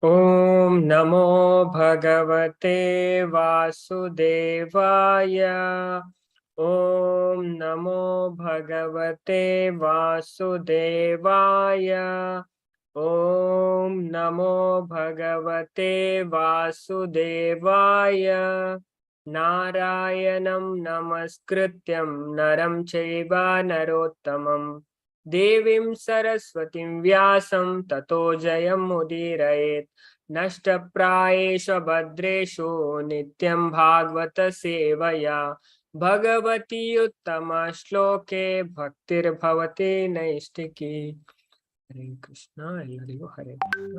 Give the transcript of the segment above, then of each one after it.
ಓಂ ನಮೋ ಭಗವತೆ ವಾಸುದೇವಾಯ. ಓಂ ನಮೋ ಭಗವತೆ ವಾಸುದೇವಾಯ. ಓಂ ನಮೋ ಭಗವತೆ ವಾಸುದೇವಾಯ. ನಾರಾಯಣಂ ನಮಸ್ಕೃತ್ಯಂ ನರಂ ಚೈವ ನರೋತ್ತಮಂ ದೇವೀಂ ಸರಸ್ವತಿಂ ವ್ಯಾಸಂ ತತೋ ಜಯಮುದೀರಯೇತ್. ನಷ್ಟಪ್ರಾಯೇಷು ಭದ್ರೇಷು ನಿತ್ಯಂ ಭಾಗವತ ಸೇವಯಾ ಭಗವತಿ ಉತ್ತಮ ಶ್ಲೋಕೆ ಭಕ್ತಿರ್ಭವತಿ ನೈಷ್ಠಿಕಿ. ಹರೇ ಕೃಷ್ಣ. ಎಲ್ಲರಿಗೂ ಹರೇ ಕೃಷ್ಣ.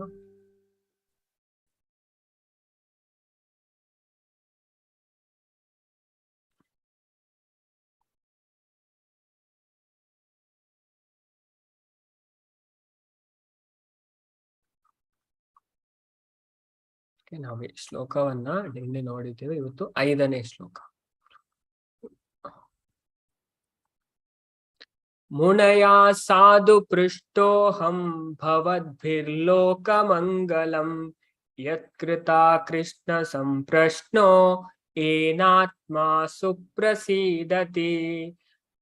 ನಾವು ಈ ಶ್ಲೋಕವನ್ನ ನಿನ್ನೆ ನೋಡಿದ್ದೇವೆ. ಇವತ್ತು 5ನೇ ಶ್ಲೋಕ. ಮುನಯಾ ಸಾಧು ಪೃಷ್ಟೋಹಂ ಭವದ್ಭಿರ್ಲೋಕಮಂಗಲಂ ಯತ್ಕೃತಾ ಕೃಷ್ಣ ಸಂಪ್ರಶ್ನೋ ಏನಾತ್ಮಾ ಸುಪ್ರಸೀದತಿ.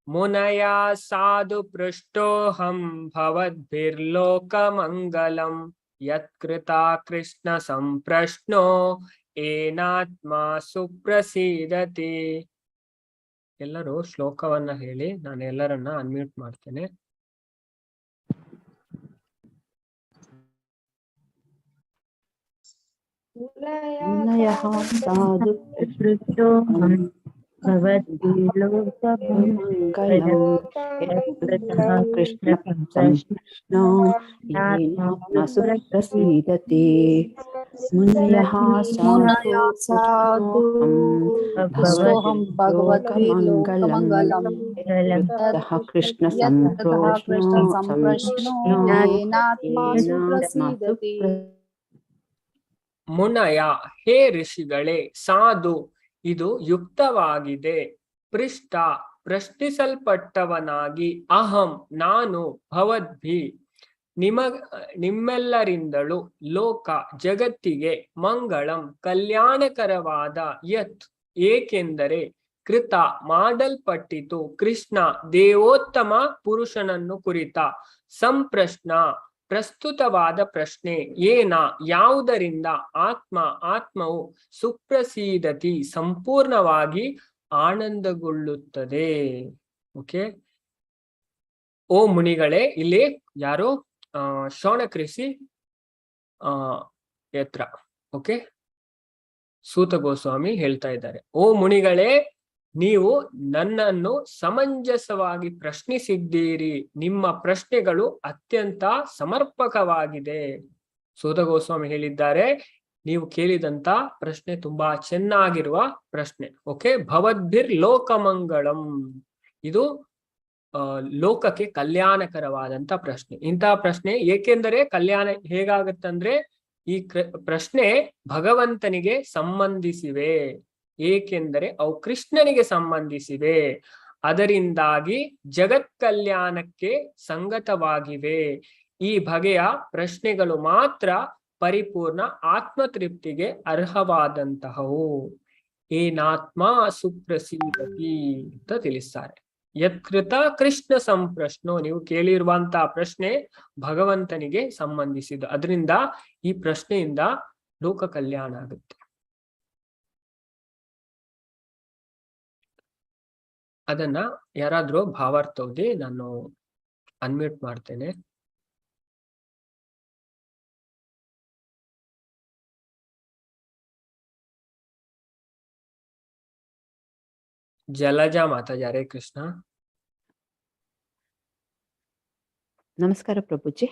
ಮುನಯಾ ಸಾಧು ಪೃಷ್ಟೋಹಂ ಭವದ್ಭಿರ್ಲೋಕಮಂಗಲಂ ಯತ್ಕೃತಾ ಕೃಷ್ಣ ಸಂಪ್ರಶ್ನೋ ಏನಾತ್ಮಾ ಸುಪ್ರಸೀದತಿ. ಎಲ್ಲರೂ ಶ್ಲೋಕವನ್ನ ಹೇಳಿ. ನಾನು ಎಲ್ಲರನ್ನ ಅನ್ಮ್ಯೂಟ್ ಮಾಡ್ತೇನೆ. ಮುನಯಃ ಸಾಧು ಪೃಷ್ಟೋಹಂ ಭವದ್ಭಿರ್ಲೋಕಮಂಗಲಂ ಯತ್ಕೃತಃ ಕೃಷ್ಣ ಸಂಪ್ರಶ್ನೋ ಏನಾತ್ಮಾ ಸುಪ್ರಸೀದತಿ. ಮುನಯಃ ಸಾಧು ಪೃಷ್ಟೋಹಂ ಭವದ್ಭಿರ್ಲೋಕಮಂಗಲಂ ಯತ್ಕೃತಃ ಕೃಷ್ಣ ಸಂಪ್ರಶ್ನೋ ಏನಾತ್ಮಾ ಸುಪ್ರಸೀದತಿ. ಮುನಯ, ಹೇ ಋಷಿಗಳೇ, ಸಾಧು, ಇದು ಯುಕ್ತವಾಗಿದೆ, ಪೃಷ್ಟ, ಪ್ರಶ್ನಿಸಲ್ಪಟ್ಟವನಾಗಿ, ಅಹಂ, ನಾನು, ಭವದ್ಭಿ, ನಿಮ್ಮೆಲ್ಲರಿಂದಲೂ, ಲೋಕ, ಜಗತ್ತಿಗೆ, ಮಂಗಳಂ, ಕಲ್ಯಾಣಕರವಾದ, ಯತ್, ಏಕೆಂದರೆ, ಕೃತ, ಮಾಡಲ್ಪಟ್ಟಿತು, ಕೃಷ್ಣ, ದೇವೋತ್ತಮ ಪುರುಷನನ್ನು ಕುರಿತ, ಸಂಪ್ರಶ್ನ, ಪ್ರಸ್ತುತವಾದ ಪ್ರಶ್ನೆ, ಏನ, ಯಾವುದರಿಂದ, ಆತ್ಮವು ಸುಪ್ರಸೀದತಿ, ಸಂಪೂರ್ಣವಾಗಿ ಆನಂದಗೊಳ್ಳುತ್ತದೆ. ಓಕೆ. ಓ ಮುನಿಗಳೇ, ಇಲ್ಲಿ ಯಾರು ಶೌನಕೃಷಿ ಎತ್ರ. ಓಕೆ, ಸೂತ ಗೋಸ್ವಾಮಿ ಹೇಳ್ತಾ ಇದ್ದಾರೆ, ಓ ಮುನಿಗಳೇ, ನೀವು ನನ್ನನ್ನು ಸಮಂಜಸವಾಗಿ ಪ್ರಶ್ನಿಸಿದ್ದೀರಿ. ನಿಮ್ಮ ಪ್ರಶ್ನೆಗಳು ಅತ್ಯಂತ ಸಮರ್ಪಕವಾಗಿದೆ. ಸೂತ ಗೋಸ್ವಾಮಿ ಹೇಳಿದ್ದಾರೆ, ನೀವು ಕೇಳಿದಂತ ಪ್ರಶ್ನೆ ತುಂಬಾ ಚೆನ್ನಾಗಿರುವ ಪ್ರಶ್ನೆ. ಓಕೆ. ಭವದ್ಭಿರ್ ಲೋಕಮಂಗಳಂ, ಇದು ಲೋಕಕ್ಕೆ ಕಲ್ಯಾಣಕರವಾದಂತ ಪ್ರಶ್ನೆ. ಇಂತಹ ಪ್ರಶ್ನೆ ಏಕೆಂದರೆ ಕಲ್ಯಾಣ ಹೇಗಾಗತ್ತಂದ್ರೆ, ಈ ಪ್ರಶ್ನೆ ಭಗವಂತನಿಗೆ ಸಂಬಂಧಿಸಿವೆ, ಏಕೆಂದರೆ ಅವು ಕೃಷ್ಣನಿಗೆ ಸಂಬಂಧಿಸಿವೆ. ಅದರಿಂದಾಗಿ ಜಗತ್ ಕಲ್ಯಾಣಕ್ಕೆ ಸಂಗತವಾಗಿವೆ. ಈ ಬಗೆಯ ಪ್ರಶ್ನೆಗಳು ಮಾತ್ರ ಪರಿಪೂರ್ಣ ಆತ್ಮತೃಪ್ತಿಗೆ ಅರ್ಹವಾದಂತಹವು. ಏನಾತ್ಮ ಸುಪ್ರಸೀದತಿ ಅಂತ ತಿಳಿಸ್ತಾರೆ. ಯತ್ಕೃತ ಕೃಷ್ಣ ಸಂಪ್ರಶ್ನೋ, ನೀವು ಕೇಳಿರುವಂತಹ ಪ್ರಶ್ನೆ ಭಗವಂತನಿಗೆ ಸಂಬಂಧಿಸಿದ. ಅದರಿಂದ ಈ ಪ್ರಶ್ನೆಯಿಂದ ಲೋಕ ಕಲ್ಯಾಣ ಆಗುತ್ತೆ. ಅದನ್ನ ಯಾರಾದ್ರೂ ಭಾವಾರ್ಥ ಓದಿ, ನಾನು ಅನ್ಮ್ಯೂಟ್ ಮಾಡ್ತೇನೆ. ಜಲಜಾ ಮಾತಾಜಿ. ಹರೇ ಕೃಷ್ಣ. ನಮಸ್ಕಾರ ಪ್ರಭುಜಿ.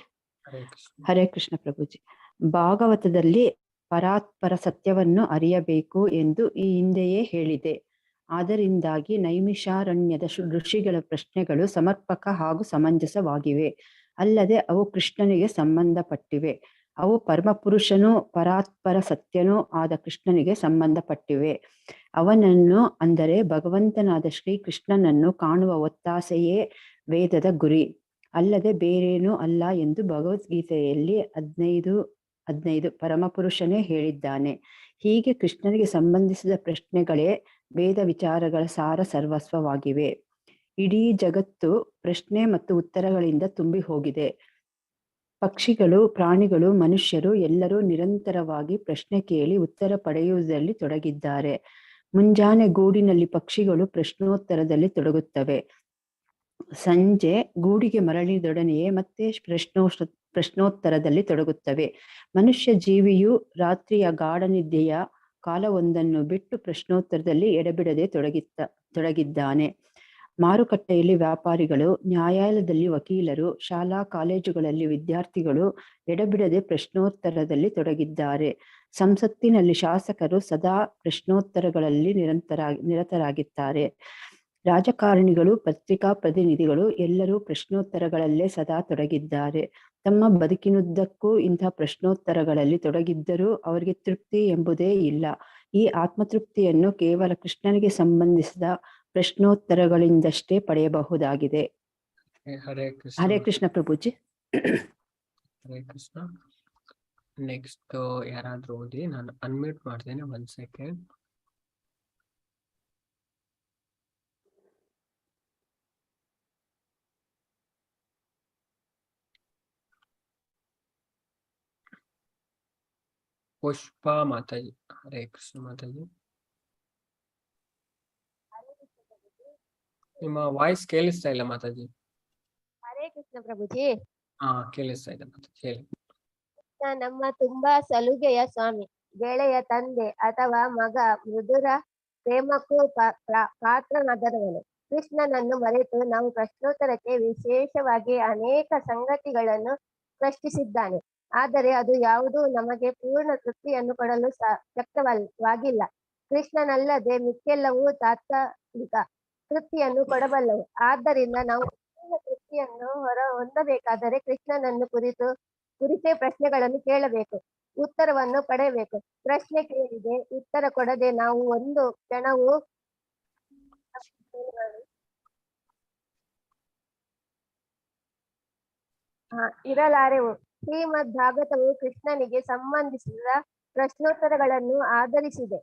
ಹರೇ ಕೃಷ್ಣ. ಹರೇ ಕೃಷ್ಣ ಪ್ರಭುಜಿ. ಭಾಗವತದಲ್ಲಿ ಪರಾತ್ಪರ ಸತ್ಯವನ್ನು ಅರಿಯಬೇಕು ಎಂದು ಈ ಹಿಂದೆಯೇ ಹೇಳಿದೆ. ಆದ್ದರಿಂದಾಗಿ ನೈಮಿಷಾರಣ್ಯದ ಋಷಿಗಳ ಪ್ರಶ್ನೆಗಳು ಸಮರ್ಪಕ ಹಾಗೂ ಸಮಂಜಸವಾಗಿವೆ. ಅಲ್ಲದೆ ಅವು ಕೃಷ್ಣನಿಗೆ ಸಂಬಂಧಪಟ್ಟಿವೆ. ಅವು ಪರಮಪುರುಷನೂ ಪರಾತ್ಪರ ಸತ್ಯನೂ ಆದ ಕೃಷ್ಣನಿಗೆ ಸಂಬಂಧಪಟ್ಟಿವೆ. ಅವನನ್ನು, ಅಂದರೆ ಭಗವಂತನಾದ ಶ್ರೀಕೃಷ್ಣನನ್ನು ಕಾಣುವ ಒತ್ತಾಸೆಯೇ ವೇದದ ಗುರಿ, ಅಲ್ಲದೆ ಬೇರೇನೂ ಅಲ್ಲ ಎಂದು ಭಗವದ್ಗೀತೆಯಲ್ಲಿ 15 15 ಪರಮಪುರುಷನೇ ಹೇಳಿದ್ದಾನೆ. ಹೀಗೆ ಕೃಷ್ಣನಿಗೆ ಸಂಬಂಧಿಸಿದ ಪ್ರಶ್ನೆಗಳೇ ವೇದ ವಿಚಾರಗಳ ಸಾರ ಸರ್ವಸ್ವವಾಗಿವೆ. ಇಡೀ ಜಗತ್ತು ಪ್ರಶ್ನೆ ಮತ್ತು ಉತ್ತರಗಳಿಂದ ತುಂಬಿ ಹೋಗಿದೆ. ಪಕ್ಷಿಗಳು, ಪ್ರಾಣಿಗಳು, ಮನುಷ್ಯರು ಎಲ್ಲರೂ ನಿರಂತರವಾಗಿ ಪ್ರಶ್ನೆ ಕೇಳಿ ಉತ್ತರ ಪಡೆಯುವುದರಲ್ಲಿ ತೊಡಗಿದ್ದಾರೆ. ಮುಂಜಾನೆ ಗೂಡಿನಲ್ಲಿ ಪಕ್ಷಿಗಳು ಪ್ರಶ್ನೋತ್ತರದಲ್ಲಿ ತೊಡಗುತ್ತವೆ. ಸಂಜೆ ಗೂಡಿಗೆ ಮರಳಿದೊಡನೆಯೇ ಮತ್ತೆ ಪ್ರಶ್ನೋತ್ತರದಲ್ಲಿ ತೊಡಗುತ್ತವೆ. ಮನುಷ್ಯ ಜೀವಿಯು ರಾತ್ರಿಯ ಗಾಢ ನಿದ್ದೆಯ ಕಾಲವೊಂದನ್ನು ಬಿಟ್ಟು ಪ್ರಶ್ನೋತ್ತರದಲ್ಲಿ ಎಡೆಬಿಡದೆ ತೊಡಗಿದ್ದಾನೆ. ಮಾರುಕಟ್ಟೆಯಲ್ಲಿ ವ್ಯಾಪಾರಿಗಳು, ನ್ಯಾಯಾಲಯದಲ್ಲಿ ವಕೀಲರು, ಶಾಲಾ ಕಾಲೇಜುಗಳಲ್ಲಿ ವಿದ್ಯಾರ್ಥಿಗಳು ಎಡೆಬಿಡದೆ ಪ್ರಶ್ನೋತ್ತರದಲ್ಲಿ ತೊಡಗಿದ್ದಾರೆ. ಸಂಸತ್ತಿನಲ್ಲಿ ಶಾಸಕರು ಸದಾ ಪ್ರಶ್ನೋತ್ತರಗಳಲ್ಲಿ ನಿರತರಾಗಿದ್ದಾರೆ. ರಾಜಕಾರಣಿಗಳು, ಪತ್ರಿಕಾ ಪ್ರತಿನಿಧಿಗಳು ಎಲ್ಲರೂ ಪ್ರಶ್ನೋತ್ತರಗಳಲ್ಲೇ ಸದಾ ತೊಡಗಿದ್ದಾರೆ. ತಮ್ಮ ಬದುಕಿನುದ್ದಕ್ಕೂ ಇಂಥ ಪ್ರಶ್ನೋತ್ತರಗಳಲ್ಲಿ ತೊಡಗಿದ್ದರೂ ಅವರಿಗೆ ತೃಪ್ತಿ ಎಂಬುದೇ ಇಲ್ಲ. ಈ ಆತ್ಮತೃಪ್ತಿಯನ್ನು ಕೇವಲ ಕೃಷ್ಣನಿಗೆ ಸಂಬಂಧಿಸಿದ ಪ್ರಶ್ನೋತ್ತರಗಳಿಂದಷ್ಟೇ ಪಡೆಯಬಹುದಾಗಿದೆ. ಹರೇ ಕೃಷ್ಣ. ಹರೇ ಕೃಷ್ಣ ಪ್ರಭುಜಿ. ಹರೇ ಕೃಷ್ಣ. ನೆಕ್ಸ್ಟ್ ಯಾರಾದ್ರೂ ಓದಿ, ನಾನು ಅನ್ಮ್ಯೂಟ್ ಮಾಡ್ತೇನೆ, 1 ಸೆಕೆಂಡ್. ಪುಷ್ಪಾ ಮಾತಾಜಿ. ಹರೇ ಕೃಷ್ಣ ಮಾತಾಜಿ. ನಿಮ್ಮ ವಾಯ್ಸ್ ಕೇಳಿಸ್ತಾ ಇಲ್ಲ ಮಾತಾಜಿ. ಹರೇ ಕೃಷ್ಣ ಪ್ರಭುಜಿ. ಕೇಳಿಸ್ತಾ ಇದೆ ಮಾತಾಜಿ, ಹೇಳಿ. ನಮ್ಮ ತುಂಬಾ ಸಲುಗೆಯ ಸ್ವಾಮಿ, ಗೆಳೆಯ, ತಂದೆ ಅಥವಾ ಮಗ, ಮೃದುರ ಪ್ರೇಮಕ್ಕೂ ಪಾತ್ರನಾದವನು. ಕೃಷ್ಣನನ್ನು ಮರೆತು ನಾವು ಪ್ರಶ್ನೋತ್ತರಕ್ಕೆ ವಿಶೇಷವಾಗಿ ಅನೇಕ ಸಂಗತಿಗಳನ್ನು ಪ್ರಶ್ನಿಸಿದ್ದಾನೆ. ಆದರೆ ಅದು ಯಾವುದೂ ನಮಗೆ ಪೂರ್ಣ ತೃಪ್ತಿಯನ್ನು ಕೊಡಲು ಶಕ್ತವಾಗಿಲ್ಲ. ಕೃಷ್ಣನಲ್ಲದೆ ಮಿಕ್ಕೆಲ್ಲವೂ ತಾತ್ಕಾಲಿಕ ತೃಪ್ತಿಯನ್ನು ಕೊಡಬಲ್ಲವು. ಆದ್ದರಿಂದ ನಾವು ಪೂರ್ಣ ತೃಪ್ತಿಯನ್ನು ಹೊಂದಬೇಕಾದರೆ ಕೃಷ್ಣನನ್ನು ಕುರಿತೇ ಪ್ರಶ್ನೆಗಳನ್ನು ಕೇಳಬೇಕು, ಉತ್ತರವನ್ನು ಪಡೆಯಬೇಕು. ಪ್ರಶ್ನೆ ಕೇಳಿದೆ ಉತ್ತರ ಕೊಡದೆ ನಾವು ಒಂದು ಕ್ಷಣವೂ ಇರಲಾರೆವು. ಶ್ರೀಮದ್ ಭಾಗವತವು ಕೃಷ್ಣನಿಗೆ ಸಂಬಂಧಿಸಿದ ಪ್ರಶ್ನೋತ್ತರಗಳನ್ನು ಆಧರಿಸಿದೆ.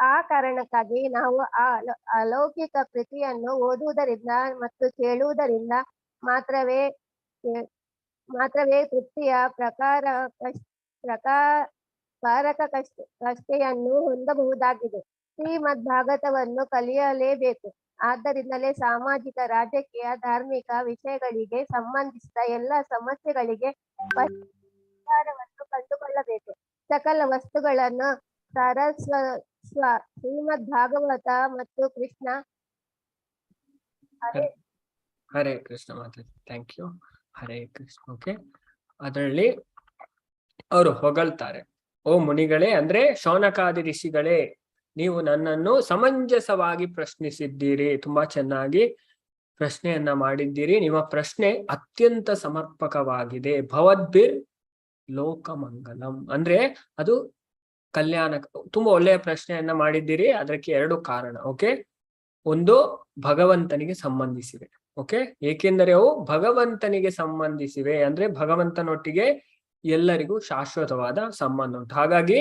ಆ ಕಾರಣಕ್ಕಾಗಿ ನಾವು ಅಲೌಕಿಕ ಕೃತಿಯನ್ನು ಓದುವುದರಿಂದ ಮತ್ತು ಕೇಳುವುದರಿಂದ ಮಾತ್ರವೇ ತೃಪ್ತಿಯ ಕಷ್ಟೆಯನ್ನು ಹೊಂದಬಹುದಾಗಿದೆ. ಶ್ರೀಮದ್ ಭಾಗವತವನ್ನು ಕಲಿಯಲೇಬೇಕು. ಆದ್ದರಿಂದಲೇ ಸಾಮಾಜಿಕ, ರಾಜಕೀಯ, ಧಾರ್ಮಿಕ ವಿಷಯಗಳಿಗೆ ಸಂಬಂಧಿಸಿದ ಎಲ್ಲ ಸಮಸ್ಯೆಗಳಿಗೆ ಪರಿಹಾರವನ್ನು ಕಂಡುಕೊಳ್ಳಬೇಕು. ಸಕಲ ವಸ್ತುಗಳನ್ನು ಶ್ರೀಮದ್ ಭಾಗವತ ಮತ್ತು Krishna. Hare Krishna Mataji, thank you. Hare Krishna. Okay, ಅದರಲ್ಲಿ ಅವರು ಹೊಗಳ್ತಾರೆ, ಓ ಮುನಿಗಳೇ, ಅಂದ್ರೆ ಶೌನಕಾದಿ ಋಷಿಗಳೇ, ನೀವು ನನ್ನನ್ನು ಸಮಂಜಸವಾಗಿ ಪ್ರಶ್ನಿಸಿದ್ದೀರಿ, ತುಂಬಾ ಚೆನ್ನಾಗಿ ಪ್ರಶ್ನೆಯನ್ನ ಮಾಡಿದ್ದೀರಿ, ನಿಮ್ಮ ಪ್ರಶ್ನೆ ಅತ್ಯಂತ ಸಮರ್ಪಕವಾಗಿದೆ. ಭವದ್ಭಿರ್ ಲೋಕಮಂಗಲಂ, ಅಂದ್ರೆ ಅದು ಕಲ್ಯಾಣ, ತುಂಬಾ ಒಳ್ಳೆಯ ಪ್ರಶ್ನೆಯನ್ನ ಮಾಡಿದ್ದೀರಿ. ಅದಕ್ಕೆ 2 ಕಾರಣ. ಓಕೆ, ಒಂದು ಭಗವಂತನಿಗೆ ಸಂಬಂಧಿಸಿವೆ. ಓಕೆ, ಏಕೆಂದರೆ ಅವು ಭಗವಂತನಿಗೆ ಸಂಬಂಧಿಸಿವೆ, ಅಂದ್ರೆ ಭಗವಂತನೊಟ್ಟಿಗೆ ಎಲ್ಲರಿಗೂ ಶಾಶ್ವತವಾದ ಸಂಬಂಧ ಉಂಟು. ಹಾಗಾಗಿ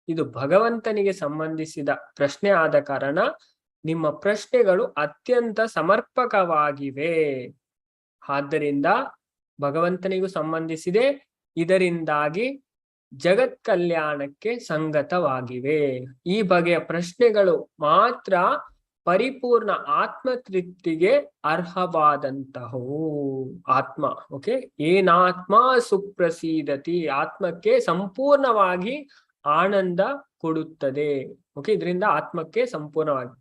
ಇದು ಭಗವಂತನಿಗೆ ಸಂಬಂಧಿಸಿದ ಪ್ರಶ್ನೆ ಆದ ಕಾರಣ ನಿಮ್ಮ ಪ್ರಶ್ನೆಗಳು ಅತ್ಯಂತ ಸಮರ್ಪಕವಾಗಿವೆ. ಆದ್ದರಿಂದ ಭಗವಂತನಿಗೂ ಸಂಬಂಧಿಸಿದೆ, ಇದರಿಂದಾಗಿ ಜಗತ್ ಕಲ್ಯಾಣಕ್ಕೆ ಸಂಗತವಾಗಿವೆ. ಈ ಬಗೆಯ ಪ್ರಶ್ನೆಗಳು ಮಾತ್ರ ಪರಿಪೂರ್ಣ ಆತ್ಮತೃಪ್ತಿಗೆ ಅರ್ಹವಾದಂತಹವು. ಆತ್ಮ, ಓಕೆ, ಏನಾತ್ಮ ಸುಪ್ರಸೀದತಿ, ಆತ್ಮಕ್ಕೆ ಸಂಪೂರ್ಣವಾಗಿ ಆನಂದ ಕೊಡುತ್ತದೆ. ಓಕೆ, ಇದರಿಂದ ಆತ್ಮಕ್ಕೆ ಸಂಪೂರ್ಣವಾಗಿ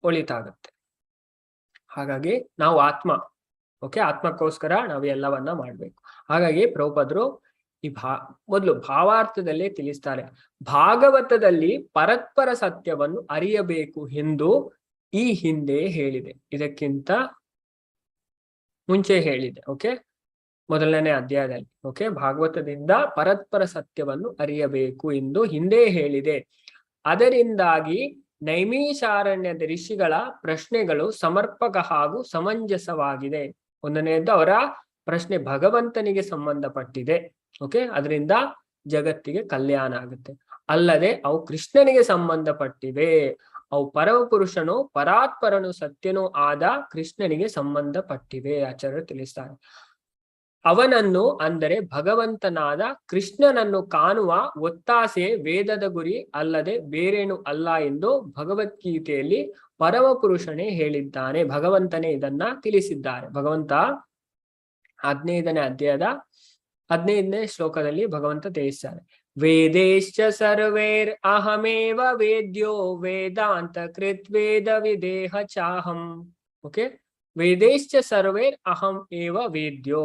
ಒಳಿತಾಗತ್ತೆ. ಹಾಗಾಗಿ ನಾವು ಆತ್ಮ, ಓಕೆ, ಆತ್ಮಕ್ಕೋಸ್ಕರ ನಾವು ಎಲ್ಲವನ್ನ ಮಾಡ್ಬೇಕು. ಹಾಗಾಗಿ ಪ್ರಭುಪಾದರು ಈ ಮೊದಲು ಭಾವಾರ್ಥದಲ್ಲೇ ತಿಳಿಸ್ತಾರೆ, ಭಾಗವತದಲ್ಲಿ ಪರಸ್ಪರ ಸತ್ಯವನ್ನು ಅರಿಯಬೇಕು ಎಂದು ಈ ಹಿಂದೆ ಹೇಳಿದೆ, ಇದಕ್ಕಿಂತ ಮುಂಚೆ ಹೇಳಿದೆ. ಓಕೆ, ಮೊದಲನೇ ಅಧ್ಯಾಯದಲ್ಲಿ. ಓಕೆ, ಭಾಗವತದಿಂದ ಪರಸ್ಪರ ಸತ್ಯವನ್ನು ಅರಿಯಬೇಕು ಎಂದು ಹಿಂದೆ ಹೇಳಿದೆ. ಅದರಿಂದಾಗಿ ನೈಮಿಷಾರಣ್ಯದ ಋಷಿಗಳ ಪ್ರಶ್ನೆಗಳು ಸಮರ್ಪಕ ಹಾಗೂ ಸಮಂಜಸವಾಗಿದೆ. ಒಂದನೆಯದ್ದು, ಅವರ ಪ್ರಶ್ನೆ ಭಗವಂತನಿಗೆ ಸಂಬಂಧಪಟ್ಟಿದೆ. ಓಕೆ, ಅದರಿಂದ ಜಗತ್ತಿಗೆ ಕಲ್ಯಾಣ ಆಗುತ್ತೆ. ಅಲ್ಲದೆ ಅವು ಕೃಷ್ಣನಿಗೆ ಸಂಬಂಧಪಟ್ಟಿವೆ. ಅವು ಪರಮ ಪುರುಷನು ಪರಾತ್ಪರನು ಸತ್ಯನೂ ಆದ ಕೃಷ್ಣನಿಗೆ ಸಂಬಂಧಪಟ್ಟಿವೆ. ಆಚಾರ್ಯರು ತಿಳಿಸ್ತಾರೆ. ಅವನನ್ನು ಅಂದರೆ ಭಗವಂತನಾದ ಕೃಷ್ಣನನ್ನು ಕಾಣುವ ಒತ್ತಾಸೆ ವೇದದ ಗುರಿ ಅಲ್ಲದೆ ಬೇರೇನು ಅಲ್ಲ ಎಂದು ಭಗವದ್ಗೀತೆಯಲ್ಲಿ ಪರಮ ಪುರುಷನೇ ಹೇಳಿದ್ದಾನೆ. ಭಗವಂತನೇ ಇದನ್ನ ತಿಳಿಸಿದ್ದಾರೆ. ಭಗವಂತ 15ನೇ ಅಧ್ಯಾಯದ 15ನೇ ಶ್ಲೋಕದಲ್ಲಿ ಭಗವಂತ ತಿಳಿಸ್ತಾರೆ. ವೇದೇಶ್ಚ ಸರ್ವೇರ್ ಅಹಮೇವ ವೇದ್ಯೋ ವೇದಾಂತ ಕೃತ್ ವೇದ ವಿದೇಹ ಚಾಹಂ. ಓಕೆ, ವೇದೇಶ್ಚ ಸರ್ವೇರ್ ಅಹಂ ಏವ ವೇದ್ಯೋ.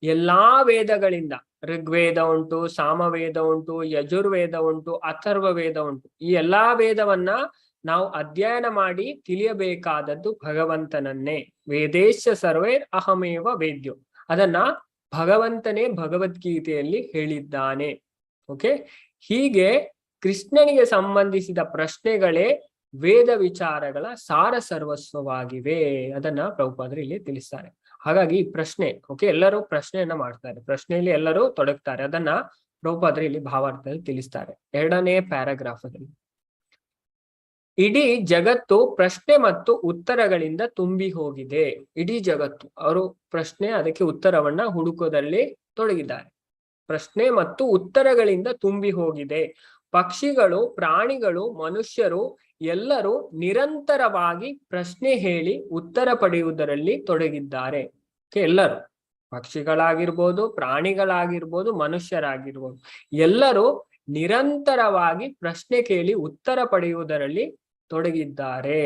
ಎಲ್ಲಾ ವೇದಗಳಿಂದ, ಋಗ್ವೇದ ಉಂಟು, ಸಾಮವೇದ ಉಂಟು, ಯಜುರ್ವೇದ ಉಂಟು, ಅಥರ್ವ ವೇದ ಉಂಟು. ಈ ಎಲ್ಲಾ ವೇದವನ್ನ ನಾವು ಅಧ್ಯಯನ ಮಾಡಿ ತಿಳಿಯಬೇಕಾದದ್ದು ಭಗವಂತನನ್ನೇ. ವೇದೇಶ ಸರ್ವೇರ್ ಅಹಮೇವ ವೇದ್ಯೋ, ಅದನ್ನ ಭಗವಂತನೇ ಭಗವದ್ಗೀತೆಯಲ್ಲಿ ಹೇಳಿದ್ದಾನೆ. ಓಕೆ, ಹೀಗೆ ಕೃಷ್ಣನಿಗೆ ಸಂಬಂಧಿಸಿದ ಪ್ರಶ್ನೆಗಳೇ ವೇದ ವಿಚಾರಗಳ ಸಾರ ಸರ್ವಸ್ವವಾಗಿವೆ. ಅದನ್ನ ಪ್ರಭುಪಾದರು ಇಲ್ಲಿ ತಿಳಿಸ್ತಾರೆ. ಹಾಗಾಗಿ ಈ ಪ್ರಶ್ನೆ, ಓಕೆ, ಎಲ್ಲರೂ ಪ್ರಶ್ನೆಯನ್ನ ಮಾಡ್ತಾರೆ, ಪ್ರಶ್ನೆಯಲ್ಲಿ ಎಲ್ಲರೂ ತೊಡಗ್ತಾರೆ. ಅದನ್ನ ಪ್ರಭುಪಾದರು ಇಲ್ಲಿ ಭಾವಾರ್ಥದಲ್ಲಿ ತಿಳಿಸ್ತಾರೆ 2ನೇ ಪ್ಯಾರಾಗ್ರಾಫದಲ್ಲಿ. ಇಡೀ ಜಗತ್ತು ಪ್ರಶ್ನೆ ಮತ್ತು ಉತ್ತರಗಳಿಂದ ತುಂಬಿ ಹೋಗಿದೆ. ಇಡೀ ಜಗತ್ತು, ಅವರು ಪ್ರಶ್ನೆ ಅದಕ್ಕೆ ಉತ್ತರವನ್ನ ಹುಡುಕೋದಲ್ಲಿ ತೊಡಗಿದ್ದಾರೆ. ಪ್ರಶ್ನೆ ಮತ್ತು ಉತ್ತರಗಳಿಂದ ತುಂಬಿ ಹೋಗಿದೆ. ಪಕ್ಷಿಗಳು, ಪ್ರಾಣಿಗಳು, ಮನುಷ್ಯರು ಎಲ್ಲರೂ ನಿರಂತರವಾಗಿ ಪ್ರಶ್ನೆ ಹೇಳಿ ಉತ್ತರ ಪಡೆಯುವುದರಲ್ಲಿ ತೊಡಗಿದ್ದಾರೆ. ಎಲ್ಲರೂ, ಪಕ್ಷಿಗಳಾಗಿರ್ಬೋದು, ಪ್ರಾಣಿಗಳಾಗಿರ್ಬೋದು, ಮನುಷ್ಯರಾಗಿರ್ಬೋದು, ಎಲ್ಲರೂ ನಿರಂತರವಾಗಿ ಪ್ರಶ್ನೆ ಕೇಳಿ ಉತ್ತರ ಪಡೆಯುವುದರಲ್ಲಿ ತೊಡಗಿದ್ದಾರೆ.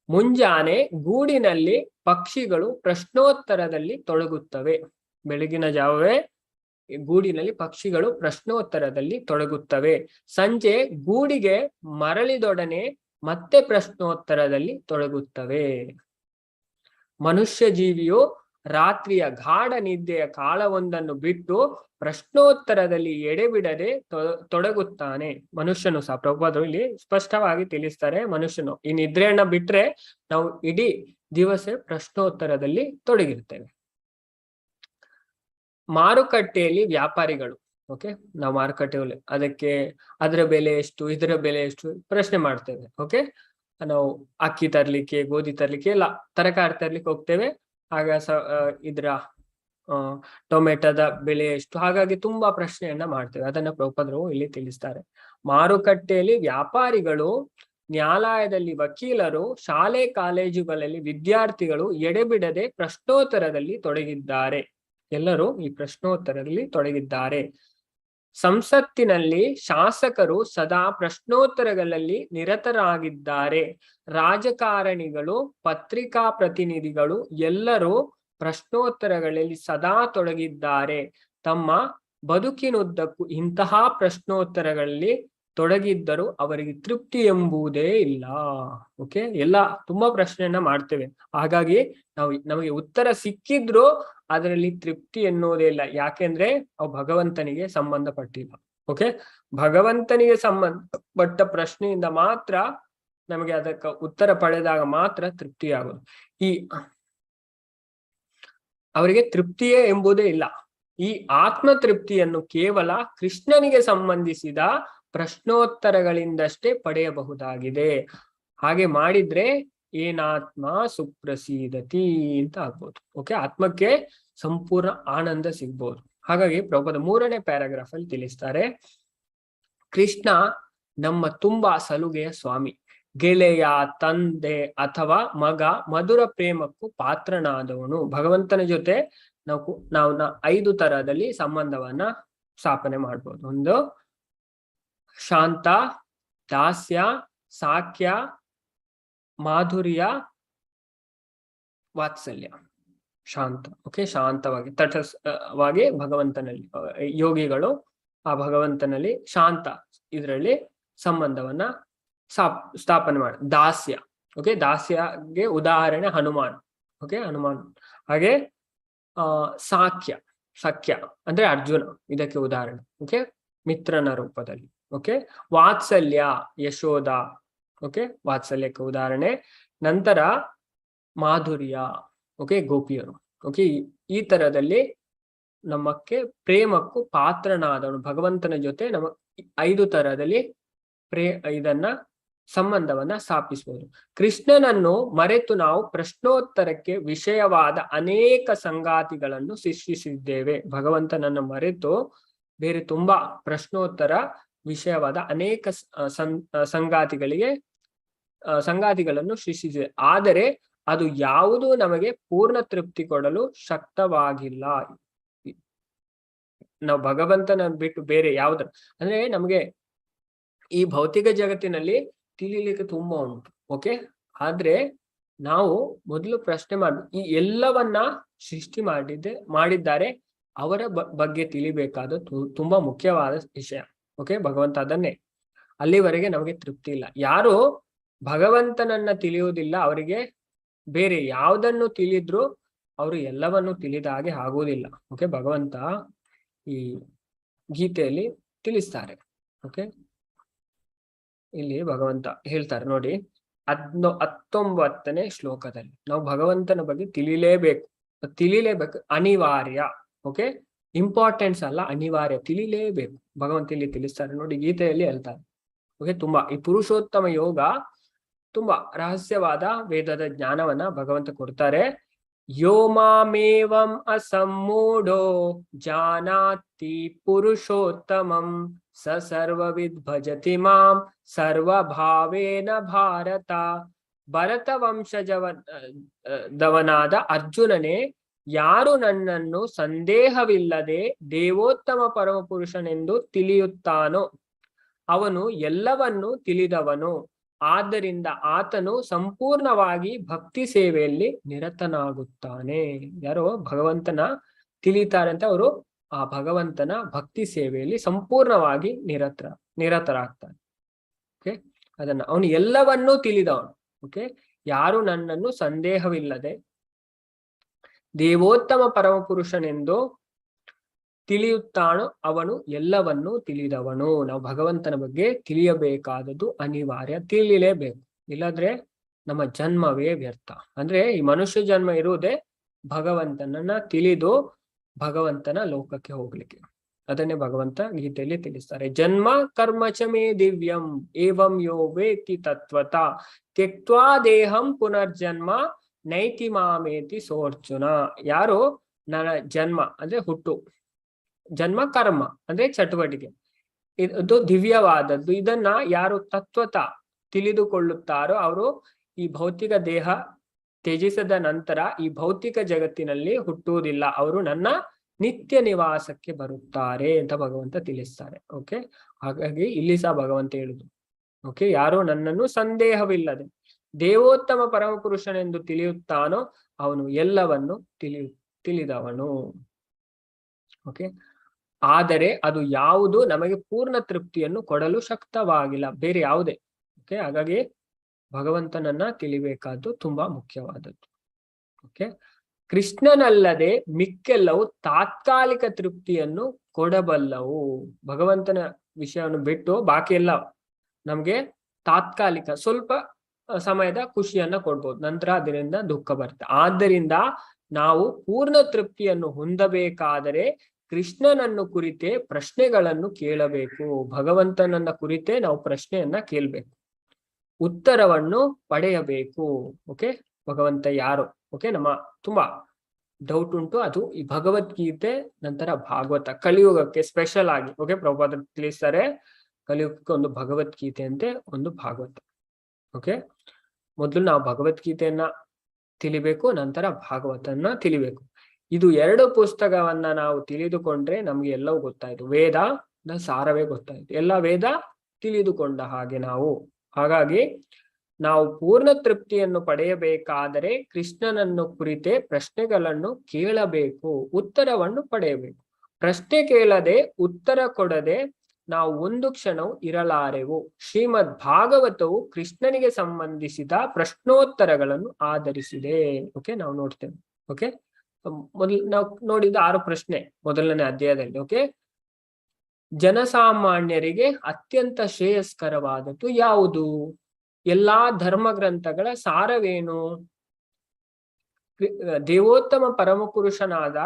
ಮುಂಜಾನೆ ಗೂಡಿನಲ್ಲಿ ಪಕ್ಷಿಗಳು ಪ್ರಶ್ನೋತ್ತರದಲ್ಲಿ ತೊಡಗುತ್ತವೆ. ಬೆಳಗಿನ ಜಾವವೇ ಗೂಡಿನಲ್ಲಿ ಪಕ್ಷಿಗಳು ಪ್ರಶ್ನೋತ್ತರದಲ್ಲಿ ತೊಡಗುತ್ತವೆ. ಸಂಜೆ ಗೂಡಿಗೆ ಮರಳಿದೊಡನೆ ಮತ್ತೆ ಪ್ರಶ್ನೋತ್ತರದಲ್ಲಿ ತೊಡಗುತ್ತವೆ. ಮನುಷ್ಯ ಜೀವಿಯು ರಾತ್ರಿಯ ಗಾಢ ನಿದ್ದೆಯ ಕಾಲವೊಂದನ್ನು ಬಿಟ್ಟು ಪ್ರಶ್ನೋತ್ತರದಲ್ಲಿ ಎಡೆಬಿಡದೆ ತೊಡಗುತ್ತಾನೆ. ಮನುಷ್ಯನು ಸಹ, ಪ್ರಭುಪಾದರು ಇಲ್ಲಿ ಸ್ಪಷ್ಟವಾಗಿ ತಿಳಿಸ್ತಾರೆ, ಮನುಷ್ಯನು ಈ ನಿದ್ರೆಯನ್ನ ಬಿಟ್ರೆ ನಾವು ಇಡೀ ದಿವಸ ಪ್ರಶ್ನೋತ್ತರದಲ್ಲಿ ತೊಡಗಿರ್ತೇವೆ. ಮಾರುಕಟ್ಟೆಯಲ್ಲಿ ವ್ಯಾಪಾರಿಗಳು, ಓಕೆ, ನಾವು ಮಾರುಕಟ್ಟೆಯಲ್ಲಿ ಅದಕ್ಕೆ ಅದರ ಬೆಲೆ ಎಷ್ಟು, ಇದರ ಬೆಲೆ ಎಷ್ಟು ಪ್ರಶ್ನೆ ಮಾಡ್ತೇವೆ. ಓಕೆ, ನಾವು ಅಕ್ಕಿ ತರ್ಲಿಕ್ಕೆ, ಗೋಧಿ ತರ್ಲಿಕ್ಕೆ, ಎಲ್ಲ ತರಕಾರಿ ತರ್ಲಿಕ್ಕೆ ಹೋಗ್ತೇವೆ. ಆಗ ಇದ್ರ ಟೊಮೆಟೊದ ಬೆಲೆ ಎಷ್ಟು, ಹಾಗಾಗಿ ತುಂಬಾ ಪ್ರಶ್ನೆಯನ್ನ ಮಾಡ್ತೇವೆ. ಅದನ್ನ ಪ್ರಭುಪಾದರು ಇಲ್ಲಿ ತಿಳಿಸ್ತಾರೆ. ಮಾರುಕಟ್ಟೆಯಲ್ಲಿ ವ್ಯಾಪಾರಿಗಳು, ನ್ಯಾಯಾಲಯದಲ್ಲಿ ವಕೀಲರು, ಶಾಲೆ ಕಾಲೇಜುಗಳಲ್ಲಿ ವಿದ್ಯಾರ್ಥಿಗಳು ಎಡೆಬಿಡದೆ ಪ್ರಶ್ನೋತ್ತರದಲ್ಲಿ ತೊಡಗಿದ್ದಾರೆ. ಎಲ್ಲರೂ ಈ ಪ್ರಶ್ನೋತ್ತರದಲ್ಲಿ ತೊಡಗಿದ್ದಾರೆ. ಸಂಸತ್ತಿನಲ್ಲಿ ಶಾಸಕರು ಸದಾ ಪ್ರಶ್ನೋತ್ತರಗಳಲ್ಲಿ ನಿರತರಾಗಿದ್ದಾರೆ. ರಾಜಕಾರಣಿಗಳು, ಪತ್ರಿಕಾ ಪ್ರತಿನಿಧಿಗಳು ಎಲ್ಲರೂ ಪ್ರಶ್ನೋತ್ತರಗಳಲ್ಲಿ ಸದಾ ತೊಡಗಿದ್ದಾರೆ. ತಮ್ಮ ಬದುಕಿನುದ್ದಕ್ಕೂ ಇಂತಹ ಪ್ರಶ್ನೋತ್ತರಗಳಲ್ಲಿ ತೊಡಗಿದ್ದರೂ ಅವರಿಗೆ ತೃಪ್ತಿ ಎಂಬುದೇ ಇಲ್ಲ. ಓಕೆ, ಎಲ್ಲ ತುಂಬಾ ಪ್ರಶ್ನೆಯನ್ನ ಮಾಡ್ತೇವೆ. ಹಾಗಾಗಿ ನಮಗೆ ಉತ್ತರ ಸಿಕ್ಕಿದ್ರು ಅದರಲ್ಲಿ ತೃಪ್ತಿ ಎನ್ನುವುದೇ ಇಲ್ಲ. ಯಾಕೆಂದ್ರೆ ಅವು ಭಗವಂತನಿಗೆ ಸಂಬಂಧಪಟ್ಟಿಲ್ಲ. ಓಕೆ, ಭಗವಂತನಿಗೆ ಸಂಬಂಧಪಟ್ಟ ಪ್ರಶ್ನೆಯಿಂದ ಮಾತ್ರ ನಮಗೆ ಅದಕ್ಕೆ ಉತ್ತರ ಪಡೆದಾಗ ಮಾತ್ರ ತೃಪ್ತಿಯಾಗುವುದು. ಅವರಿಗೆ ತೃಪ್ತಿಯೇ ಎಂಬುದೇ ಇಲ್ಲ. ಈ ಆತ್ಮ ತೃಪ್ತಿಯನ್ನು ಕೇವಲ ಕೃಷ್ಣನಿಗೆ ಸಂಬಂಧಿಸಿದ ಪ್ರಶ್ನೋತ್ತರಗಳಿಂದಷ್ಟೇ ಪಡೆಯಬಹುದಾಗಿದೆ. ಹಾಗೆ ಮಾಡಿದ್ರೆ ಏನಾತ್ಮ ಸುಪ್ರಸೀದತಿ ಅಂತ ಆಗ್ಬೋದು. ಓಕೆ, ಆತ್ಮಕ್ಕೆ ಸಂಪೂರ್ಣ ಆನಂದ ಸಿಗ್ಬೋದು. ಹಾಗಾಗಿ ಪ್ರಭುಪಾದ 3ನೇ ಪ್ಯಾರಾಗ್ರಾಫ್ ಅಲ್ಲಿ ತಿಳಿಸ್ತಾರೆ, ಕೃಷ್ಣ ನಮ್ಮ ತುಂಬಾ ಸಲುಗೆಯ ಸ್ವಾಮಿ. ಗೆಳೆಯ, ತಂದೆ ಅಥವಾ ಮಗ ಮಧುರ ಪ್ರೇಮಕ್ಕೂ ಪಾತ್ರನಾದವನು. ಭಗವಂತನ ಜೊತೆ ನಾವು 5 ತರದಲ್ಲಿ ಸಂಬಂಧವನ್ನ ಸ್ಥಾಪನೆ ಮಾಡ್ಬೋದು. ಒಂದು ಶಾಂತ, ದಾಸ್ಯ, ಸಾಕ್ಯ, ಮಾಧುರ್ಯ, ವಾತ್ಸಲ್ಯ. ಶಾಂತ, ಓಕೆ, ಶಾಂತವಾಗಿ ತಟಸ್ಥವಾಗಿ ಭಗವಂತನಲ್ಲಿ, ಯೋಗಿಗಳು ಆ ಭಗವಂತನಲ್ಲಿ ಶಾಂತ ಇದರಲ್ಲಿ ಸಂಬಂಧವನ್ನ ಸ್ಥಾಪನೆ ಮಾಡಿ. ದಾಸ್ಯ, ಓಕೆ, ದಾಸ್ಯಗೆ ಉದಾಹರಣೆ ಹನುಮಾನ್. ಓಕೆ, ಹನುಮಾನ್. ಹಾಗೆ ಸಖ್ಯ ಅಂದ್ರೆ ಅರ್ಜುನ, ಇದಕ್ಕೆ ಉದಾಹರಣೆ. ಓಕೆ, ಮಿತ್ರನ ರೂಪದಲ್ಲಿ. ಓಕೆ, ವಾತ್ಸಲ್ಯ ಯಶೋಧ. ಓಕೆ, ವಾತ್ಸಲ್ಯಕ್ಕೆ ಉದಾಹರಣೆ. ನಂತರ ಮಾಧುರ್ಯ, ಓಕೆ, ಗೋಪಿಯರು. ಓಕೆ, ಈ ತರದಲ್ಲಿ ನಮ್ಮಕ್ಕೆ ಪ್ರೇಮಕ್ಕೂ ಪಾತ್ರನಾದವನು. ಭಗವಂತನ ಜೊತೆ ನಮ್ಮ 5 ತರದಲ್ಲಿ ಇದನ್ನ ಸಂಬಂಧವನ್ನ ಸ್ಥಾಪಿಸಬಹುದು. ಕೃಷ್ಣನನ್ನು ಮರೆತು ನಾವು ಪ್ರಶ್ನೋತ್ತರಕ್ಕೆ ವಿಷಯವಾದ ಅನೇಕ ಸಂಗಾತಿಗಳನ್ನು ಸೃಷ್ಟಿಸಿದ್ದೇವೆ. ಭಗವಂತನನ್ನು ಮರೆತು ಬೇರೆ ತುಂಬಾ ಪ್ರಶ್ನೋತ್ತರ ವಿಷಯವಾದ ಅನೇಕ ಸಂಗಾತಿಗಳನ್ನು ಸೃಷ್ಟಿಸಿದೆ. ಆದರೆ ಅದು ಯಾವುದೂ ನಮಗೆ ಪೂರ್ಣ ತೃಪ್ತಿ ಕೊಡಲು ಶಕ್ತವಾಗಿಲ್ಲ. ನಾವು ಭಗವಂತನ ಬಿಟ್ಟು ಬೇರೆ ಯಾವ್ದು ಅಂದ್ರೆ ನಮಗೆ ಈ ಭೌತಿಕ ಜಗತ್ತಿನಲ್ಲಿ ತಿಳಿಲಿಕ್ಕೆ ತುಂಬಾ ಉಂಟು. ಓಕೆ, ಆದ್ರೆ ನಾವು ಮೊದಲು ಪ್ರಶ್ನೆ ಈ ಎಲ್ಲವನ್ನ ಸೃಷ್ಟಿ ಮಾಡಿದ್ದಾರೆ ಅವರ ಬಗ್ಗೆ ತಿಳಿಬೇಕಾದ ತುಂಬಾ ಮುಖ್ಯವಾದ ವಿಷಯ. ಓಕೆ, ಭಗವಂತ ಅದನ್ನೇ, ಅಲ್ಲಿವರೆಗೆ ನಮಗೆ ತೃಪ್ತಿ ಇಲ್ಲ. ಯಾರು ಭಗವಂತನನ್ನ ತಿಳಿಯುವುದಿಲ್ಲ ಅವರಿಗೆ ಬೇರೆ ಯಾವುದನ್ನು ತಿಳಿದ್ರು ಅವರು ಎಲ್ಲವನ್ನು ತಿಳಿದ ಹಾಗೆ ಆಗುವುದಿಲ್ಲ. ಓಕೆ, ಭಗವಂತ ಈ ಗೀತೆಯಲ್ಲಿ ತಿಳಿಸ್ತಾರೆ. ಓಕೆ, ಇಲ್ಲಿ ಭಗವಂತ ಹೇಳ್ತಾರೆ ನೋಡಿ, 19ನೇ ಶ್ಲೋಕದಲ್ಲಿ ನಾವು ಭಗವಂತನ ಬಗ್ಗೆ ತಿಳಿಲೇಬೇಕು, ಅನಿವಾರ್ಯ. ಓಕೆ, ಇಂಪಾರ್ಟೆನ್ಸ್ ಅಲ್ಲ, ಅನಿವಾರ್ಯ, ತಿಳಿಲೇಬೇಕು. ಭಗವಂತ ಇಲ್ಲಿ ತಿಳಿಸ್ತಾರೆ ನೋಡಿ, ಗೀತೆಯಲ್ಲಿ ಹೇಳ್ತಾರೆ. ಓಕೆ, ತುಂಬಾ ಈ ಪುರುಷೋತ್ತಮ ಯೋಗ ತುಂಬಾ ರಹಸ್ಯವಾದ ವೇದದ ಜ್ಞಾನವನ್ನ ಭಗವಂತ ಕೊಡ್ತಾರೆ. ಯೋ ಮಾಮೇವಂ ಅಸಮ್ಮೂಢೋ ಜಾನಾತಿ ಪುರುಷೋತ್ತಮಂ ಸ ಸರ್ವವಿದ್ ಭಜತಿ ಮಾಂ ಸರ್ವಭಾವೇನ ಭಾರತ. ಭರತ ವಂಶಜದವನಾದ ಅರ್ಜುನನೇ, ಯಾರು ನನ್ನನ್ನು ಸಂದೇಹವಿಲ್ಲದೆ ದೇವೋತ್ತಮ ಪರಮಪುರುಷನೆಂದು ತಿಳಿಯುತ್ತಾನೋ ಅವನು ಎಲ್ಲವನ್ನೂ ತಿಳಿದವನು. ಆದ್ದರಿಂದ ಆತನು ಸಂಪೂರ್ಣವಾಗಿ ಭಕ್ತಿ ಸೇವೆಯಲ್ಲಿ ನಿರತನಾಗುತ್ತಾನೆ. ಯಾರೋ ಭಗವಂತನ ತಿಳಿತಾರೆ ಅಂತ ಅವರು ಆ ಭಗವಂತನ ಭಕ್ತಿ ಸೇವೆಯಲ್ಲಿ ಸಂಪೂರ್ಣವಾಗಿ ನಿರತರಾಗ್ತಾನೆ. ಓಕೆ, ಅದನ್ನ ಅವನು ಎಲ್ಲವನ್ನೂ ತಿಳಿದವನು. ಓಕೆ, ಯಾರು ನನ್ನನ್ನು ಸಂದೇಹವಿಲ್ಲದೆ ದೇವೋತ್ತಮ ಪರಮಪುರುಷನೆಂದು ತಿಳಿಯುತ್ತಾನೋ ಅವನು ಎಲ್ಲವನ್ನೂ ತಿಳಿದವನು. ನಾವು ಭಗವಂತನ ಬಗ್ಗೆ ತಿಳಿಯಬೇಕಾದದ್ದು ಅನಿವಾರ್ಯ, ತಿಳಿಲೇಬೇಕು. ಇಲ್ಲಾದ್ರೆ ನಮ್ಮ ಜನ್ಮವೇ ವ್ಯರ್ಥ. ಅಂದ್ರೆ ಈ ಮನುಷ್ಯ ಜನ್ಮ ಇರುವುದೇ ಭಗವಂತನನ್ನ ತಿಳಿದು ಭಗವಂತನ ಲೋಕಕ್ಕೆ ಹೋಗ್ಲಿಕ್ಕೆ. ಅದನ್ನೇ ಭಗವಂತ ಗೀತೆಯಲ್ಲಿ ತಿಳಿಸ್ತಾರೆ. ಜನ್ಮ ಕರ್ಮ ಚ ಮೇ ದಿವ್ಯಂ ಏವಂ ಯೋ ವೇತ್ತಿ ತತ್ವತ ತ್ಯಕ್ತ್ವಾ ದೇಹಂ ಪುನರ್ಜನ್ಮ ನೈತಿ ಮಾಮೇತಿ ಸೋರ್ಜುನ. ಯಾರು ನನ್ನ ಜನ್ಮ ಅಂದ್ರೆ ಹುಟ್ಟು, ಜನ್ಮ ಕರ್ಮ ಅಂದ್ರೆ ಚಟುವಟಿಕೆ, ಇದು ದಿವ್ಯವಾದದ್ದು. ಇದನ್ನ ಯಾರು ತತ್ವತ ತಿಳಿದುಕೊಳ್ಳುತ್ತಾರೋ ಅವರು ಈ ಭೌತಿಕ ದೇಹ ತ್ಯಜಿಸಿದ ನಂತರ ಈ ಭೌತಿಕ ಜಗತ್ತಿನಲ್ಲಿ ಹುಟ್ಟುವುದಿಲ್ಲ, ಅವರು ನನ್ನ ನಿತ್ಯ ನಿವಾಸಕ್ಕೆ ಬರುತ್ತಾರೆ ಅಂತ ಭಗವಂತ ತಿಳಿಸ್ತಾರೆ. ಓಕೆ, ಹಾಗಾಗಿ ಇಲ್ಲಿ ಸಹ ಭಗವಂತ ಹೇಳುದು, ಓಕೆ, ಯಾರು ನನ್ನನ್ನು ಸಂದೇಹವಿಲ್ಲದೆ ದೇವೋತ್ತಮ ಪರಮಪುರುಷನೆಂದು ತಿಳಿಯುತ್ತಾನೋ ಅವನು ಎಲ್ಲವನ್ನು ತಿಳಿದವನು. ಓಕೆ, ಆದರೆ ಅದು ಯಾವುದು ನಮಗೆ ಪೂರ್ಣ ತೃಪ್ತಿಯನ್ನು ಕೊಡಲು ಶಕ್ತವಾಗಿಲ್ಲ, ಬೇರೆ ಯಾವುದೇ. ಓಕೆ, ಹಾಗಾಗಿ ಭಗವಂತನನ್ನ ತಿಳಿಬೇಕಾದ್ದು ತುಂಬಾ ಮುಖ್ಯವಾದದ್ದು. ಓಕೆ, ಕೃಷ್ಣನಲ್ಲದೆ ಮಿಕ್ಕೆಲ್ಲವೂ ತಾತ್ಕಾಲಿಕ ತೃಪ್ತಿಯನ್ನು ಕೊಡಬಲ್ಲವು. ಭಗವಂತನ ವಿಷಯವನ್ನು ಬಿಟ್ಟು ಬಾಕಿ ಎಲ್ಲ ನಮ್ಗೆ ತಾತ್ಕಾಲಿಕ ಸ್ವಲ್ಪ ಸಮಯದ ಖುಷಿಯನ್ನ ಕೊಡ್ಬೋದು, ನಂತರ ಅದರಿಂದ ದುಃಖ ಬರುತ್ತೆ. ಆದ್ದರಿಂದ ನಾವು ಪೂರ್ಣ ತೃಪ್ತಿಯನ್ನು ಹೊಂದಬೇಕಾದರೆ ಕೃಷ್ಣನನ್ನು ಕುರಿತೇ ಪ್ರಶ್ನೆಗಳನ್ನು ಕೇಳಬೇಕು. ಭಗವಂತನನ್ನ ಕುರಿತೇ ನಾವು ಪ್ರಶ್ನೆಯನ್ನ ಕೇಳ್ಬೇಕು, ಉತ್ತರವನ್ನು ಪಡೆಯಬೇಕು. ಓಕೆ, ಭಗವಂತ ಯಾರು? ಓಕೆ, ನಮ್ಮ ತುಂಬಾ ಡೌಟ್ ಉಂಟು. ಅದು ಈ ಭಗವದ್ಗೀತೆ ನಂತರ ಭಾಗವತ ಕಲಿಯುಗಕ್ಕೆ ಸ್ಪೆಷಲ್ ಆಗಿ. ಓಕೆ, ಪ್ರಭುಪಾದ ತಿಳಿಸ್ತಾರೆ, ಕಲಿಯುಗಕ್ಕೆ ಒಂದು ಭಗವದ್ಗೀತೆ ಅಂತೆ, ಒಂದು ಭಾಗವತ. ಓಕೆ, ಮೊದಲು ನಾವು ಭಗವದ್ಗೀತೆಯನ್ನ ತಿಳಿಬೇಕು, ನಂತರ ಭಾಗವತನ ತಿಳಿಬೇಕು. ಇದು 2 ಪುಸ್ತಕವನ್ನ ನಾವು ತಿಳಿದುಕೊಂಡ್ರೆ ನಮ್ಗೆ ಎಲ್ಲವೂ ಗೊತ್ತಾಯ್ತು, ವೇದ ಸಾರವೇ ಗೊತ್ತಾಯ್ತು, ಎಲ್ಲ ವೇದ ತಿಳಿದುಕೊಂಡ ಹಾಗೆ ನಾವು. ಹಾಗಾಗಿ ನಾವು ಪೂರ್ಣ ತೃಪ್ತಿಯನ್ನು ಪಡೆಯಬೇಕಾದರೆ ಕೃಷ್ಣನನ್ನು ಕುರಿತೇ ಪ್ರಶ್ನೆಗಳನ್ನು ಕೇಳಬೇಕು, ಉತ್ತರವನ್ನು ಪಡೆಯಬೇಕು. ಪ್ರಶ್ನೆ ಕೇಳದೆ ಉತ್ತರ ಕೊಡದೆ ನಾವು ಒಂದು ಕ್ಷಣವೂ ಇರಲಾರೆವು. ಶ್ರೀಮದ್ ಭಾಗವತವು ಕೃಷ್ಣನಿಗೆ ಸಂಬಂಧಿಸಿದ ಪ್ರಶ್ನೋತ್ತರಗಳನ್ನು ಆಧರಿಸಿದೆ. ಓಕೆ, ನಾವು ನೋಡ್ತೇವೆ. ಓಕೆ, ನಾವು ನೋಡಿದ 6 ಪ್ರಶ್ನೆ ಮೊದಲನೇ ಅಧ್ಯಾಯದಲ್ಲಿ. ಓಕೆ, ಜನಸಾಮಾನ್ಯರಿಗೆ ಅತ್ಯಂತ ಶ್ರೇಯಸ್ಕರವಾದದ್ದು ಯಾವುದು? ಎಲ್ಲಾ ಧರ್ಮ ಗ್ರಂಥಗಳ ಸಾರವೇನು? ದೇವೋತ್ತಮ ಪರಮಪುರುಷನಾದ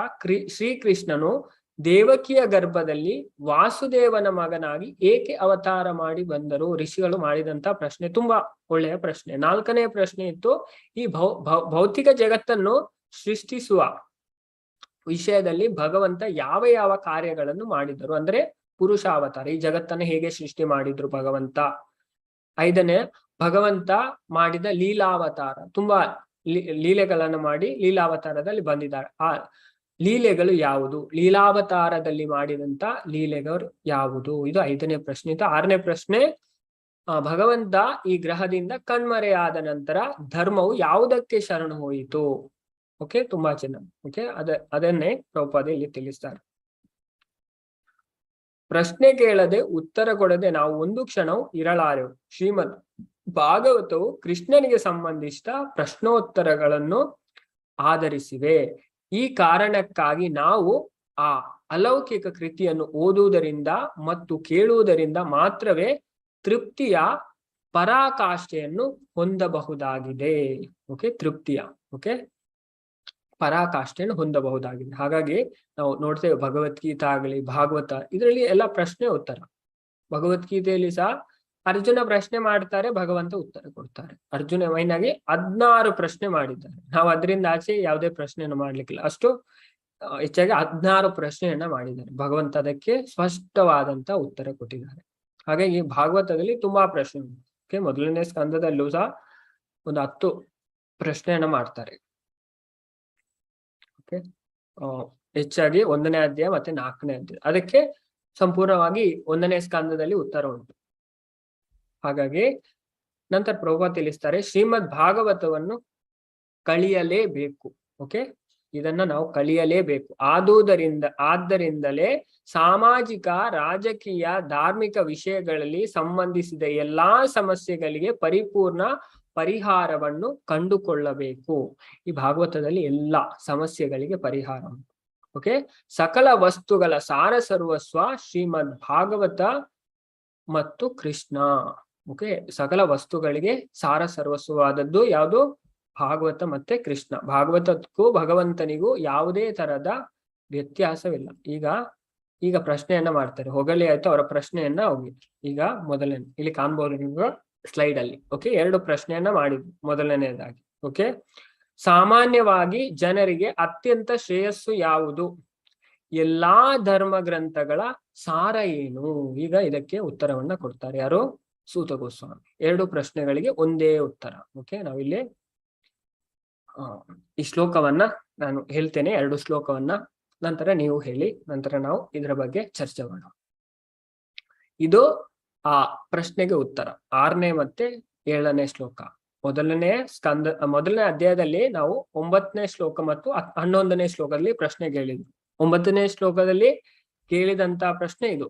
ಶ್ರೀಕೃಷ್ಣನು ದೇವಕಿಯ ಗರ್ಭದಲ್ಲಿ ವಾಸುದೇವನ ಮಗನಾಗಿ ಏಕೆ ಅವತಾರ ಮಾಡಿ ಬಂದರು? ಋಷಿಗಳು ಮಾಡಿದಂತ ಪ್ರಶ್ನೆ ತುಂಬಾ ಒಳ್ಳೆಯ ಪ್ರಶ್ನೆ. 4ನೇ ಪ್ರಶ್ನೆ ಇತ್ತು, ಈ ಭೌತಿಕ ಜಗತ್ತನ್ನು ಸೃಷ್ಟಿಸುವ ವಿಷಯದಲ್ಲಿ ಭಗವಂತ ಯಾವ ಯಾವ ಕಾರ್ಯಗಳನ್ನು ಮಾಡಿದರು, ಅಂದ್ರೆ ಪುರುಷಾವತಾರ, ಈ ಜಗತ್ತನ್ನು ಹೇಗೆ ಸೃಷ್ಟಿ ಮಾಡಿದ್ರು ಭಗವಂತ. 5ನೇ, ಭಗವಂತ ಮಾಡಿದ ಲೀಲಾವತಾರ, ತುಂಬಾ ಲೀಲೆಗಳನ್ನು ಮಾಡಿ ಲೀಲಾವತಾರದಲ್ಲಿ ಬಂದಿದ್ದಾರೆ. ಆ ಲೀಲೆಗಳು ಯಾವುದು, ಲೀಲಾವತಾರದಲ್ಲಿ ಮಾಡಿದಂತ ಲೀಲೆಗಳು ಯಾವುದು, ಇದು 5ನೇ ಪ್ರಶ್ನೆ ಇತ್ತು. 6ನೇ ಪ್ರಶ್ನೆ, ಭಗವಂತ ಈ ಗ್ರಹದಿಂದ ಕಣ್ಮರೆಯಾದ ನಂತರ ಧರ್ಮವು ಯಾವುದಕ್ಕೆ ಶರಣು ಹೋಯಿತು? ಓಕೆ, ತುಂಬಾ ಚೆನ್ನಾಗಿ. ಓಕೆ, ಅದನ್ನೇ ಪ್ರಭುಪಾದ ಇಲ್ಲಿ ತಿಳಿಸ್ತಾರೆ. ಪ್ರಶ್ನೆ ಕೇಳದೆ ಉತ್ತರ ಕೊಡದೆ ನಾವು ಒಂದು ಕ್ಷಣವು ಇರಲಾರೆವು. ಶ್ರೀಮದ್ ಭಾಗವತವು ಕೃಷ್ಣನಿಗೆ ಸಂಬಂಧಿಸಿದ ಪ್ರಶ್ನೋತ್ತರಗಳನ್ನು ಆಧರಿಸಿವೆ. ಈ ಕಾರಣಕ್ಕಾಗಿ ನಾವು ಆ ಅಲೌಕಿಕ ಕೃತಿಯನ್ನು ಓದುವುದರಿಂದ ಮತ್ತು ಕೇಳುವುದರಿಂದ ಮಾತ್ರವೇ ತೃಪ್ತಿಯ ಪರಾಕಾಷ್ಠೆಯನ್ನು ಹೊಂದಬಹುದಾಗಿದೆ. ಓಕೆ, ತೃಪ್ತಿಯ ಪರಾಕಾಷ್ಠೆಯನ್ನು ಹೊಂದಬಹುದಾಗಿದೆ. ಹಾಗಾಗಿ ನಾವು ನೋಡ್ತೇವೆ, ಭಗವದ್ಗೀತಾ ಆಗಲಿ ಭಾಗವತ, ಇದರಲ್ಲಿ ಎಲ್ಲ ಪ್ರಶ್ನೆ ಉತ್ತರ. ಭಗವದ್ಗೀತೆಯಲ್ಲಿ ಸಹ ಅರ್ಜುನ ಪ್ರಶ್ನೆ ಮಾಡ್ತಾರೆ, ಭಗವಂತ ಉತ್ತರ ಕೊಡ್ತಾರೆ. ಅರ್ಜುನ ಮೈನಾಗಿ 16 ಪ್ರಶ್ನೆ ಮಾಡಿದ್ದಾರೆ. ನಾವು ಅದರಿಂದ ಆಚೆ ಯಾವುದೇ ಪ್ರಶ್ನೆಯನ್ನು ಮಾಡ್ಲಿಕ್ಕಿಲ್ಲ. ಅಷ್ಟು ಹೆಚ್ಚಾಗಿ 16 ಪ್ರಶ್ನೆಯನ್ನ ಮಾಡಿದ್ದಾರೆ. ಭಗವಂತ ಅದಕ್ಕೆ ಸ್ಪಷ್ಟವಾದಂತ ಉತ್ತರ ಕೊಟ್ಟಿದ್ದಾರೆ. ಹಾಗಾಗಿ ಭಾಗವತದಲ್ಲಿ ತುಂಬಾ ಪ್ರಶ್ನೆ ಉಂಟು. ಓಕೆ, ಮೊದಲನೇ ಸ್ಕಂದದಲ್ಲೂ ಸಹ ಒಂದು 10 ಪ್ರಶ್ನೆಯನ್ನ ಮಾಡ್ತಾರೆ. ಓಕೆ, ಹೆಚ್ಚಾಗಿ 1ನೇ ಅಧ್ಯಾಯ ಮತ್ತೆ 4ನೇ ಅಧ್ಯಾಯ, ಅದಕ್ಕೆ ಸಂಪೂರ್ಣವಾಗಿ 1ನೇ ಸ್ಕಂದದಲ್ಲಿ ಉತ್ತರ ಉಂಟು. ಹಾಗಾಗಿ ನಂತರ ಪ್ರಭುಪಾದ ತಿಳಿಸ್ತಾರೆ, ಶ್ರೀಮದ್ ಭಾಗವತವನ್ನು ಕಲಿಯಲೇಬೇಕು. ಓಕೆ, ಇದನ್ನ ನಾವು ಕಲಿಯಲೇಬೇಕು. ಆದ್ದರಿಂದಲೇ ಸಾಮಾಜಿಕ, ರಾಜಕೀಯ, ಧಾರ್ಮಿಕ ವಿಷಯಗಳಲ್ಲಿ ಸಂಬಂಧಿಸಿದ ಎಲ್ಲಾ ಸಮಸ್ಯೆಗಳಿಗೆ ಪರಿಪೂರ್ಣ ಪರಿಹಾರವನ್ನು ಕಂಡುಕೊಳ್ಳಬೇಕು. ಈ ಭಾಗವತದಲ್ಲಿ ಎಲ್ಲಾ ಸಮಸ್ಯೆಗಳಿಗೆ ಪರಿಹಾರ ಉಂಟು. ಓಕೆ, ಸಕಲ ವಸ್ತುಗಳ ಸಾರ ಸರ್ವಸ್ವ ಶ್ರೀಮದ್ ಭಾಗವತ ಮತ್ತು ಕೃಷ್ಣ. ಓಕೆ, ಸಕಲ ವಸ್ತುಗಳಿಗೆ ಸಾರ ಸರ್ವಸ್ವವಾದದ್ದು ಯಾವುದು? ಭಾಗವತ ಮತ್ತೆ ಕೃಷ್ಣ. ಭಾಗವತಕ್ಕೂ ಭಗವಂತನಿಗೂ ಯಾವುದೇ ತರದ ವ್ಯತ್ಯಾಸವಿಲ್ಲ. ಈಗ ಪ್ರಶ್ನೆಯನ್ನ ಮಾಡ್ತಾರೆ, ಹೊಗಳಿ ಆಯ್ತು, ಅವರ ಪ್ರಶ್ನೆಯನ್ನ ಹೋಗಿ. ಈಗ ಮೊದಲನೇ ಇಲ್ಲಿ ಕಾಣ್ಬೋದು ನಿಮ್ಗೆ ಸ್ಲೈಡ್ ಅಲ್ಲಿ. ಓಕೆ, 2 ಪ್ರಶ್ನೆಯನ್ನ ಮಾಡಿದ್ವಿ. ಮೊದಲನೇದಾಗಿ, ಓಕೆ, ಸಾಮಾನ್ಯವಾಗಿ ಜನರಿಗೆ ಅತ್ಯಂತ ಶ್ರೇಯಸ್ಸು ಯಾವುದು? ಎಲ್ಲಾ ಧರ್ಮ ಗ್ರಂಥಗಳ ಸಾರ ಏನು? ಈಗ ಇದಕ್ಕೆ ಉತ್ತರವನ್ನ ಕೊಡ್ತಾರೆ ಯಾರು? ಸೂತ ಗೋಸ್ವಾಮಿ. 2 ಪ್ರಶ್ನೆಗಳಿಗೆ ಒಂದೇ ಉತ್ತರ. ಓಕೆ, ನಾವಿಲ್ಲಿ ಈ ಶ್ಲೋಕವನ್ನ ನಾನು ಹೇಳ್ತೇನೆ, 2 ಶ್ಲೋಕವನ್ನ, ನಂತರ ನೀವು ಹೇಳಿ, ನಂತರ ನಾವು ಇದರ ಬಗ್ಗೆ ಚರ್ಚೆ ಮಾಡೋಣ. ಇದು ಆ ಪ್ರಶ್ನೆಗೆ ಉತ್ತರ. 6ನೇ ಮತ್ತೆ 7ನೇ ಶ್ಲೋಕ. ಮೊದಲನೇ ಅಧ್ಯಾಯದಲ್ಲಿ ನಾವು 9ನೇ ಶ್ಲೋಕ ಮತ್ತು 11ನೇ ಶ್ಲೋಕದಲ್ಲಿ ಪ್ರಶ್ನೆ ಕೇಳಿದ್ವಿ. 9ನೇ ಶ್ಲೋಕದಲ್ಲಿ ಕೇಳಿದಂತ ಪ್ರಶ್ನೆ ಇದು.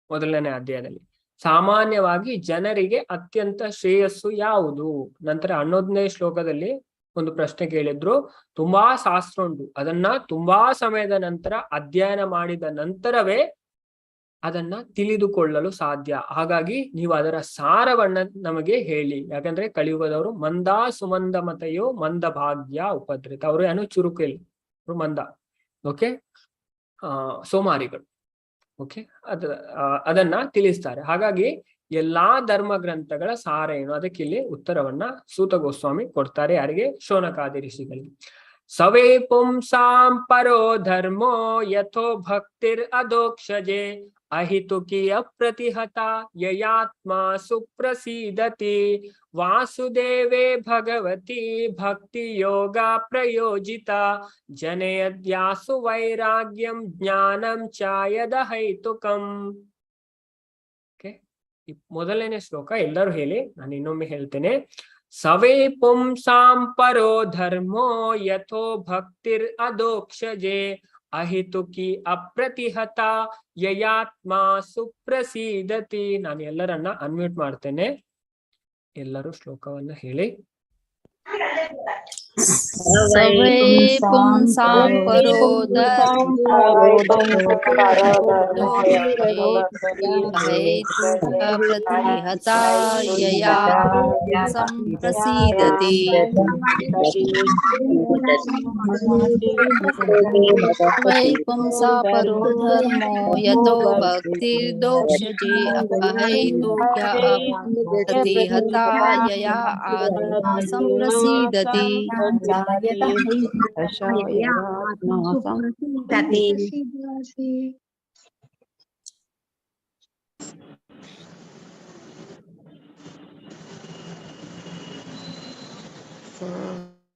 ಮೊದಲನೇ ಅಧ್ಯಾಯದಲ್ಲಿ ಸಾಮಾನ್ಯವಾಗಿ ಜನರಿಗೆ ಅತ್ಯಂತ ಶ್ರೇಯಸ್ಸು ಯಾವುದು? ನಂತರ 11ನೇ ಶ್ಲೋಕದಲ್ಲಿ ಒಂದು ಪ್ರಶ್ನೆ ಕೇಳಿದ್ರು. ತುಂಬಾ ಶಾಸ್ತ್ರ ಉಂಟು, ಅದನ್ನ ತುಂಬಾ ಸಮಯದ ನಂತರ ಅಧ್ಯಯನ ಮಾಡಿದ ನಂತರವೇ ಅದನ್ನ ತಿಳಿದುಕೊಳ್ಳಲು ಸಾಧ್ಯ. ಹಾಗಾಗಿ ನೀವು ಅದರ ಸಾರವನ್ನ ನಮಗೆ ಹೇಳಿ. ಯಾಕಂದ್ರೆ ಕಲಿಯುಗದವರು ಮಂದ ಸುಮಂದ ಮತಯೋ ಮಂದ ಭಾಗ್ಯ ಉಪದ್ರಿತ. ಅವರು ಏನು ಚುರುಕು ಇಲ್ಲ, ಅವರು ಮಂದ. ಓಕೆ, ಸೋಮಾರಿಗಳು. ಓಕೆ, ಅದನ್ನ ತಿಳಿಸ್ತಾರೆ. ಹಾಗಾಗಿ ಎಲ್ಲಾ ಧರ್ಮ ಗ್ರಂಥಗಳ ಸಾರ ಏನು? ಅದಕ್ಕೆ ಇಲ್ಲಿ ಉತ್ತರವನ್ನ ಸೂತ ಗೋಸ್ವಾಮಿ ಕೊಡ್ತಾರೆ. ಯಾರಿಗೆ? ಶೌನಕಾದಿ ಋಷಿಗಳಿಗೆ. ಸವೇ ಪುಂಸಾಂ ಪರೋ ಧರ್ಮೋ ಯಥೋ ಭಕ್ತಿರ್ ಅಧೋಕ್ಷಜೆ ಅಹಿತುಕಿ ಅಪ್ರತಿಹತ ಯಯಾತ್ಮ ಸುಪ್ರಸೀದತಿ ವಾಸುದೇವೇ ಭಗವತಿ ಭಕ್ತಿ ಯೋಗ ಪ್ರಯೋಜಿತ ಜನಯದ್ಯಾಸು ವೈರಾಗ್ಯಂ ಜ್ಞಾನಂ ಚಾಯದ ಹೈತುಕಂ. ಮೊದಲನೇ ಶ್ಲೋಕ ಎಲ್ಲರೂ ಹೇಳಿ, ನಾನು ಇನ್ನೊಮ್ಮೆ ಹೇಳ್ತೇನೆ. ಸವೇ ಪುಂಸಾಂ ಪರೋ ಧರ್ಮೋ ಯಥೋ ಭಕ್ತಿರ್ ಅಧೋಕ್ಷಜೆ ಅಹಿತುಕಿ ಅಪ್ರತಿಹತ ಯಯಾತ್ಮ ಸುಪ್ರಸೀದತಿ. ನಾನು ಎಲ್ಲರನ್ನ ಅನ್ಮ್ಯೂಟ್ ಮಾಡ್ತೇನೆ, ಎಲ್ಲರೂ ಶ್ಲೋಕವನ್ನ ಹೇಳಿ. सवै पुंसां परो प्रतिहता यया संप्रसीदति वै पुंसा परो धर्मो यतो भक्तिर्दोक्षजे अहैतुक्या प्रतिहता यया आत्मा संप्रसीदति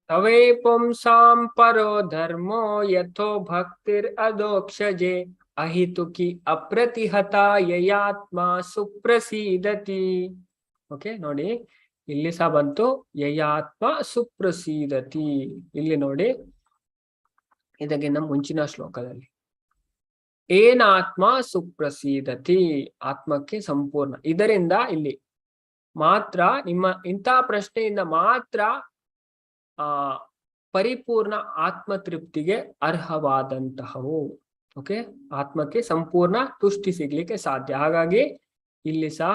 तवे पुंसां परो धर्मो यथो भक्तिरदोक्षजे अहितुकी अप्रतिहता ಯಯಾತ್ಮ ಸುಪ್ರಸೀದತಿ. ಓಕೆ ನೋಡಿ, ಇಲ್ಲಿ ಸಹ ಬಂತು ಯಯಾತ್ಮ ಸುಪ್ರಸೀದತಿ. ಇಲ್ಲಿ ನೋಡಿ, ಇದಕ್ಕಿಂತ ಮುಂಚಿನ ಶ್ಲೋಕದಲ್ಲಿ ಏನಾತ್ಮ ಸುಪ್ರಸೀದತಿ, ಆತ್ಮಕ್ಕೆ ಸಂಪೂರ್ಣ. ಇದರಿಂದ ಇಲ್ಲಿ ಮಾತ್ರ ನಿಮ್ಮ ಇಂಥ ಪ್ರಶ್ನೆಯಿಂದ ಮಾತ್ರ ಪರಿಪೂರ್ಣ ಆತ್ಮತೃಪ್ತಿಗೆ ಅರ್ಹವಾದಂತಹವು. ಓಕೆ, ಆತ್ಮಕ್ಕೆ ಸಂಪೂರ್ಣ ತುಷ್ಟಿ ಸಿಗ್ಲಿಕ್ಕೆ ಸಾಧ್ಯ. ಹಾಗಾಗಿ ಇಲ್ಲಿ ಸಹ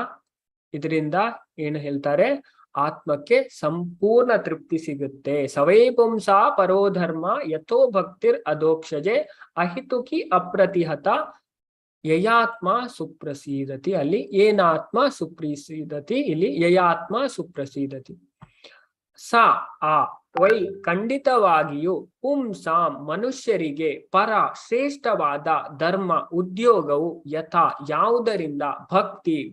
ಇದರಿಂದ ಏನು ಹೇಳ್ತಾರೆ, ಆತ್ಮಕ್ಕೆ ಸಂಪೂರ್ಣ ತೃಪ್ತಿ ಸಿಗುತ್ತೆ. ಸವೈ ಪುಂಸಾ ಪರೋಧರ್ಮ ಯಥೋ ಭಕ್ತಿರ್ ಅಧೋಕ್ಷಜೆ ಅಹಿತುಕಿ ಅಪ್ರತಿಹತ ಯಯಾತ್ಮ ಸುಪ್ರಸೀದತಿ. ಅಲ್ಲಿ ಏನಾತ್ಮ ಸುಪ್ರಸೀದತಿ, ಇಲ್ಲಿ ಯಯಾತ್ಮ ಸುಪ್ರಸೀದತಿ. ಸ ಆ ವೈ ಖಂಡಿತವಾಗಿಯೂ ಪುಂಸಾಂ ಮನುಷ್ಯರಿಗೆ ಪರ ಶ್ರೇಷ್ಠವಾದ ಧರ್ಮ ಉದ್ಯೋಗವು ಯಥಾ ಯಾವುದರಿಂದ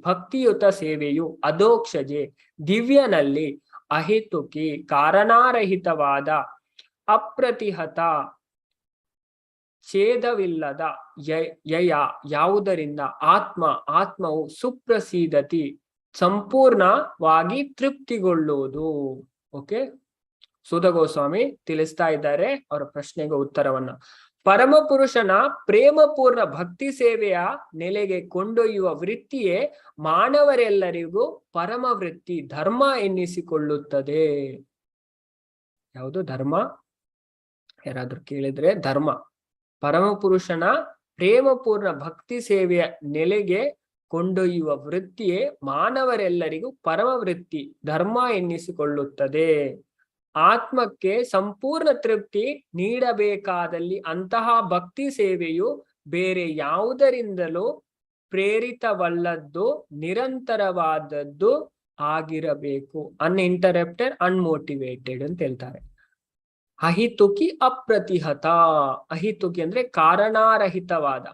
ಭಕ್ತಿಯುತ ಸೇವೆಯು ಅಧೋಕ್ಷಜೆ ದಿವ್ಯನಲ್ಲಿ ಅಹಿತುಕಿ ಕಾರಣಾರಹಿತವಾದ ಅಪ್ರತಿಹತ ಛೇದವಿಲ್ಲದ ಯಯ ಯಾವುದರಿಂದ ಆತ್ಮವು ಸುಪ್ರಸೀದತಿ ಸಂಪೂರ್ಣವಾಗಿ ತೃಪ್ತಿಗೊಳ್ಳುವುದು. ಓಕೆ, ಸೂತ ಗೋಸ್ವಾಮಿ ತಿಳಿಸ್ತಾ ಇದ್ದಾರೆ ಅವರ ಪ್ರಶ್ನೆಗೆ ಉತ್ತರವನ್ನ. ಪರಮಪುರುಷನ ಪ್ರೇಮಪೂರ್ಣ ಭಕ್ತಿ ಸೇವೆಯ ನೆಲೆಗೆ ಕೊಂಡೊಯ್ಯುವ ವೃತ್ತಿಯೇ ಮಾನವರೆಲ್ಲರಿಗೂ ಪರಮ ವೃತ್ತಿ ಧರ್ಮ ಎನ್ನಿಸಿಕೊಳ್ಳುತ್ತದೆ. ಯಾವುದು ಧರ್ಮ? ಯಾರಾದ್ರೂ ಕೇಳಿದ್ರೆ ಧರ್ಮ. ಪರಮಪುರುಷನ ಪ್ರೇಮಪೂರ್ಣ ಭಕ್ತಿ ಸೇವೆಯ ನೆಲೆಗೆ ಕೊಂಡೊಯ್ಯುವ ವೃತ್ತಿಯೇ ಮಾನವರೆಲ್ಲರಿಗೂ ಪರಮ ವೃತ್ತಿ ಧರ್ಮ ಎನ್ನಿಸಿಕೊಳ್ಳುತ್ತದೆ. ಆತ್ಮಕ್ಕೆ ಸಂಪೂರ್ಣ ತೃಪ್ತಿ ನೀಡಬೇಕಾದಲ್ಲಿ ಅಂತಹ ಭಕ್ತಿ ಸೇವೆಯು ಬೇರೆ ಯಾವುದರಿಂದಲೂ ಪ್ರೇರಿತವಲ್ಲದ್ದು, ನಿರಂತರವಾದದ್ದು ಆಗಿರಬೇಕು. ಅನ್ಇಂಟರಪ್ಟೆಡ್, ಅನ್ಮೋಟಿವೇಟೆಡ್ ಅಂತ ಹೇಳ್ತಾರೆ. ಅಹಿತುಕಿ ಅಪ್ರತಿಹತ. ಅಹಿತುಕಿ ಅಂದ್ರೆ ಕಾರಣಾರಹಿತವಾದ.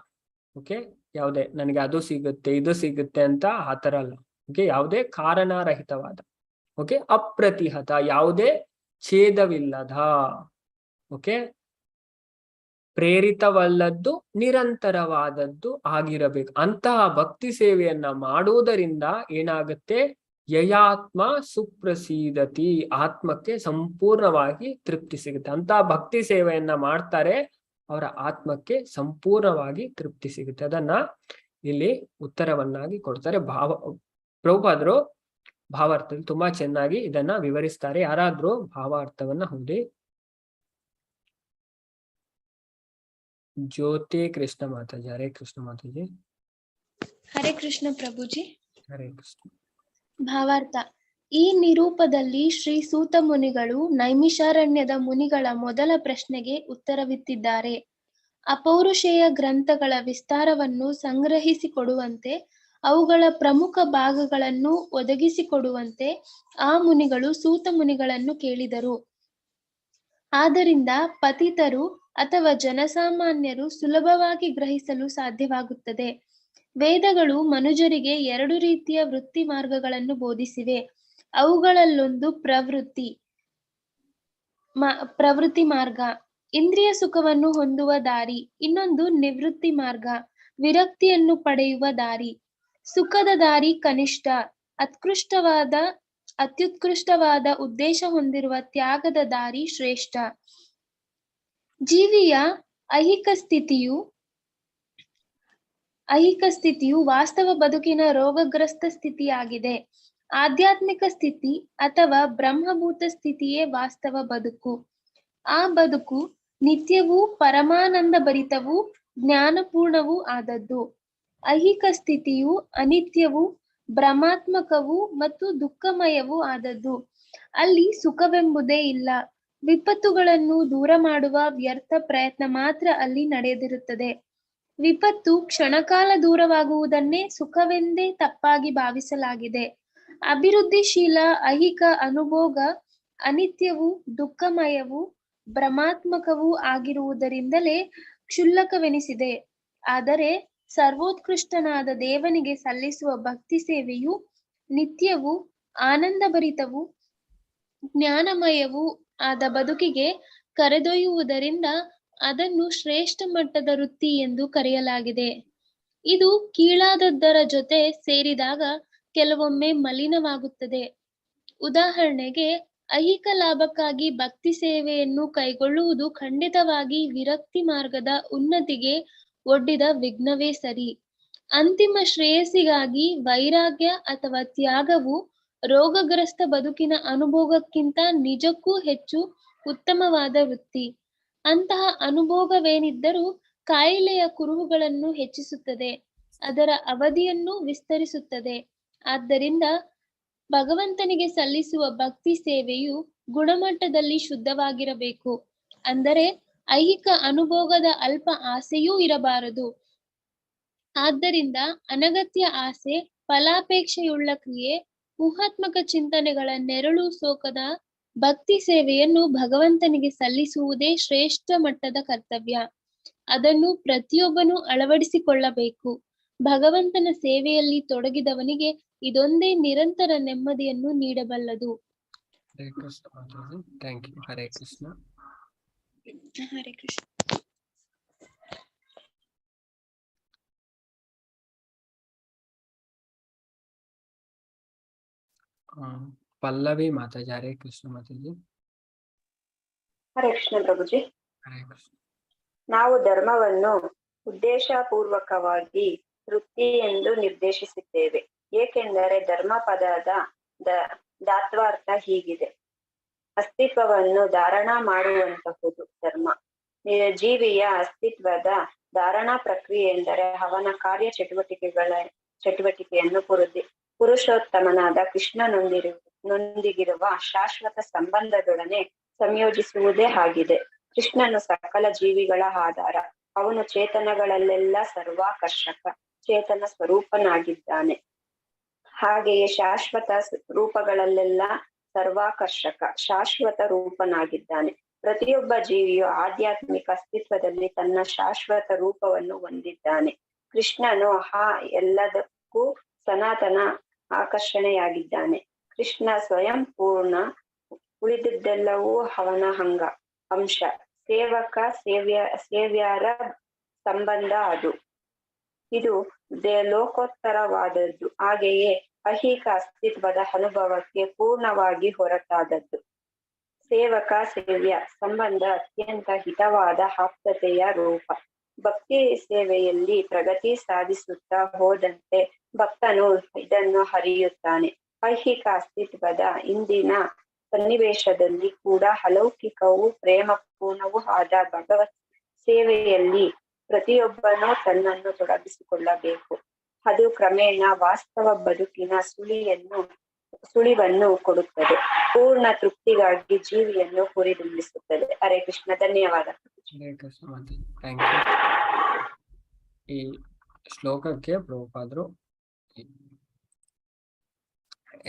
ಓಕೆ, ಯಾವುದೇ ನನಗೆ ಅದು ಸಿಗುತ್ತೆ ಇದು ಸಿಗುತ್ತೆ ಅಂತ ಆತರ ಅಲ್ಲ. ಓಕೆ, ಯಾವುದೇ ಕಾರಣಾರಹಿತವಾದ. ಓಕೆ, ಅಪ್ರತಿಹತ ಯಾವುದೇ ಛೇದವಿಲ್ಲದ. ಓಕೆ, ಪ್ರೇರಿತವಲ್ಲದ್ದು ನಿರಂತರವಾದದ್ದು ಆಗಿರಬೇಕು. ಅಂತಹ ಭಕ್ತಿ ಸೇವೆಯನ್ನ ಮಾಡುವುದರಿಂದ ಏನಾಗುತ್ತೆ, ಯಯಾತ್ಮ ಸುಪ್ರಸೀದತಿ, ಆತ್ಮಕ್ಕೆ ಸಂಪೂರ್ಣವಾಗಿ ತೃಪ್ತಿ ಸಿಗುತ್ತೆ. ಅಂತಹ ಭಕ್ತಿ ಸೇವೆಯನ್ನ ಮಾಡ್ತಾರೆ, ಅವರ ಆತ್ಮಕ್ಕೆ ಸಂಪೂರ್ಣವಾಗಿ ತೃಪ್ತಿ ಸಿಗುತ್ತೆ. ಅದನ್ನ ಇಲ್ಲಿ ಉತ್ತರವನ್ನಾಗಿ ಕೊಡ್ತಾರೆ. ಪ್ರಭುಪಾದರು ಭಾವಾರ್ಥದಲ್ಲಿ ತುಂಬಾ ಚೆನ್ನಾಗಿ ಇದನ್ನ ವಿವರಿಸ್ತಾರೆ. ಯಾರಾದ್ರೂ ಭಾವಾರ್ಥವನ್ನ ಓದಿ. ಜ್ಯೋತಿ ಕೃಷ್ಣ ಮಾತಾಜಿ. ಹರೇ ಕೃಷ್ಣ ಮಾತಾಜಿ. ಹರೇ ಕೃಷ್ಣ ಪ್ರಭುಜಿ. ಹರೇ ಕೃಷ್ಣ. ಭಾವಾರ್ಥ. ಈ ನಿರೂಪದಲ್ಲಿ ಶ್ರೀ ಸೂತ ಮುನಿಗಳು ನೈಮಿಷಾರಣ್ಯದ ಮುನಿಗಳ ಮೊದಲ ಪ್ರಶ್ನೆಗೆ ಉತ್ತರವಿತ್ತಿದ್ದಾರೆ. ಅಪೌರುಷೇಯ ಗ್ರಂಥಗಳ ವಿಸ್ತಾರವನ್ನು ಸಂಗ್ರಹಿಸಿಕೊಡುವಂತೆ, ಅವುಗಳ ಪ್ರಮುಖ ಭಾಗಗಳನ್ನು ಒದಗಿಸಿಕೊಡುವಂತೆ ಆ ಮುನಿಗಳು ಸೂತ ಮುನಿಗಳನ್ನು ಕೇಳಿದರು. ಆದ್ದರಿಂದ ಪತಿತರು ಅಥವಾ ಜನಸಾಮಾನ್ಯರು ಸುಲಭವಾಗಿ ಗ್ರಹಿಸಲು ಸಾಧ್ಯವಾಗುತ್ತದೆ. ವೇದಗಳು ಮನುಜರಿಗೆ 2 ರೀತಿಯ ವೃತ್ತಿ ಮಾರ್ಗಗಳನ್ನು ಬೋಧಿಸಿವೆ. ಅವುಗಳಲ್ಲೊಂದು ಪ್ರವೃತ್ತಿ ಮಾರ್ಗ, ಇಂದ್ರಿಯ ಸುಖವನ್ನು ಹೊಂದುವ ದಾರಿ. ಇನ್ನೊಂದು ನಿವೃತ್ತಿ ಮಾರ್ಗ, ವಿರಕ್ತಿಯನ್ನು ಪಡೆಯುವ ದಾರಿ. ಸುಖದ ದಾರಿ ಕನಿಷ್ಠ, ಅತ್ಯುತ್ಕೃಷ್ಟವಾದ ಉದ್ದೇಶ ಹೊಂದಿರುವ ತ್ಯಾಗದ ದಾರಿ ಶ್ರೇಷ್ಠ. ಜೀವಿಯ ಐಹಿಕ ಸ್ಥಿತಿಯು ವಾಸ್ತವ ಬದುಕಿನ ರೋಗಗ್ರಸ್ತ ಸ್ಥಿತಿಯಾಗಿದೆ. ಆಧ್ಯಾತ್ಮಿಕ ಸ್ಥಿತಿ ಅಥವಾ ಬ್ರಹ್ಮಭೂತ ಸ್ಥಿತಿಯೇ ವಾಸ್ತವ ಬದುಕು. ಆ ಬದುಕು ನಿತ್ಯವೂ ಪರಮಾನಂದ ಭರಿತವೂ ಜ್ಞಾನಪೂರ್ಣವೂ ಆದದ್ದು. ಐಹಿಕ ಸ್ಥಿತಿಯು ಅನಿತ್ಯವೂ ಭ್ರಮಾತ್ಮಕವೂ ಮತ್ತು ದುಃಖಮಯವೂ ಆದದ್ದು. ಅಲ್ಲಿ ಸುಖವೆಂಬುದೇ ಇಲ್ಲ. ವಿಪತ್ತುಗಳನ್ನು ದೂರ ಮಾಡುವ ವ್ಯರ್ಥ ಪ್ರಯತ್ನ ಮಾತ್ರ ಅಲ್ಲಿ ನಡೆದಿರುತ್ತದೆ. ವಿಪತ್ತು ಕ್ಷಣಕಾಲ ದೂರವಾಗುವುದನ್ನೇ ಸುಖವೆಂದೇ ತಪ್ಪಾಗಿ ಭಾವಿಸಲಾಗಿದೆ. ಅಭಿವೃದ್ಧಿಶೀಲ ಐಹಿಕ ಅನುಭೋಗ ಅನಿತ್ಯವೂ ದುಃಖಮಯವೂ ಭ್ರಮಾತ್ಮಕವೂ ಆಗಿರುವುದರಿಂದಲೇ ಕ್ಷುಲ್ಲಕವೆನಿಸಿದೆ. ಆದರೆ ಸರ್ವೋತ್ಕೃಷ್ಟನಾದ ದೇವನಿಗೆ ಸಲ್ಲಿಸುವ ಭಕ್ತಿ ಸೇವೆಯು ನಿತ್ಯವೂ ಆನಂದಭರಿತವೂ ಜ್ಞಾನಮಯವೂ ಆದ ಬದುಕಿಗೆ ಕರೆದೊಯ್ಯುವುದರಿಂದ ಅದನ್ನು ಶ್ರೇಷ್ಠ ಮಟ್ಟದ ವೃತ್ತಿ ಎಂದು ಕರೆಯಲಾಗಿದೆ. ಇದು ಕೀಳಾದದ್ದರ ಜೊತೆ ಸೇರಿದಾಗ ಕೆಲವೊಮ್ಮೆ ಮಲಿನವಾಗುತ್ತದೆ. ಉದಾಹರಣೆಗೆ, ಐಹಿಕ ಲಾಭಕ್ಕಾಗಿ ಭಕ್ತಿ ಸೇವೆಯನ್ನು ಕೈಗೊಳ್ಳುವುದು ಖಂಡಿತವಾಗಿ ವಿರಕ್ತಿ ಮಾರ್ಗದ ಉನ್ನತಿಗೆ ಒಡ್ಡಿದ ವಿಘ್ನವೇ ಸರಿ. ಅಂತಿಮ ಶ್ರೇಯಸ್ಸಿಗಾಗಿ ವೈರಾಗ್ಯ ಅಥವಾ ತ್ಯಾಗವು ರೋಗಗ್ರಸ್ತ ಬದುಕಿನ ಅನುಭೋಗಕ್ಕಿಂತ ನಿಜಕ್ಕೂ ಹೆಚ್ಚು ಉತ್ತಮವಾದ ವೃತ್ತಿ. ಅಂತಹ ಅನುಭೋಗವೇನಿದ್ದರೂ ಕಾಯಿಲೆಯ ಕುರುಹುಗಳನ್ನು ಹೆಚ್ಚಿಸುತ್ತದೆ, ಅದರ ಅವಧಿಯನ್ನು ವಿಸ್ತರಿಸುತ್ತದೆ. ಆದ್ದರಿಂದ ಭಗವಂತನಿಗೆ ಸಲ್ಲಿಸುವ ಭಕ್ತಿ ಸೇವೆಯು ಗುಣಮಟ್ಟದಲ್ಲಿ ಶುದ್ಧವಾಗಿರಬೇಕು. ಅಂದರೆ ಐಹಿಕ ಅನುಭೋಗದ ಅಲ್ಪ ಆಸೆಯೂ ಇರಬಾರದು. ಆದ್ದರಿಂದ ಅನಗತ್ಯ ಆಸೆ, ಫಲಾಪೇಕ್ಷೆಯುಳ್ಳ ಕ್ರಿಯೆ, ಊಹಾತ್ಮಕ ಚಿಂತನೆಗಳ ನೆರಳು ಸೋಕದ ಭಕ್ತಿ ಸೇವೆಯನ್ನು ಭಗವಂತನಿಗೆ ಸಲ್ಲಿಸುವುದೇ ಶ್ರೇಷ್ಠ ಮಟ್ಟದ ಕರ್ತವ್ಯ. ಅದನ್ನು ಪ್ರತಿಯೊಬ್ಬನೂ ಅಳವಡಿಸಿಕೊಳ್ಳಬೇಕು. ಭಗವಂತನ ಸೇವೆಯಲ್ಲಿ ತೊಡಗಿದವನಿಗೆ ಇದೊಂದೇ ನಿರಂತರ ನೆಮ್ಮದಿಯನ್ನು ನೀಡಬಲ್ಲದು. ಹರೇ ಕೃಷ್ಣ ಮಾತಾಜಿ, ಥ್ಯಾಂಕ್ ಯು. ಹರೇ ಕೃಷ್ಣ. ಹರೇ ಕೃಷ್ಣ. ಪಲ್ಲವಿ ಮಾತಾಜಿ. ಹರೇ ಕೃಷ್ಣ ಮಾತಾಜಿ. ಹರೇ ಕೃಷ್ಣ ಪ್ರಭುಜಿ. ಹರೇ ಕೃಷ್ಣ. ನಾವು ಧರ್ಮವನ್ನು ಉದ್ದೇಶಪೂರ್ವಕವಾಗಿ ವೃತ್ತಿ ಎಂದು ನಿರ್ದೇಶಿಸಿದ್ದೇವೆ, ಏಕೆಂದರೆ ಧರ್ಮ ಪದದ ಧಾತ್ವಾರ್ಥ ಹೀಗಿದೆ: ಅಸ್ತಿತ್ವವನ್ನು ಧಾರಣ ಮಾಡುವಂತಹುದು ಧರ್ಮ. ಜೀವಿಯ ಅಸ್ತಿತ್ವದ ಧಾರಣಾ ಪ್ರಕ್ರಿಯೆ ಎಂದರೆ ಅವನ ಕಾರ್ಯ ಚಟುವಟಿಕೆಯನ್ನು ಪುರುಷೋತ್ತಮನಾದ ಕೃಷ್ಣನೊಂದಿಗಿರುವ ಶಾಶ್ವತ ಸಂಬಂಧದೊಡನೆ ಸಂಯೋಜಿಸುವುದೇ ಆಗಿದೆ. ಕೃಷ್ಣನು ಸಕಲ ಜೀವಿಗಳ ಆಧಾರ. ಅವನು ಚೇತನಗಳಲ್ಲೆಲ್ಲ ಸರ್ವಾಕರ್ಷಕ ಚೇತನ ಸ್ವರೂಪನಾಗಿದ್ದಾನೆ. ಹಾಗೆಯೇ ಶಾಶ್ವತ ರೂಪಗಳಲ್ಲೆಲ್ಲ ಸರ್ವಾಕರ್ಷಕ ಶಾಶ್ವತ ರೂಪನಾಗಿದ್ದಾನೆ. ಪ್ರತಿಯೊಬ್ಬ ಜೀವಿಯು ಆಧ್ಯಾತ್ಮಿಕ ಅಸ್ತಿತ್ವದಲ್ಲಿ ತನ್ನ ಶಾಶ್ವತ ರೂಪವನ್ನು ಹೊಂದಿದ್ದಾನೆ. ಕೃಷ್ಣನು ಎಲ್ಲದಕ್ಕೂ ಸನಾತನ ಆಕರ್ಷಣೆಯಾಗಿದ್ದಾನೆ. ಕೃಷ್ಣ ಸ್ವಯಂ ಪೂರ್ಣ, ಉಳಿದಿದ್ದೆಲ್ಲವೂ ಅವನ ಅಂಶ. ಸೇವಕ ಸೇವ್ಯರ ಸಂಬಂಧ ಇದು ಲೋಕೋತ್ತರವಾದದ್ದು. ಹಾಗೆಯೇ ಐಹಿಕ ಅಸ್ತಿತ್ವದ ಅನುಭವಕ್ಕೆ ಪೂರ್ಣವಾಗಿ ಹೊರತಾದದ್ದು. ಸೇವಕ ಸೇವ್ಯ ಸಂಬಂಧ ಅತ್ಯಂತ ಹಿತವಾದ ಆಪ್ತತೆಯ ರೂಪ. ಭಕ್ತಿ ಸೇವೆಯಲ್ಲಿ ಪ್ರಗತಿ ಸಾಧಿಸುತ್ತಾ ಹೋದಂತೆ ಭಕ್ತನು ಇದನ್ನು ಅರಿಯುತ್ತಾನೆ. ಐಹಿಕ ಅಸ್ತಿತ್ವದ ಇಂದಿನ ಸನ್ನಿವೇಶದಲ್ಲಿ ಕೂಡ ಅಲೌಕಿಕವೂ ಪ್ರೇಮಪೂರ್ಣವೂ ಆದ ಭಗವತ್ ಸೇವೆಯಲ್ಲಿ ಪ್ರತಿಯೊಬ್ಬನೂ ತನ್ನನ್ನು ತೊಡಗಿಸಿಕೊಳ್ಳಬೇಕು. ಅದು ಕ್ರಮೇಣ ವಾಸ್ತವ ಬದುಕಿನ ಸುಳಿವನ್ನು ಕೊಡುತ್ತದೆ. ಪೂರ್ಣ ತೃಪ್ತಿಗಾಗಿ ಜೀವಿಯನ್ನು ಹುರಿದುಂಬಿಸುತ್ತದೆ. ಹರೇ ಕೃಷ್ಣ. ಧನ್ಯವಾದ. ಹರೇ ಕೃಷ್ಣ ಮಾತಾಜಿ, ಥ್ಯಾಂಕ್ ಯು. ಈ ಶ್ಲೋಕಕ್ಕೆ ಪ್ರಭುಪಾದರು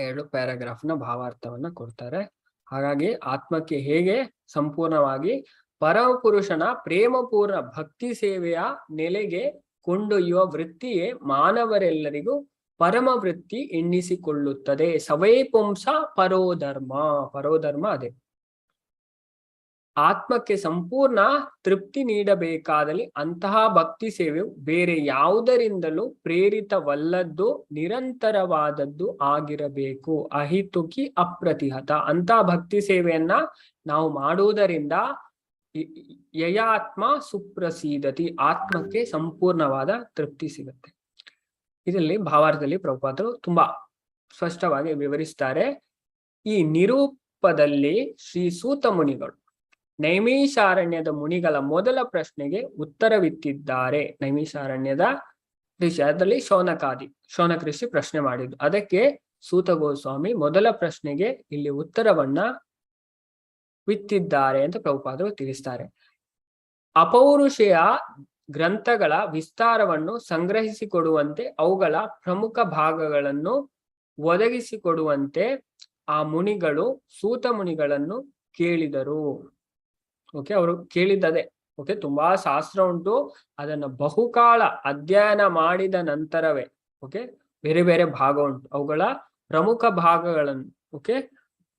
7 ಪ್ಯಾರಾಗ್ರಾಫ್ನ ಭಾವಾರ್ಥವನ್ನ ಕೊಡ್ತಾರೆ. ಹಾಗಾಗಿ ಆತ್ಮಕ್ಕೆ ಹೇಗೆ ಸಂಪೂರ್ಣವಾಗಿ ಪರಮಪುರುಷನ ಪ್ರೇಮಪೂರ್ಣ ಭಕ್ತಿ ಸೇವೆಯ ನೆಲೆಗೆ ಕೊಂಡೊಯ್ಯುವ ವೃತ್ತಿಯೇ ಮಾನವರೆಲ್ಲರಿಗೂ ಪರಮ ವೃತ್ತಿ ಎನ್ನಿಸಿಕೊಳ್ಳುತ್ತದೆ. ಸವೇ ಪುಂಸ ಪರೋಧರ್ಮ ಅದೇ. ಆತ್ಮಕ್ಕೆ ಸಂಪೂರ್ಣ ತೃಪ್ತಿ ನೀಡಬೇಕಾದಲ್ಲಿ ಅಂತಹ ಭಕ್ತಿ ಸೇವೆಯು ಬೇರೆ ಯಾವುದರಿಂದಲೂ ಪ್ರೇರಿತವಲ್ಲದ್ದು, ನಿರಂತರವಾದದ್ದು ಆಗಿರಬೇಕು. ಅಹಿತುಕಿ ಅಪ್ರತಿಹತ. ಅಂತಹ ಭಕ್ತಿ ಸೇವೆಯನ್ನ ನಾವು ಮಾಡುವುದರಿಂದ ಯಯಾತ್ಮ ಸುಪ್ರಸೀದತಿ, ಆತ್ಮಕ್ಕೆ ಸಂಪೂರ್ಣವಾದ ತೃಪ್ತಿ ಸಿಗುತ್ತೆ. ಇದರಲ್ಲಿ ಭಾವಾರ್ಥದಲ್ಲಿ ಪ್ರಭುಪಾದರು ತುಂಬಾ ಸ್ಪಷ್ಟವಾಗಿ ವಿವರಿಸ್ತಾರೆ. ಈ ನಿರೂಪದಲ್ಲಿ ಶ್ರೀ ಸೂತ ಮುನಿಗಳು ನೈಮಿಷಾರಣ್ಯದ ಮುನಿಗಳ ಮೊದಲ ಪ್ರಶ್ನೆಗೆ ಉತ್ತರವಿತ್ತಿದ್ದಾರೆ. ನೈಮಿಷಾರಣ್ಯದ ಋಷಿ, ಅದರಲ್ಲಿ ಶೌನಕ ಋಷಿ ಪ್ರಶ್ನೆ ಮಾಡಿದ್ದು, ಅದಕ್ಕೆ ಸೂತ ಗೋಸ್ವಾಮಿ ಮೊದಲ ಪ್ರಶ್ನೆಗೆ ಇಲ್ಲಿ ಉತ್ತರವನ್ನ ವಿತ್ತಿದ್ದಾರೆ ಅಂತ ಪ್ರಭುಪಾದರು ತಿಳಿಸ್ತಾರೆ. ಅಪೌರುಷೇಯ ಗ್ರಂಥಗಳ ವಿಸ್ತಾರವನ್ನು ಸಂಗ್ರಹಿಸಿಕೊಡುವಂತೆ ಅವುಗಳ ಪ್ರಮುಖ ಭಾಗಗಳನ್ನು ಒದಗಿಸಿಕೊಡುವಂತೆ ಆ ಮುನಿಗಳು ಸೂತ ಮುನಿಗಳನ್ನು ಕೇಳಿದರು. ಓಕೆ, ಅವರು ಕೇಳಿದ್ದದೆ. ಓಕೆ, ತುಂಬಾ ಶಾಸ್ತ್ರ ಉಂಟು, ಅದನ್ನ ಬಹುಕಾಲ ಅಧ್ಯಯನ ಮಾಡಿದ ನಂತರವೇ ಓಕೆ ಬೇರೆ ಬೇರೆ ಭಾಗ ಉಂಟು, ಅವುಗಳ ಪ್ರಮುಖ ಭಾಗಗಳನ್ನು ಓಕೆ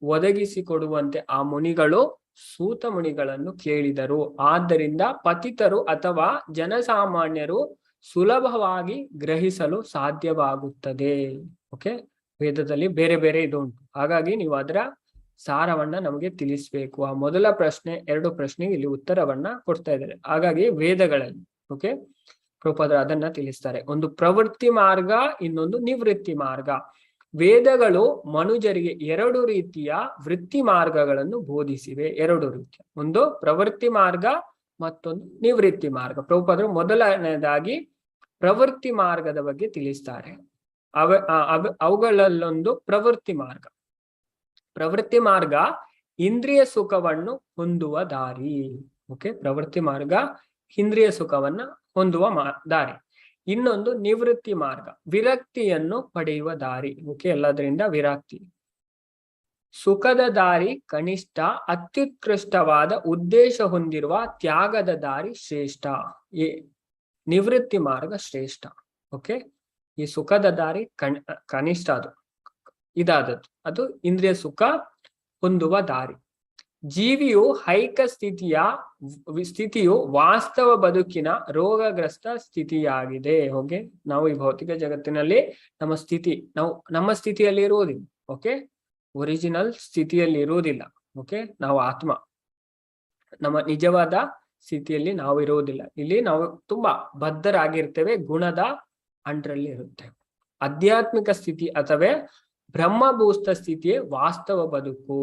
ಒದಗಿಸಿಕೊಡುವಂತೆ ಆ ಮುನಿಗಳು ಸೂತ ಮುನಿಗಳನ್ನು ಕೇಳಿದರು. ಆದ್ದರಿಂದ ಪತಿತರು ಅಥವಾ ಜನಸಾಮಾನ್ಯರು ಸುಲಭವಾಗಿ ಗ್ರಹಿಸಲು ಸಾಧ್ಯವಾಗುತ್ತದೆ. ಓಕೆ, ವೇದದಲ್ಲಿ ಬೇರೆ ಬೇರೆ ಇದು ಉಂಟು, ಹಾಗಾಗಿ ನೀವು ಅದರ ಸಾರವನ್ನ ನಮಗೆ ತಿಳಿಸ್ಬೇಕು. ಆ ಮೊದಲ ಪ್ರಶ್ನೆ, 2 ಪ್ರಶ್ನೆಗೆ ಇಲ್ಲಿ ಉತ್ತರವನ್ನ ಕೊಡ್ತಾ ಇದ್ದಾರೆ. ಹಾಗಾಗಿ ವೇದಗಳಲ್ಲಿ ಓಕೆ ಪ್ರಭುಪಾದರು ಅದನ್ನ ತಿಳಿಸ್ತಾರೆ. ಒಂದು ಪ್ರವೃತ್ತಿ ಮಾರ್ಗ, ಇನ್ನೊಂದು ನಿವೃತ್ತಿ ಮಾರ್ಗ. ವೇದಗಳು ಮನುಜರಿಗೆ 2 ರೀತಿಯ ವೃತ್ತಿ ಮಾರ್ಗಗಳನ್ನು ಬೋಧಿಸಿವೆ. 2 ರೀತಿಯ, ಒಂದು ಪ್ರವೃತ್ತಿ ಮಾರ್ಗ, ಮತ್ತೊಂದು ನಿವೃತ್ತಿ ಮಾರ್ಗ. ಪ್ರಭುಪಾದರು ಮೊದಲನೇದಾಗಿ ಪ್ರವೃತ್ತಿ ಮಾರ್ಗದ ಬಗ್ಗೆ ತಿಳಿಸ್ತಾರೆ. ಅವುಗಳಲ್ಲೊಂದು ಪ್ರವೃತ್ತಿ ಮಾರ್ಗ. ಪ್ರವೃತ್ತಿ ಮಾರ್ಗ ಇಂದ್ರಿಯ ಸುಖವನ್ನು ಹೊಂದುವ ದಾರಿ. ಓಕೆ, ಪ್ರವೃತ್ತಿ ಮಾರ್ಗ ಇಂದ್ರಿಯ ಸುಖವನ್ನ ಹೊಂದುವ ದಾರಿ. ಇನ್ನೊಂದು ನಿವೃತ್ತಿ ಮಾರ್ಗ, ವಿರಕ್ತಿಯನ್ನು ಪಡೆಯುವ ದಾರಿ. ಓಕೆ, ಎಲ್ಲದರಿಂದ ವಿರಕ್ತಿ. ಸುಖದ ದಾರಿ ಕನಿಷ್ಠ, ಅತ್ಯುತ್ಕೃಷ್ಟವಾದ ಉದ್ದೇಶ ಹೊಂದಿರುವ ತ್ಯಾಗದ ದಾರಿ ಶ್ರೇಷ್ಠ. ಈ ನಿವೃತ್ತಿ ಮಾರ್ಗ ಶ್ರೇಷ್ಠ. ಓಕೆ, ಈ ಸುಖದ ದಾರಿ ಕನಿಷ್ಠ, ಅದು ಇದಾದದ್ದು, ಅದು ಇಂದ್ರಿಯ ಸುಖ ಹೊಂದುವ ದಾರಿ. ಜೀವಿಯು ಹೈಕ ಸ್ಥಿತಿಯು ವಾಸ್ತವ ಬದುಕಿನ ರೋಗಗ್ರಸ್ತ ಸ್ಥಿತಿಯಾಗಿದೆ. ಓಕೆ, ನಾವು ಈ ಭೌತಿಕ ಜಗತ್ತಿನಲ್ಲಿ ನಮ್ಮ ಸ್ಥಿತಿಯಲ್ಲಿ ಇರುವುದಿಲ್ಲ. ಓಕೆ, ಒರಿಜಿನಲ್ ಸ್ಥಿತಿಯಲ್ಲಿ ಇರುವುದಿಲ್ಲ. ಓಕೆ, ನಾವು ಆತ್ಮ, ನಮ್ಮ ನಿಜವಾದ ಸ್ಥಿತಿಯಲ್ಲಿ ನಾವು ಇರುವುದಿಲ್ಲ. ಇಲ್ಲಿ ನಾವು ತುಂಬಾ ಬದ್ಧರಾಗಿರ್ತೇವೆ, ಗುಣದ ಅಂಡ್ರಲ್ಲಿ ಇರುತ್ತೇವೆ. ಆಧ್ಯಾತ್ಮಿಕ ಸ್ಥಿತಿ ಅಥವಾ ಬ್ರಹ್ಮಭೂತ ಸ್ಥಿತಿಯೇ ವಾಸ್ತವ ಬದುಕು.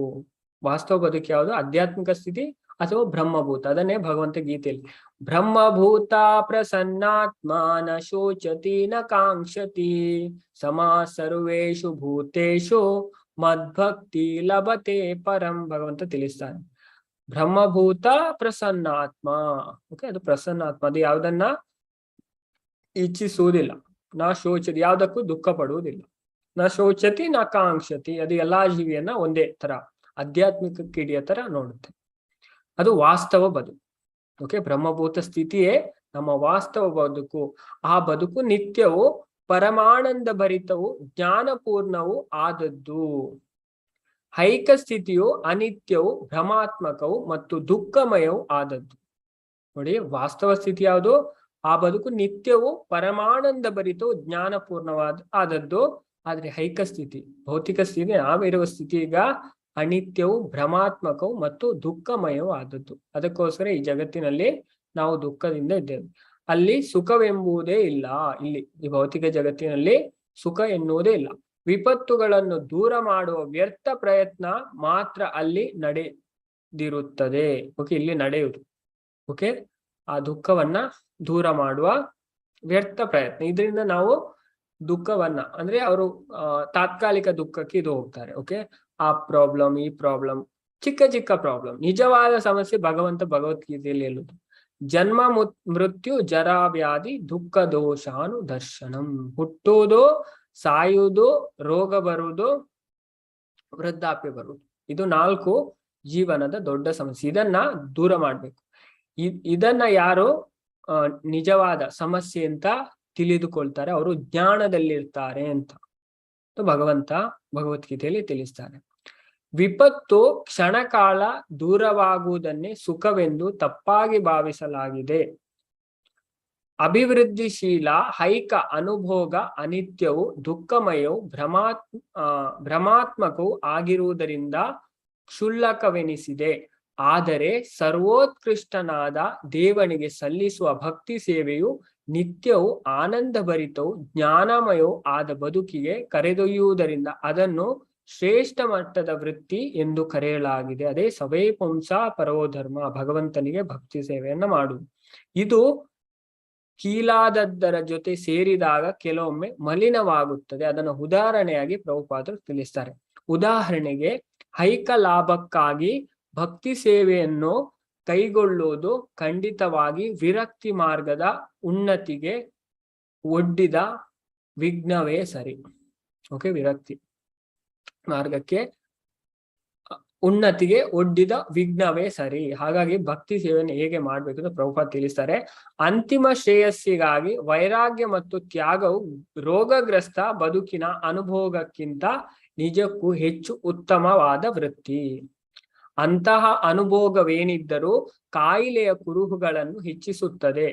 ವಾಸ್ತವ ಬದುಕು ಯಾವುದು? ಆಧ್ಯಾತ್ಮಿಕ ಸ್ಥಿತಿ ಅಥವಾ ಬ್ರಹ್ಮಭೂತ. ಅದನ್ನೇ ಭಗವಂತ ಗೀತೆಯಲ್ಲಿ ಬ್ರಹ್ಮಭೂತ ಪ್ರಸನ್ನಾತ್ಮ ನ ಶೋಚತಿ ನ ಕಾಂಕ್ಷತಿ ಸಮಾ ಸರ್ವೇಷು ಭೂತೇಷು ಮದ್ಭಕ್ತಿ ಲಭತೆ ಪರಂ. ಭಗವಂತ ತಿಳಿಸ್ತಾನೆ, ಬ್ರಹ್ಮಭೂತ ಪ್ರಸನ್ನಾತ್ಮ. ಓಕೆ, ಅದು ಪ್ರಸನ್ನಾತ್ಮ, ಅದು ಯಾವುದನ್ನ ಇಚ್ಛಿಸುವುದಿಲ್ಲ. ನಾ ಶೋಚತಿ, ಯಾವುದಕ್ಕೂ ದುಃಖ ಪಡುವುದಿಲ್ಲ. ನ ಶೋಚತಿ ನ ಕಾಂಕ್ಷತಿ, ಅದು ಎಲ್ಲಾ ಜೀವಿಯನ್ನ ಒಂದೇ ತರ ಆಧ್ಯಾತ್ಮಿಕ ಕಿಡಿಯ ತರ ನೋಡುತ್ತೆ. ಅದು ವಾಸ್ತವ ಬದುಕು. ಓಕೆ, ಬ್ರಹ್ಮಭೂತ ಸ್ಥಿತಿಯೇ ನಮ್ಮ ವಾಸ್ತವ ಬದುಕು. ಆ ಬದುಕು ನಿತ್ಯವೂ ಪರಮಾನಂದ ಭರಿತವು ಜ್ಞಾನಪೂರ್ಣವೂ ಆದದ್ದು. ಹೈಕ ಸ್ಥಿತಿಯು ಅನಿತ್ಯವು ಭ್ರಮಾತ್ಮಕವು ಮತ್ತು ದುಃಖಮಯವೂ ಆದದ್ದು. ನೋಡಿ, ವಾಸ್ತವ ಸ್ಥಿತಿ ಯಾವುದು? ಆ ಬದುಕು ನಿತ್ಯವೂ ಪರಮಾನಂದ ಭರಿತವು ಆದದ್ದು. ಆದ್ರೆ ಹೈಕ ಸ್ಥಿತಿ, ಭೌತಿಕ ಸ್ಥಿತಿ, ನಾವಿರುವ ಸ್ಥಿತಿ ಈಗ ಅನಿತ್ಯವು ಭ್ರಮಾತ್ಮಕವು ಮತ್ತು ದುಃಖಮಯವೂ ಆದದ್ದು. ಅದಕ್ಕೋಸ್ಕರ ಈ ಜಗತ್ತಿನಲ್ಲಿ ನಾವು ದುಃಖದಿಂದ ಇದ್ದೇವೆ. ಅಲ್ಲಿ ಸುಖವೆಂಬುದೇ ಇಲ್ಲ. ಇಲ್ಲಿ ಈ ಭೌತಿಕ ಜಗತ್ತಿನಲ್ಲಿ ಸುಖ ಎನ್ನುವುದೇ ಇಲ್ಲ. ವಿಪತ್ತುಗಳನ್ನು ದೂರ ಮಾಡುವ ವ್ಯರ್ಥ ಪ್ರಯತ್ನ ಮಾತ್ರ ಅಲ್ಲಿ ನಡೆದಿರುತ್ತದೆ. ಓಕೆ, ಇಲ್ಲಿ ನಡೆಯುವುದು. ಓಕೆ, ಆ ದುಃಖವನ್ನ ದೂರ ಮಾಡುವ ವ್ಯರ್ಥ ಪ್ರಯತ್ನ. ಇದರಿಂದ ನಾವು ದುಃಖವನ್ನ ಅಂದ್ರೆ ಅವರು ತಾತ್ಕಾಲಿಕ ದುಃಖಕ್ಕೆ ಇದು ಹೋಗ್ತಾರೆ. ಓಕೆ, ಆ ಪ್ರಾಬ್ಲಮ್, ಈ ಪ್ರಾಬ್ಲಮ್, ಚಿಕ್ಕ ಚಿಕ್ಕ ಪ್ರಾಬ್ಲಮ್. ನಿಜವಾದ ಸಮಸ್ಯೆ ಭಗವದ್ಗೀತೆಯಲ್ಲಿ ಹೇಳುದು ಜನ್ಮ ಮೃತ್ಯು ಜರಾ ವ್ಯಾಧಿ ದುಃಖ ದೋಷಾನು ದರ್ಶನಂ. ಹುಟ್ಟುವುದು, ಸಾಯುವುದು, ರೋಗ ಬರುವುದು, ವೃದ್ಧಾಪ್ಯ ಬರುವುದು, ಇದು 4 ಜೀವನದ ದೊಡ್ಡ ಸಮಸ್ಯೆ. ಇದನ್ನ ದೂರ ಮಾಡ್ಬೇಕು. ಇದನ್ನ ಯಾರು ನಿಜವಾದ ಸಮಸ್ಯೆ ಅಂತ ತಿಳಿದುಕೊಳ್ತಾರೆ, ಅವರು ಜ್ಞಾನದಲ್ಲಿರ್ತಾರೆ ಅಂತ ಭಗವಂತ ಭಗವದ್ಗೀತೆಯಲ್ಲಿ ತಿಳಿಸ್ತಾರೆ. ವಿಪತ್ತು ಕ್ಷಣಕಾಲ ದೂರವಾಗುವುದನ್ನೇ ಸುಖವೆಂದು ತಪ್ಪಾಗಿ ಭಾವಿಸಲಾಗಿದೆ. ಅಭಿವೃದ್ಧಿಶೀಲ ಹೈಕ ಅನುಭೋಗ ಅನಿತ್ಯವು ದುಃಖಮಯವು ಭ್ರಮಾತ್ಮಕವು ಆಗಿರುವುದರಿಂದ ಕ್ಷುಲ್ಲಕವೆನಿಸಿದೆ. ಆದರೆ ಸರ್ವೋತ್ಕೃಷ್ಟನಾದ ದೇವನಿಗೆ ಸಲ್ಲಿಸುವ ಭಕ್ತಿ ಸೇವೆಯು ನಿತ್ಯವೂ ಆನಂದ ಭರಿತವು ಜ್ಞಾನಮಯವೂ ಆದ ಬದುಕಿಗೆ ಕರೆದೊಯ್ಯುವುದರಿಂದ ಅದನ್ನು ಶ್ರೇಷ್ಠ ಮಟ್ಟದ ವೃತ್ತಿ ಎಂದು ಕರೆಯಲಾಗಿದೆ. ಅದೇ ಸವೇ ಪುಂಸ ಪರೋಧರ್ಮ, ಭಗವಂತನಿಗೆ ಭಕ್ತಿ ಸೇವೆಯನ್ನ ಮಾಡುವುದು. ಇದು ಕೀಲಾದದ್ದರ ಜೊತೆ ಸೇರಿದಾಗ ಕೆಲವೊಮ್ಮೆ ಮಲಿನವಾಗುತ್ತದೆ. ಅದನ್ನು ಉದಾಹರಣೆಯಾಗಿ ಪ್ರಭುಪಾದರು ತಿಳಿಸ್ತಾರೆ. ಉದಾಹರಣೆಗೆ ಐಕ ಲಾಭಕ್ಕಾಗಿ ಭಕ್ತಿ ಸೇವೆಯನ್ನು ಕೈಗೊಳ್ಳುವುದು ಖಂಡಿತವಾಗಿ ವಿರಕ್ತಿ ಮಾರ್ಗದ ಉನ್ನತಿಗೆ ಒಡ್ಡಿದ ವಿಘ್ನವೇ ಸರಿ. ಓಕೆ, ವಿರಕ್ತಿ ಮಾರ್ಗಕ್ಕೆ ಉನ್ನತಿಗೆ ಒಡ್ಡಿದ ವಿಘ್ನವೇ ಸರಿ. ಹಾಗಾಗಿ ಭಕ್ತಿ ಸೇವೆಯನ್ನು ಹೇಗೆ ಮಾಡ್ಬೇಕು ಅಂತ ಪ್ರಭುಪಾದ ತಿಳಿಸ್ತಾರೆ. ಅಂತಿಮ ಶ್ರೇಯಸ್ಸಿಗಾಗಿ ವೈರಾಗ್ಯ ಮತ್ತು ತ್ಯಾಗವು ರೋಗಗ್ರಸ್ತ ಬದುಕಿನ ಅನುಭೋಗಕ್ಕಿಂತ ನಿಜಕ್ಕೂ ಹೆಚ್ಚು ಉತ್ತಮವಾದ ವೃತ್ತಿ. ಅಂತಹ ಅನುಭೋಗವೇನಿದ್ದರೂ ಕಾಯಿಲೆಯ ಕುರುಹುಗಳನ್ನು ಹೆಚ್ಚಿಸುತ್ತದೆ,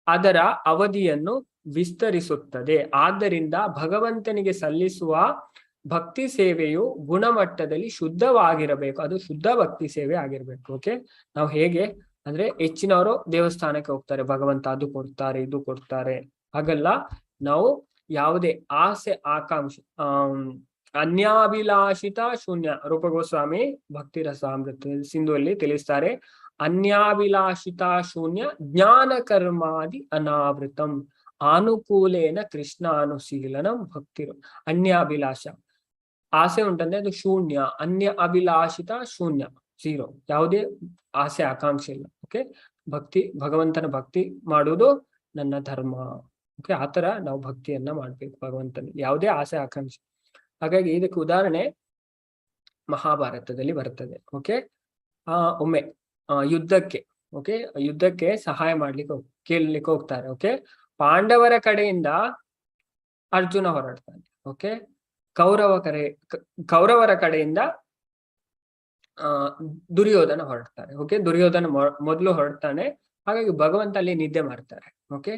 ಅದರ ಅವಧಿಯನ್ನು ವಿಸ್ತರಿಸುತ್ತದೆ. ಆದ್ದರಿಂದ ಭಗವಂತನಿಗೆ ಸಲ್ಲಿಸುವ ಭಕ್ತಿ ಸೇವೆಯು ಗುಣಮಟ್ಟದಲ್ಲಿ ಶುದ್ಧವಾಗಿರಬೇಕು. ಅದು ಶುದ್ಧ ಭಕ್ತಿ ಸೇವೆ ಆಗಿರ್ಬೇಕು. ಓಕೆ, ನಾವು ಹೇಗೆ ಅಂದ್ರೆ ಹೆಚ್ಚಿನವರು ದೇವಸ್ಥಾನಕ್ಕೆ ಹೋಗ್ತಾರೆ, ಭಗವಂತ ಅದು ಕೊಡ್ತಾರೆ ಇದು ಕೊಡ್ತಾರೆ, ಹಾಗಲ್ಲ. ನಾವು ಯಾವುದೇ ಆಸೆ ಆಕಾಂಕ್ಷೆ ಅನ್ಯಾಭಿಲಾಷಿತ ಶೂನ್ಯ, ರೂಪ ಗೋಸ್ವಾಮಿ ಭಕ್ತಿ ರಸಾಮೃತ ಸಿಂಧುವಲ್ಲಿ ತಿಳಿಸ್ತಾರೆ. ಅನ್ಯಾಭಿಲಾಷಿತ ಶೂನ್ಯ ಜ್ಞಾನ ಕರ್ಮಾದಿ ಅನಾವೃತಂ ಅನುಕೂಲೇನ ಕೃಷ್ಣಾನುಶೀಲನಂ ಭಕ್ತಿ. ಅನ್ಯಾಭಿಲಾಷ ಆಸೆ ಉಂಟಂದ್ರೆ ಅದು ಶೂನ್ಯ, ಅನ್ಯ ಅಭಿಲಾಷಿತ ಶೂನ್ಯ, 0, ಯಾವುದೇ ಆಸೆ ಆಕಾಂಕ್ಷೆ ಇಲ್ಲ. ಓಕೆ, ಭಕ್ತಿ ಭಗವಂತನ ಭಕ್ತಿ ಮಾಡುವುದು ನನ್ನ ಧರ್ಮ. ಓಕೆ, ಆತರ ನಾವು ಭಕ್ತಿಯನ್ನ ಮಾಡ್ಬೇಕು ಭಗವಂತನಿಗೆ, ಯಾವುದೇ ಆಸೆ ಆಕಾಂಕ್ಷೆ. ಹಾಗಾಗಿ ಇದಕ್ಕೆ ಉದಾಹರಣೆ ಮಹಾಭಾರತದಲ್ಲಿ ಬರ್ತದೆ. ಓಕೆ, ಒಮ್ಮೆ ಯುದ್ಧಕ್ಕೆ ಸಹಾಯ ಮಾಡ್ಲಿಕ್ಕೆ ಕೇಳಲಿಕ್ಕೆ ಹೋಗ್ತಾರೆ. ಓಕೆ, ಪಾಂಡವರ ಕಡೆಯಿಂದ ಅರ್ಜುನ ಹೊರಡ್ತಾನೆ. ಓಕೆ, ಕೌರವರ ಕಡೆಯಿಂದ ದುರ್ಯೋಧನ ಹೊರಡ್ತಾರೆ. ಓಕೆ, ದುರ್ಯೋಧನ ಮೊದಲು ಹೊರಡ್ತಾನೆ. ಹಾಗಾಗಿ ಭಗವಂತ ಅಲ್ಲಿ ನಿದ್ದೆ ಮಾಡ್ತಾರೆ. ಓಕೆ,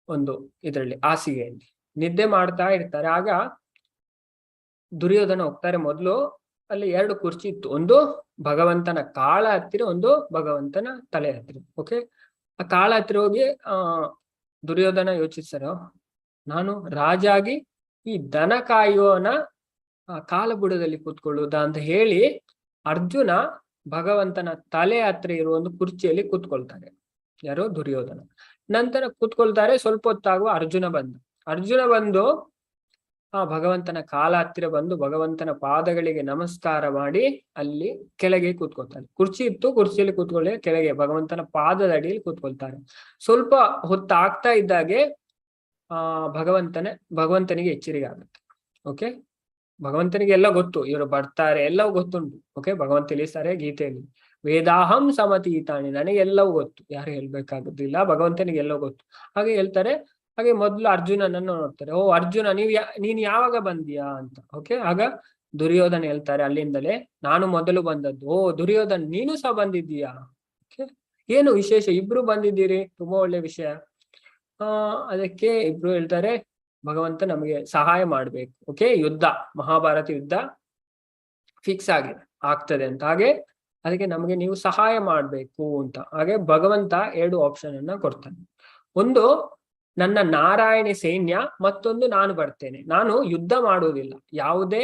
ಒಂದು ಇದರಲ್ಲಿ ಹಾಸಿಗೆಯಲ್ಲಿ ನಿದ್ದೆ ಮಾಡ್ತಾ ಇರ್ತಾರೆ. ಆಗ ದುರ್ಯೋಧನ ಹೋಗ್ತಾರೆ. ಮೊದಲು ಅಲ್ಲಿ 2 ಕುರ್ಚಿ ಇತ್ತು, ಒಂದು ಭಗವಂತನ ಕಾಳ ಹತ್ತಿರ, ಒಂದು ಭಗವಂತನ ತಲೆ ಹತ್ತಿರ. ಓಕೆ, ಆ ಕಾಳ ಹತ್ತಿರ ಹೋಗಿ ದುರ್ಯೋಧನ ಯೋಚಿಸ್ತಾರ, ನಾನು ರಾಜಾಗಿ ಈ ದನ ಕಾಯುವನ ಕಾಲಬುಡದಲ್ಲಿ ಕೂತ್ಕೊಳ್ಳುವುದಾ ಅಂತ ಹೇಳಿ ಅರ್ಜುನ ಭಗವಂತನ ತಲೆ ಹತ್ರ ಇರುವ ಒಂದು ಕುರ್ಚಿಯಲ್ಲಿ ಕೂತ್ಕೊಳ್ತಾರೆ. ಯಾರೋ ದುರ್ಯೋಧನ. ನಂತರ ಕೂತ್ಕೊಳ್ತಾರೆ. ಸ್ವಲ್ಪ ಹೊತ್ತಾಗುವ ಅರ್ಜುನ ಬಂದು ಭಗವಂತನ ಕಾಲ ಹತ್ತಿರ ಬಂದು ಭಗವಂತನ ಪಾದಗಳಿಗೆ ನಮಸ್ಕಾರ ಮಾಡಿ ಅಲ್ಲಿ ಕೆಳಗೆ ಕೂತ್ಕೊಳ್ತಾರೆ. ಕುರ್ಚಿ ಇತ್ತು, ಕುರ್ಚಿಯಲ್ಲಿ ಕೂತ್ಕೊಳ್ಳಿ, ಕೆಳಗೆ ಭಗವಂತನ ಪಾದದ ಅಡಿಯಲ್ಲಿ ಕೂತ್ಕೊಳ್ತಾರೆ. ಸ್ವಲ್ಪ ಹೊತ್ತಾಗ್ತಾ ಇದ್ದಾಗೆ ಭಗವಂತನಿಗೆ ಎಚ್ಚರಿಕೆ ಆಗುತ್ತೆ. ಓಕೆ, ಭಗವಂತನಿಗೆ ಎಲ್ಲ ಗೊತ್ತು, ಇವರು ಬರ್ತಾರೆ, ಎಲ್ಲವೂ ಗೊತ್ತುಂಟು. ಓಕೆ, ಭಗವಂತ ತಿಳಿಸ್ತಾರೆ ಗೀತೆಯಲ್ಲಿ, ವೇದಾಹಂ ಸಮತೀತಾಣಿ, ನನಗೆ ಎಲ್ಲವೂ ಗೊತ್ತು, ಯಾರು ಹೇಳ್ಬೇಕಾಗುದಿಲ್ಲ, ಭಗವಂತನಿಗೆ ಎಲ್ಲವೂ ಗೊತ್ತು. ಹಾಗೆ ಹೇಳ್ತಾರೆ. ಹಾಗೆ ಮೊದಲು ಅರ್ಜುನನನ್ನು ನೋಡ್ತಾರೆ. ಓ ಅರ್ಜುನ, ನೀನ್ ಯಾವಾಗ ಬಂದಿಯಾ ಅಂತ. ಓಕೆ, ಆಗ ದುರ್ಯೋಧನ ಹೇಳ್ತಾರೆ ಅಲ್ಲಿಂದಲೇ, ನಾನು ಮೊದಲು ಬಂದದ್ದು. ಓ ದುರ್ಯೋಧನ, ನೀನು ಸಹ ಬಂದಿದ್ದೀಯಾ? ಓಕೆ, ಏನು ವಿಶೇಷ, ಇಬ್ರು ಬಂದಿದ್ದೀರಿ, ತುಂಬಾ ಒಳ್ಳೆ ವಿಷಯ. ಅದಕ್ಕೆ ಇಬ್ರು ಹೇಳ್ತಾರೆ, ಭಗವಂತ ನಮಗೆ ಸಹಾಯ ಮಾಡ್ಬೇಕು. ಓಕೆ, ಯುದ್ಧ, ಮಹಾಭಾರತ ಯುದ್ಧ ಫಿಕ್ಸ್ ಆಗ್ತದೆ ಅಂತ. ಹಾಗೆ ಅದಕ್ಕೆ ನಮಗೆ ನೀವು ಸಹಾಯ ಮಾಡ್ಬೇಕು ಅಂತ. ಹಾಗೆ ಭಗವಂತ 2 ಆಪ್ಷನ್ ಅನ್ನ ಕೊಡ್ತಾನೆ. ಒಂದು ನನ್ನ ನಾರಾಯಣಿ ಸೈನ್ಯ, ಮತ್ತೊಂದು ನಾನು ಬರ್ತೇನೆ, ನಾನು ಯುದ್ಧ ಮಾಡುವುದಿಲ್ಲ, ಯಾವುದೇ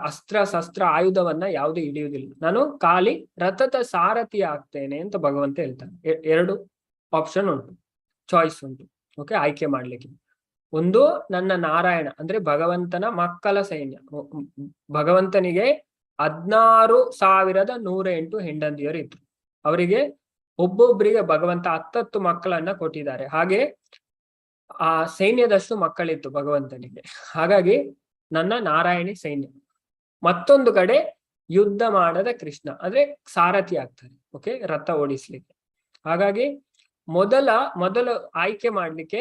ಅಸ್ತ್ರ ಆಯುಧವನ್ನ ಯಾವುದೇ ಹಿಡಿಯುವುದಿಲ್ಲ, ನಾನು ಖಾಲಿ ರಥದ ಸಾರಥಿ ಆಗ್ತೇನೆ ಅಂತ ಭಗವಂತ ಹೇಳ್ತಾನೆ. 2 ಆಪ್ಷನ್ ಉಂಟು, ಚಾಯ್ಸ್ ಉಂಟು. ಓಕೆ, ಆಯ್ಕೆ ಮಾಡ್ಲಿಕ್ಕೆ. ಒಂದು ನನ್ನ ನಾರಾಯಣ ಅಂದ್ರೆ ಭಗವಂತನ ಮಕ್ಕಳ ಸೈನ್ಯ. ಭಗವಂತನಿಗೆ 16,108 ಹೆಂಡಂದಿಯರು ಇದ್ರು. ಅವರಿಗೆ ಒಬ್ಬೊಬ್ಬರಿಗೆ ಭಗವಂತ 10 ಮಕ್ಕಳನ್ನ ಕೊಟ್ಟಿದ್ದಾರೆ. ಹಾಗೆ ಆ ಸೈನ್ಯದಷ್ಟು ಮಕ್ಕಳಿತ್ತು ಭಗವಂತನಿಗೆ. ಹಾಗಾಗಿ ನನ್ನ ನಾರಾಯಣಿ ಸೈನ್ಯ. ಮತ್ತೊಂದು ಕಡೆ ಯುದ್ಧ ಮಾಡದ ಕೃಷ್ಣ ಅಂದ್ರೆ ಸಾರಥಿ ಆಗ್ತಾರೆ. ಓಕೆ, ರಥ ಓಡಿಸ್ಲಿಕ್ಕೆ. ಹಾಗಾಗಿ ಮೊದಲು ಆಯ್ಕೆ ಮಾಡ್ಲಿಕ್ಕೆ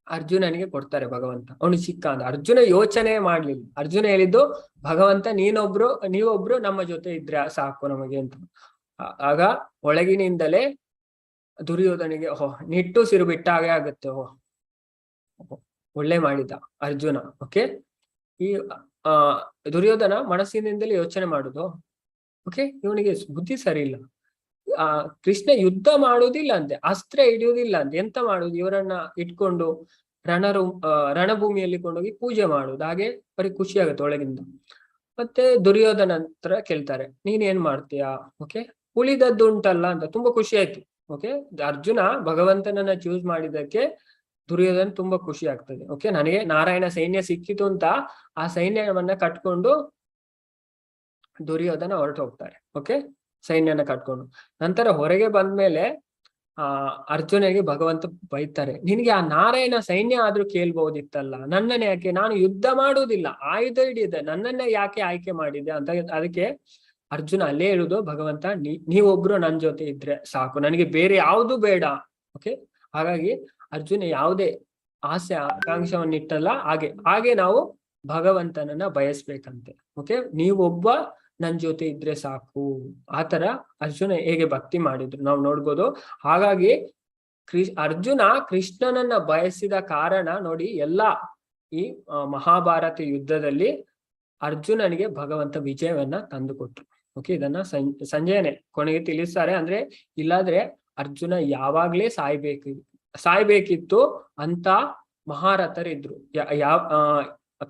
ಅರ್ಜುನನಿಗೆ ಕೊಡ್ತಾರೆ ಭಗವಂತ. ಅವನು ಚಿಕ್ಕ ಅಂತ ಅರ್ಜುನ ಯೋಚನೆ ಮಾಡ್ಲಿಲ್ಲ. ಅರ್ಜುನ ಹೇಳಿದ್ದು, ಭಗವಂತ ನೀವೊಬ್ರು ನಮ್ಮ ಜೊತೆ ಇದ್ರೆ ಸಾಕು ನಮಗೆ ಅಂತ. ಆಗ ಒಳಗಿನಿಂದಲೇ ದುರ್ಯೋಧನಿಗೆ ನಿಟ್ಟುಸಿರು ಬಿಟ್ಟಾಗೆ ಆಗುತ್ತೆ. ಒಳ್ಳೆ ಮಾಡಿದ ಅರ್ಜುನ. ಓಕೆ, ಈ ದುರ್ಯೋಧನ ಮನಸ್ಸಿನಿಂದಲೇ ಯೋಚನೆ ಮಾಡುದು. ಓಕೆ, ಇವನಿಗೆ ಬುದ್ಧಿ ಸರಿ ಇಲ್ಲ, ಕೃಷ್ಣ ಯುದ್ಧ ಮಾಡುವುದಿಲ್ಲ ಅಂತೆ, ಅಸ್ತ್ರ ಹಿಡಿಯುವುದಿಲ್ಲ ಅಂತೆ. ಎಂತ ಮಾಡುದು, ಇವರನ್ನ ಇಟ್ಕೊಂಡು ರಣಭೂಮಿಯಲ್ಲಿ ಕೊಂಡೋಗಿ ಪೂಜೆ ಮಾಡುದು. ಹಾಗೆ ಬರೀ ಖುಷಿ ಆಗುತ್ತೆ ಒಳಗಿಂದ. ಮತ್ತೆ ದುರ್ಯೋಧನ ಹತ್ರ ಕೇಳ್ತಾರೆ, ನೀನ್ ಏನ್ ಮಾಡ್ತೀಯಾ? ಓಕೆ, ಉಳಿದದ್ದು ಉಂಟಲ್ಲ ಅಂತ. ತುಂಬಾ ಖುಷಿ ಆಯ್ತು. ಓಕೆ, ಅರ್ಜುನ ಭಗವಂತನನ್ನ ಚೂಸ್ ಮಾಡಿದ್ದಕ್ಕೆ ದುರ್ಯೋಧನ ತುಂಬಾ ಖುಷಿ ಆಗ್ತದೆ. ಓಕೆ, ನನಗೆ ನಾರಾಯಣ ಸೈನ್ಯ ಸಿಕ್ಕಿತು ಅಂತ ಆ ಸೈನ್ಯವನ್ನ ಕಟ್ಕೊಂಡು ದುರ್ಯೋಧನ ಹೊರಟು ಹೋಗ್ತಾರೆ. ಓಕೆ, ಸೈನ್ಯನ ಕಟ್ಕೊಂಡು. ನಂತರ ಹೊರಗೆ ಬಂದ್ಮೇಲೆ ಅರ್ಜುನಿಗೆ ಭಗವಂತ ಬೈತಾರೆ, ನಿನ್ಗೆ ಆ ನಾರಾಯಣ ಸೈನ್ಯ ಆದ್ರೂ ಕೇಳ್ಬಹುದಿತ್ತಲ್ಲ, ನನ್ನನ್ನೇ ಯಾಕೆ, ನಾನು ಯುದ್ಧ ಮಾಡುವುದಿಲ್ಲ, ಆಯುಧ ಹಿಡಿದೆ, ನನ್ನನ್ನೇ ಯಾಕೆ ಆಯ್ಕೆ ಮಾಡಿದೆ ಅಂತ. ಅದಕ್ಕೆ ಅರ್ಜುನ ಅಲ್ಲೇ ಹೇಳುದು, ಭಗವಂತ ನೀವೊಬ್ರು ನನ್ ಜೊತೆ ಇದ್ರೆ ಸಾಕು, ನನಗೆ ಬೇರೆ ಯಾವುದು ಬೇಡ. ಓಕೆ, ಹಾಗಾಗಿ ಅರ್ಜುನ ಯಾವುದೇ ಆಸೆ ಆಕಾಂಕ್ಷವನ್ನಿಟ್ಟಲ್ಲ. ಹಾಗೆ ನಾವು ಭಗವಂತನನ್ನ ಬಯಸ್ಬೇಕಂತೆ. ಓಕೆ, ನೀವೊಬ್ಬ ನನ್ ಜೊತೆ ಇದ್ರೆ ಸಾಕು. ಆತರ ಅರ್ಜುನ ಹೇಗೆ ಭಕ್ತಿ ಮಾಡಿದ್ರು ನಾವು ನೋಡ್ಬೋದು. ಹಾಗಾಗಿ ಅರ್ಜುನ ಕೃಷ್ಣನನ್ನ ಬಯಸಿದ ಕಾರಣ ನೋಡಿ, ಈ ಮಹಾಭಾರತ ಯುದ್ಧದಲ್ಲಿ ಅರ್ಜುನನಿಗೆ ಭಗವಂತ ವಿಜಯವನ್ನ ತಂದುಕೊಟ್ರು. ಓಕೆ, ಇದನ್ನ ಸಂಜಯನೇ ಕೊನೆಗೆ ತಿಳಿಸ್ತಾರೆ. ಅಂದ್ರೆ ಇಲ್ಲಾದ್ರೆ ಅರ್ಜುನ ಯಾವಾಗ್ಲೇ ಸಾಯ್ಬೇಕಿತ್ತು ಅಂತ ಮಹಾರಥರಿದ್ರು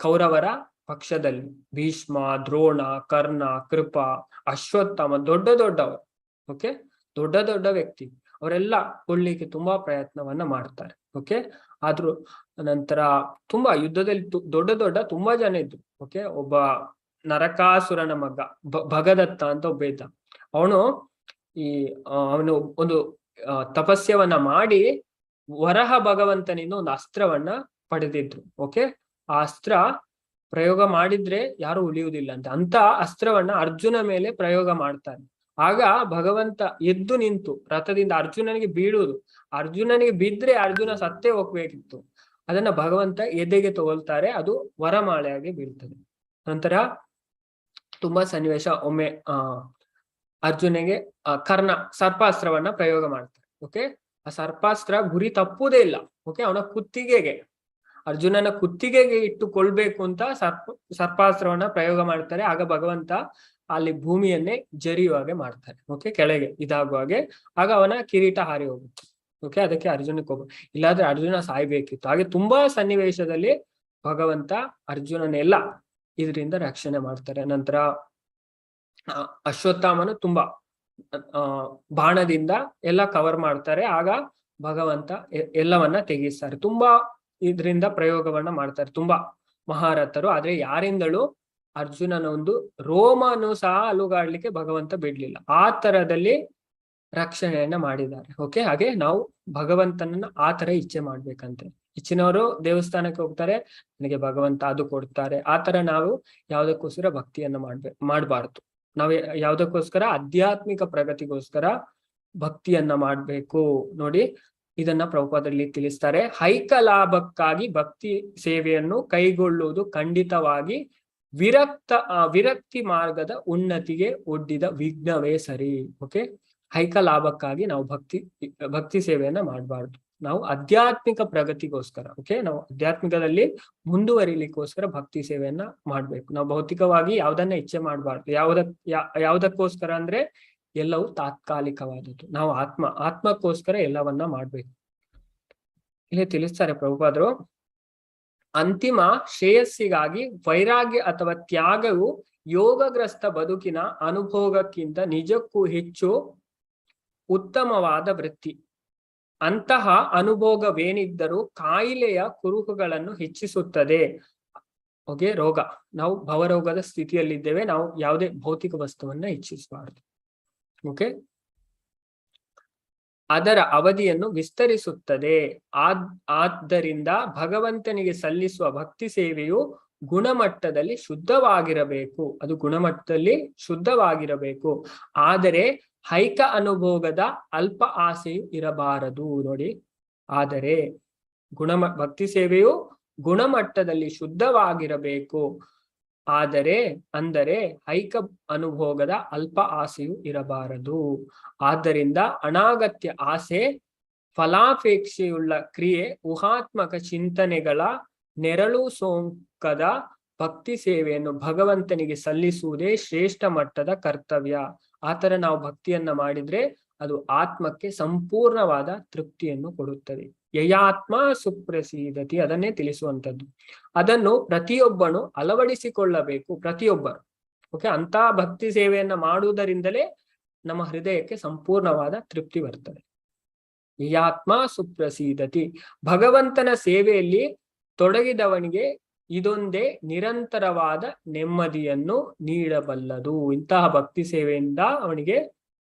ಕೌರವರ ಪಕ್ಷದಲ್ಲಿ. ಭೀಷ್ಮ, ದ್ರೋಣ, ಕರ್ಣ, ಕೃಪ, ಅಶ್ವತ್ಥಾಮ, ದೊಡ್ಡವರು. ಓಕೆ, ದೊಡ್ಡ ವ್ಯಕ್ತಿ, ಅವರೆಲ್ಲ ಕೊಡ್ಲಿಕ್ಕೆ ತುಂಬಾ ಪ್ರಯತ್ನವನ್ನ ಮಾಡ್ತಾರೆ. ಓಕೆ, ಆದ್ರೂ ನಂತರ ತುಂಬಾ ಯುದ್ಧದಲ್ಲಿ ತುಂಬಾ ಜನ ಇದ್ರು. ಓಕೆ, ಒಬ್ಬ ನರಕಾಸುರನ ಮಗ ಭಗದತ್ತ ಅಂತ ಒಬ್ಬ ಇದ್ದ. ಅವನು ಒಂದು ತಪಸ್ಯವನ್ನ ಮಾಡಿ ವರಹ ಭಗವಂತನಿಂದ ಒಂದು ಅಸ್ತ್ರವನ್ನ ಪಡೆದಿದ್ರು. ಓಕೆ, ಆ ಅಸ್ತ್ರ ಪ್ರಯೋಗ ಮಾಡಿದ್ರೆ ಯಾರು ಉಳಿಯುವುದಿಲ್ಲ ಅಂತ ಅಸ್ತ್ರವನ್ನ ಅರ್ಜುನ ಮೇಲೆ ಪ್ರಯೋಗ ಮಾಡ್ತಾನೆ. ಆಗ ಭಗವಂತ ಎದ್ದು ನಿಂತು ರಥದಿಂದ ಅರ್ಜುನನಿಗೆ ಬೀಳುವುದು. ಅರ್ಜುನನಿಗೆ ಬಿದ್ರೆ ಅರ್ಜುನ ಸತ್ತೇ ಹೋಗ್ಬೇಕಿತ್ತು. ಅದನ್ನ ಭಗವಂತ ಎದೆಗೆ ತಗೊಳ್ತಾರೆ, ಅದು ವರಮಾಳೆಯಾಗಿ ಬೀಳ್ತದೆ. ನಂತರ ತುಂಬಾ ಸನ್ನಿವೇಶ. ಒಮ್ಮೆ ಅರ್ಜುನಿಗೆ ಕರ್ಣ ಸರ್ಪಾಸ್ತ್ರವನ್ನ ಪ್ರಯೋಗ ಮಾಡ್ತಾರೆ. ಓಕೆ, ಆ ಸರ್ಪಾಸ್ತ್ರ ಗುರಿ ತಪ್ಪುವುದೇ ಇಲ್ಲ. ಓಕೆ, ಅವನ ಅರ್ಜುನನ ಕುತ್ತಿಗೆಗೆ ಇಟ್ಟುಕೊಳ್ಬೇಕು ಅಂತ ಸರ್ಪಾಸ್ತ್ರವನ್ನ ಪ್ರಯೋಗ ಮಾಡ್ತಾರೆ. ಆಗ ಭಗವಂತ ಅಲ್ಲಿ ಭೂಮಿಯನ್ನೇ ಜರಿಯುವಾಗೆ ಮಾಡ್ತಾರೆ. ಓಕೆ, ಕೆಳಗೆ ಇದಾಗುವ ಹಾಗೆ. ಆಗ ಅವನ ಕಿರೀಟ ಹಾರಿ ಹೋಗುತ್ತೆ. ಓಕೆ, ಅದಕ್ಕೆ ಅರ್ಜುನಕ್ಕೆ ಇಲ್ಲಾದ್ರೆ ಅರ್ಜುನ ಸಾಯ್ಬೇಕಿತ್ತು. ಹಾಗೆ ತುಂಬಾ ಸನ್ನಿವೇಶದಲ್ಲಿ ಭಗವಂತ ಅರ್ಜುನನೆಲ್ಲ ಇದರಿಂದ ರಕ್ಷಣೆ ಮಾಡ್ತಾರೆ. ನಂತರ ಅಶ್ವತ್ಥಾಮನು ತುಂಬಾ ಬಾಣದಿಂದ ಎಲ್ಲ ಕವರ್ ಮಾಡ್ತಾರೆ. ಆಗ ಭಗವಂತ ಎಲ್ಲವನ್ನ ತೆಗಿಸ್ತಾರೆ. ತುಂಬಾ ಇದರಿಂದ ಪ್ರಯೋಗವನ್ನ ಮಾಡ್ತಾರೆ ತುಂಬಾ ಮಹಾರಥರು. ಆದ್ರೆ ಯಾರಿಂದಲೂ ಅರ್ಜುನನ ಒಂದು ರೋಮನು ಸಹ ಅಲುಗಾಡ್ಲಿಕ್ಕೆ ಭಗವಂತ ಬಿಡ್ಲಿಲ್ಲ. ಆ ತರದಲ್ಲಿ ರಕ್ಷಣೆಯನ್ನ ಮಾಡಿದ್ದಾರೆ. ಓಕೆ, ಹಾಗೆ ನಾವು ಭಗವಂತನನ್ನ ಆ ತರ ಇಚ್ಛೆ ಮಾಡ್ಬೇಕಂತೆ. ಹೆಚ್ಚಿನವರು ದೇವಸ್ಥಾನಕ್ಕೆ ಹೋಗ್ತಾರೆ, ನನಗೆ ಭಗವಂತ ಅದು ಕೊಡ್ತಾರೆ. ಆ ತರ ನಾವು ಯಾವ್ದಕ್ಕೋಸ್ಕರ ಭಕ್ತಿಯನ್ನ ಮಾಡಬಾರ್ದು. ನಾವು ಯಾವ್ದಕ್ಕೋಸ್ಕರ ಆಧ್ಯಾತ್ಮಿಕ ಪ್ರಗತಿಗೋಸ್ಕರ ಭಕ್ತಿಯನ್ನ ಮಾಡ್ಬೇಕು. ನೋಡಿ, ಇದನ್ನ ಪ್ರಭುಪಾದಲ್ಲಿ ತಿಳಿಸ್ತಾರೆ. ಐಕ ಲಾಭಕ್ಕಾಗಿ ಭಕ್ತಿ ಸೇವೆಯನ್ನು ಕೈಗೊಳ್ಳುವುದು ಖಂಡಿತವಾಗಿ ವಿರಕ್ತಿ ಮಾರ್ಗದ ಉನ್ನತಿಗೆ ಒಡ್ಡಿದ ವಿಘ್ನವೇ ಸರಿ. ಓಕೆ, ಐಕ ಲಾಭಕ್ಕಾಗಿ ನಾವು ಭಕ್ತಿ ಸೇವೆಯನ್ನ ಮಾಡಬಾರ್ದು. ನಾವು ಆಧ್ಯಾತ್ಮಿಕ ಪ್ರಗತಿಗೋಸ್ಕರ, ಓಕೆ, ನಾವು ಆಧ್ಯಾತ್ಮಿಕದಲ್ಲಿ ಮುಂದುವರಿಲಿಕ್ಕೋಸ್ಕರ ಭಕ್ತಿ ಸೇವೆಯನ್ನ ಮಾಡ್ಬೇಕು. ನಾವು ಭೌತಿಕವಾಗಿ ಯಾವ್ದನ್ನ ಇಚ್ಛೆ ಮಾಡಬಾರ್ದು. ಯಾವ್ದಕ್ಕೋಸ್ಕರ ಅಂದ್ರೆ ಎಲ್ಲವೂ ತಾತ್ಕಾಲಿಕವಾದದ್ದು. ನಾವು ಆತ್ಮಕ್ಕೋಸ್ಕರ ಎಲ್ಲವನ್ನ ಮಾಡ್ಬೇಕು. ಇಲ್ಲಿ ತಿಳಿಸ್ತಾರೆ ಪ್ರಭುಪಾದರು, ಅಂತಿಮ ಶ್ರೇಯಸ್ಸಿಗಾಗಿ ವೈರಾಗ್ಯ ಅಥವಾ ತ್ಯಾಗವು ಯೋಗಗ್ರಸ್ತ ಬದುಕಿನ ಅನುಭೋಗಕ್ಕಿಂತ ನಿಜಕ್ಕೂ ಹೆಚ್ಚು ಉತ್ತಮವಾದ ವೃತ್ತಿ. ಅಂತಹ ಅನುಭೋಗವೇನಿದ್ದರೂ ಕಾಯಿಲೆಯ ಕುರುಹುಗಳನ್ನು ಹೆಚ್ಚಿಸುತ್ತದೆ. ಓಕೆ, ರೋಗ, ನಾವು ಭವರೋಗದ ಸ್ಥಿತಿಯಲ್ಲಿದ್ದೇವೆ. ನಾವು ಯಾವುದೇ ಭೌತಿಕ ವಸ್ತುವನ್ನ ಇಚ್ಛಿಸಬಾರದು. ಓಕೆ, ಅದರ ಅವಧಿಯನ್ನು ವಿಸ್ತರಿಸುತ್ತದೆ. ಆದ್ದರಿಂದ ಭಗವಂತನಿಗೆ ಸಲ್ಲಿಸುವ ಭಕ್ತಿ ಸೇವೆಯು ಗುಣಮಟ್ಟದಲ್ಲಿ ಶುದ್ಧವಾಗಿರಬೇಕು. ಅದು ಗುಣಮಟ್ಟದಲ್ಲಿ ಶುದ್ಧವಾಗಿರಬೇಕು. ಆದರೆ ಐಕ ಅನುಭೋಗದ ಅಲ್ಪ ಆಸೆಯು ಇರಬಾರದು. ನೋಡಿ, ಆದರೆ ಭಕ್ತಿ ಸೇವೆಯು ಗುಣಮಟ್ಟದಲ್ಲಿ ಶುದ್ಧವಾಗಿರಬೇಕು. ಅಂದರೆ ಐಕ ಅನುಭೋಗದ ಅಲ್ಪ ಆಸೆಯು ಇರಬಾರದು. ಆದ್ದರಿಂದ ಅನಾಗತ್ಯ ಆಸೆ, ಫಲಾಪೇಕ್ಷೆಯುಳ್ಳ ಕ್ರಿಯೆ, ಊಹಾತ್ಮಕ ಚಿಂತನೆಗಳ ನೆರಳು ಸೋಂಕದ ಭಕ್ತಿ ಸೇವೆಯನ್ನು ಭಗವಂತನಿಗೆ ಸಲ್ಲಿಸುವುದೇ ಶ್ರೇಷ್ಠ ಮಟ್ಟದ ಕರ್ತವ್ಯ. ಆತರ ನಾವು ಭಕ್ತಿಯನ್ನ ಮಾಡಿದ್ರೆ ಅದು ಆತ್ಮಕ್ಕೆ ಸಂಪೂರ್ಣವಾದ ತೃಪ್ತಿಯನ್ನು ಕೊಡುತ್ತದೆ. ಯಯಾತ್ಮ ಸುಪ್ರಸೀದತಿ, ಅದನ್ನೇ ತಿಳಿಸುವಂಥದ್ದು. ಅದನ್ನು ಪ್ರತಿಯೊಬ್ಬನು ಅಳವಡಿಸಿಕೊಳ್ಳಬೇಕು, ಪ್ರತಿಯೊಬ್ಬರು. ಓಕೆ, ಅಂತ ಭಕ್ತಿ ಸೇವೆಯನ್ನ ಮಾಡುವುದರಿಂದಲೇ ನಮ್ಮ ಹೃದಯಕ್ಕೆ ಸಂಪೂರ್ಣವಾದ ತೃಪ್ತಿ ಬರ್ತದೆ. ಯಯಾತ್ಮ ಸುಪ್ರಸೀದತಿ, ಭಗವಂತನ ಸೇವೆಯಲ್ಲಿ ತೊಡಗಿದವನಿಗೆ ಇದೊಂದೇ ನಿರಂತರವಾದ ನೆಮ್ಮದಿಯನ್ನು ನೀಡಬಲ್ಲದು. ಇಂತಹ ಭಕ್ತಿ ಸೇವೆಯಿಂದ ಅವನಿಗೆ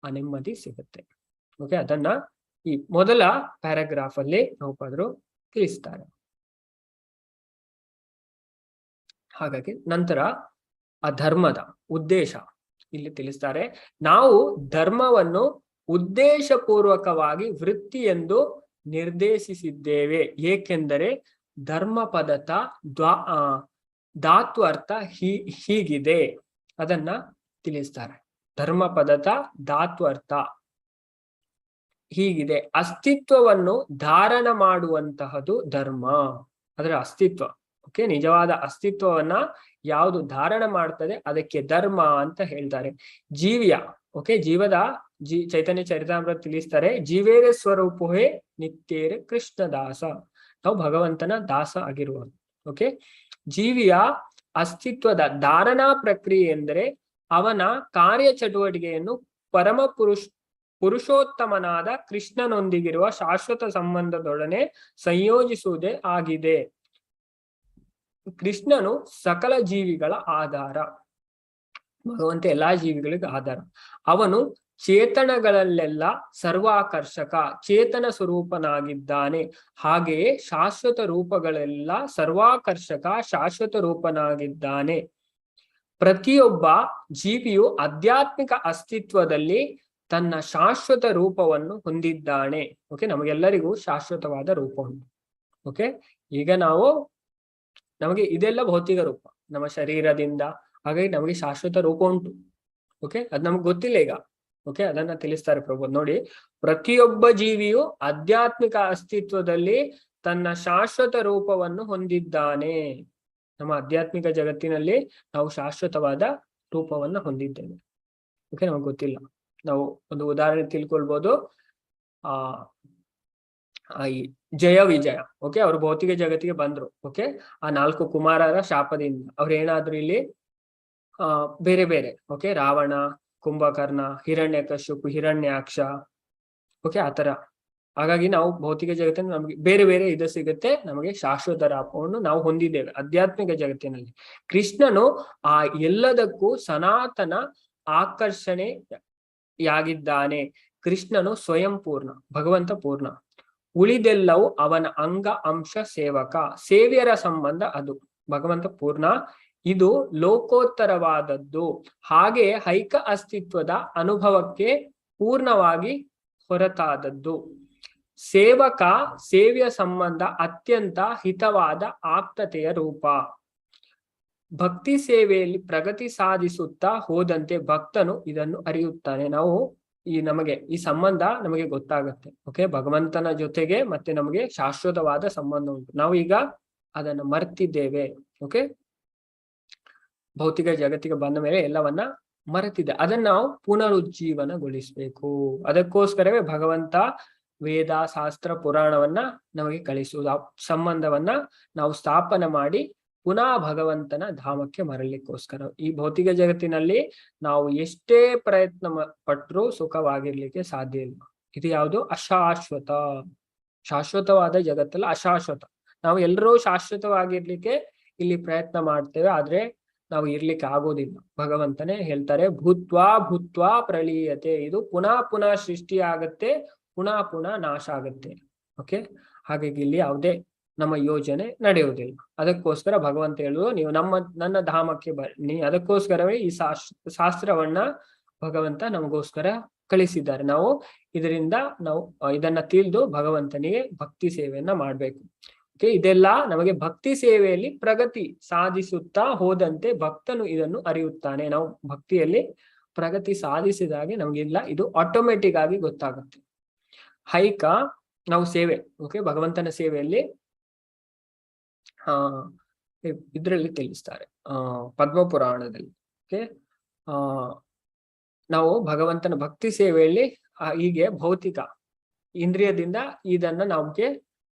ಆ ನೆಮ್ಮದಿ ಸಿಗುತ್ತೆ. ಓಕೆ, ಅದನ್ನ ಈ ಮೊದಲ ಪ್ಯಾರಾಗ್ರಾಫ್ ಅಲ್ಲಿ ಪ್ರಭುಪಾದರು ತಿಳಿಸ್ತಾರೆ. ಹಾಗಾಗಿ ನಂತರ ಆ ಧರ್ಮದ ಉದ್ದೇಶ ಇಲ್ಲಿ ತಿಳಿಸ್ತಾರೆ. ನಾವು ಧರ್ಮವನ್ನು ಉದ್ದೇಶಪೂರ್ವಕವಾಗಿ ವೃತ್ತಿ ಎಂದು ನಿರ್ದೇಶಿಸಿದ್ದೇವೆ, ಏಕೆಂದರೆ ಧರ್ಮ ಪದದ ಧಾತು ಅರ್ಥ ಹೀಗಿದೆ. ಅದನ್ನ ತಿಳಿಸ್ತಾರೆ. ಧರ್ಮ ಪದದ ಧಾತು ಅರ್ಥ ಹೀಗಿದೆ. ಅಸ್ತಿತ್ವವನ್ನು ಧಾರಣ ಮಾಡುವಂತಹದ್ದು ಧರ್ಮ, ಅದರ ಅಸ್ತಿತ್ವ. ಓಕೆ, ನಿಜವಾದ ಅಸ್ತಿತ್ವವನ್ನ ಯಾವುದು ಧಾರಣ ಮಾಡ್ತದೆ ಅದಕ್ಕೆ ಧರ್ಮ ಅಂತ ಹೇಳ್ತಾರೆ. ಜೀವಿಯ ಓಕೆ, ಜೀವದ ಚೈತನ್ಯ ಚರಿತಾಮೃತ ತಿಳಿಸ್ತಾರೆ, ಜೀವೇರ ಸ್ವರೂಪವೇ ನಿತ್ಯೇರೆ ಕೃಷ್ಣದಾಸ. ನಾವು ಭಗವಂತನ ದಾಸ ಆಗಿರುವ. ಓಕೆ, ಜೀವಿಯ ಅಸ್ತಿತ್ವದ ಧಾರಣಾ ಪ್ರಕ್ರಿಯೆ ಎಂದರೆ ಅವನ ಕಾರ್ಯ ಚಟುವಟಿಕೆಯನ್ನು ಪರಮ ಪುರುಷೋತ್ತಮನಾದ ಕೃಷ್ಣನೊಂದಿಗಿರುವ ಶಾಶ್ವತ ಸಂಬಂಧದೊಡನೆ ಸಂಯೋಜಿಸುವುದೇ ಆಗಿದೆ. ಕೃಷ್ಣನು ಸಕಲ ಜೀವಿಗಳ ಆಧಾರ, ಭಗವಂತ ಎಲ್ಲಾ ಜೀವಿಗಳಿಗೆ ಆಧಾರ. ಅವನು ಚೇತನಗಳಲ್ಲೆಲ್ಲ ಸರ್ವಾಕರ್ಷಕ, ಚೇತನ ಸ್ವರೂಪನಾಗಿದ್ದಾನೆ. ಹಾಗೆಯೇ ಶಾಶ್ವತ ರೂಪಗಳೆಲ್ಲ ಸರ್ವಾಕರ್ಷಕ, ಶಾಶ್ವತ ರೂಪನಾಗಿದ್ದಾನೆ. ಪ್ರತಿಯೊಬ್ಬ ಜೀವಿಯು ಆಧ್ಯಾತ್ಮಿಕ ಅಸ್ತಿತ್ವದಲ್ಲಿ ತನ್ನ ಶಾಶ್ವತ ರೂಪವನ್ನು ಹೊಂದಿದ್ದಾನೆ. ಓಕೆ, ನಮಗೆಲ್ಲರಿಗೂ ಶಾಶ್ವತವಾದ ರೂಪ ಉಂಟು. ಓಕೆ, ಈಗ ನಮಗೆ ಇದೆಲ್ಲ ಭೌತಿಕ ರೂಪ, ನಮ್ಮ ಶರೀರದಿಂದ. ಹಾಗಾಗಿ ನಮಗೆ ಶಾಶ್ವತ ರೂಪ ಉಂಟು. ಓಕೆ, ಅದು ನಮ್ಗೆ ಗೊತ್ತಿಲ್ಲ ಈಗ. ಓಕೆ, ಅದನ್ನ ತಿಳಿಸ್ತಾರೆ ಪ್ರಭು. ನೋಡಿ, ಪ್ರತಿಯೊಬ್ಬ ಜೀವಿಯು ಆಧ್ಯಾತ್ಮಿಕ ಅಸ್ತಿತ್ವದಲ್ಲಿ ತನ್ನ ಶಾಶ್ವತ ರೂಪವನ್ನು ಹೊಂದಿದ್ದಾನೆ. ನಮ್ಮ ಆಧ್ಯಾತ್ಮಿಕ ಜಗತ್ತಿನಲ್ಲಿ ನಾವು ಶಾಶ್ವತವಾದ ರೂಪವನ್ನು ಹೊಂದಿದ್ದೇವೆ. ಓಕೆ, ನಮಗೆ ಗೊತ್ತಿಲ್ಲ. ನಾವು ಒಂದು ಉದಾಹರಣೆ ತಿಳ್ಕೊಳ್ಬಹುದು. ಈ ಜಯ ವಿಜಯ, ಓಕೆ, ಅವರು ಭೌತಿಕ ಜಗತ್ತಿಗೆ ಬಂದ್ರು. ಓಕೆ, ಆ 4 ಕುಮಾರರ ಶಾಪದಿಂದ ಅವ್ರು ಏನಾದ್ರು ಇಲ್ಲಿ ಬೇರೆ ಬೇರೆ, ಓಕೆ, ರಾವಣ, ಕುಂಭಕರ್ಣ, ಹಿರಣ್ಯಕಶಿಪು, ಹಿರಣ್ಯಾಕ್ಷ, ಓಕೆ, ಆತರ. ಹಾಗಾಗಿ ನಾವು ಭೌತಿಕ ಜಗತ್ತಿನ ನಮಗೆ ಬೇರೆ ಬೇರೆ ಇದು ಸಿಗುತ್ತೆ. ನಮಗೆ ಶಾಶ್ವತ ರೂಪವನ್ನು ನಾವು ಹೊಂದಿದ್ದೇವೆ ಆಧ್ಯಾತ್ಮಿಕ ಜಗತ್ತಿನಲ್ಲಿ. ಕೃಷ್ಣನು ಆ ಎಲ್ಲದಕ್ಕೂ ಸನಾತನ ಆಕರ್ಷಣೆಯಾಗಿದ್ದಾನೆ. ಕೃಷ್ಣನು ಸ್ವಯಂ ಪೂರ್ಣ, ಭಗವಂತ ಪೂರ್ಣ. ಉಳಿದೆಲ್ಲವೂ ಅವನ ಅಂಗ ಅಂಶ ಸೇವಕ, ಸೇವೆಯರ ಸಂಬಂಧ. ಅದು ಭಗವಂತ ಪೂರ್ಣ, ಇದು ಲೋಕೋತ್ತರವಾದದ್ದು. ಹಾಗೆ ಐಕ ಅಸ್ತಿತ್ವದ ಅನುಭವಕ್ಕೆ ಪೂರ್ಣವಾಗಿ ಹೊರತಾದದ್ದು. ಸೇವಕ ಸೇವೆಯ ಸಂಬಂಧ ಅತ್ಯಂತ ಹಿತವಾದ ಆಪ್ತತೆಯ ರೂಪ. ಭಕ್ತಿ ಸೇವೆಯಲ್ಲಿ ಪ್ರಗತಿ ಸಾಧಿಸುತ್ತಾ ಹೋದಂತೆ ಭಕ್ತನು ಇದನ್ನು ಅರಿಯುತ್ತಾನೆ. ನಾವು ನಮಗೆ ಈ ಸಂಬಂಧ ನಮಗೆ ಗೊತ್ತಾಗತ್ತೆ. ಓಕೆ, ಭಗವಂತನ ಜೊತೆಗೆ ಮತ್ತೆ ನಮಗೆ ಶಾಶ್ವತವಾದ ಸಂಬಂಧ ಉಂಟು. ನಾವು ಈಗ ಅದನ್ನು ಮರೆತಿದ್ದೇವೆ. ಓಕೆ, ಭೌತಿಕ ಜಗತ್ತಿಗೆ ಬಂದ ಮೇಲೆ ಎಲ್ಲವನ್ನ ಮರೆತಿದೆ. ಅದನ್ನ ನಾವು ಪುನರುಜ್ಜೀವನಗೊಳಿಸ್ಬೇಕು. ಅದಕ್ಕೋಸ್ಕರವೇ ಭಗವಂತ ವೇದ, ಶಾಸ್ತ್ರ, ಪುರಾಣವನ್ನ ನಮಗೆ ಕಳಿಸುವುದು. ಆ ಸಂಬಂಧವನ್ನ ನಾವು ಸ್ಥಾಪನೆ ಮಾಡಿ ಪುನಃ ಭಗವಂತನ ಧಾಮಕ್ಕೆ ಮರಲಿಕ್ಕೋಸ್ಕರ. ಈ ಭೌತಿಕ ಜಗತ್ತಿನಲ್ಲಿ ನಾವು ಎಷ್ಟೇ ಪ್ರಯತ್ನ ಪಟ್ಟರೂ ಸುಖವಾಗಿರ್ಲಿಕ್ಕೆ ಸಾಧ್ಯ ಇಲ್ಲ. ಇದು ಯಾವುದು? ಅಶಾಶ್ವತ. ಶಾಶ್ವತವಾದ ಜಗತ್ತಲ್ಲ, ಅಶಾಶ್ವತ. ನಾವು ಎಲ್ಲರೂ ಶಾಶ್ವತವಾಗಿರ್ಲಿಕ್ಕೆ ಇಲ್ಲಿ ಪ್ರಯತ್ನ ಮಾಡ್ತೇವೆ, ಆದ್ರೆ ನಾವು ಇರ್ಲಿಕ್ಕೆ ಆಗೋದಿಲ್ಲ. ಭಗವಂತನೇ ಹೇಳ್ತಾರೆ, ಭೂತ್ವಾ ಭೂತ್ವಾ ಪ್ರಳೀಯತೆ. ಇದು ಪುನಃ ಪುನಃ ಸೃಷ್ಟಿ ಆಗತ್ತೆ, ಪುನಃ ಪುನಃ ನಾಶ ಆಗತ್ತೆ. ಓಕೆ, ಹಾಗಾಗಿ ಇಲ್ಲಿ ಯಾವುದೇ ನಮ್ಮ ಯೋಜನೆ ನಡೆಯುವುದಿಲ್ಲ. ಅದಕ್ಕೋಸ್ಕರ ಭಗವಂತ ಹೇಳುವುದು, ನೀವು ನನ್ನ ಧಾಮಕ್ಕೆ ಬನ್ನಿ. ಅದಕ್ಕೋಸ್ಕರವೇ ಈ ಶಾಸ್ತ್ರವನ್ನ ಭಗವಂತ ನಮಗೋಸ್ಕರ ಕಳಿಸಿದ್ದಾರೆ. ನಾವು ಇದನ್ನ ತಿಳಿದು ಭಗವಂತನಿಗೆ ಭಕ್ತಿ ಸೇವೆಯನ್ನ ಮಾಡ್ಬೇಕು. ಓಕೆ, ಇದೆಲ್ಲ ನಮಗೆ ಭಕ್ತಿ ಸೇವೆಯಲ್ಲಿ ಪ್ರಗತಿ ಸಾಧಿಸುತ್ತಾ ಹೋದಂತೆ ಭಕ್ತನು ಇದನ್ನು ಅರಿಯುತ್ತಾನೆ. ನಾವು ಭಕ್ತಿಯಲ್ಲಿ ಪ್ರಗತಿ ಸಾಧಿಸಿದಾಗೆ ನಮಗೆಲ್ಲ ಇದು ಆಟೋಮೆಟಿಕ್ ಆಗಿ ಗೊತ್ತಾಗುತ್ತೆ. ನಾವು ಸೇವೆ, ಓಕೆ, ಭಗವಂತನ ಸೇವೆಯಲ್ಲಿ ಇದರಲ್ಲಿ ತಿಳಿಸ್ತಾರೆ ಪದ್ಮಪುರಾಣದಲ್ಲಿ. ಓಕೆ, ನಾವು ಭಗವಂತನ ಭಕ್ತಿ ಸೇವೆಯಲ್ಲಿ ಹೀಗೆ ಭೌತಿಕ ಇಂದ್ರಿಯದಿಂದ ಇದನ್ನ ನಮ್ಗೆ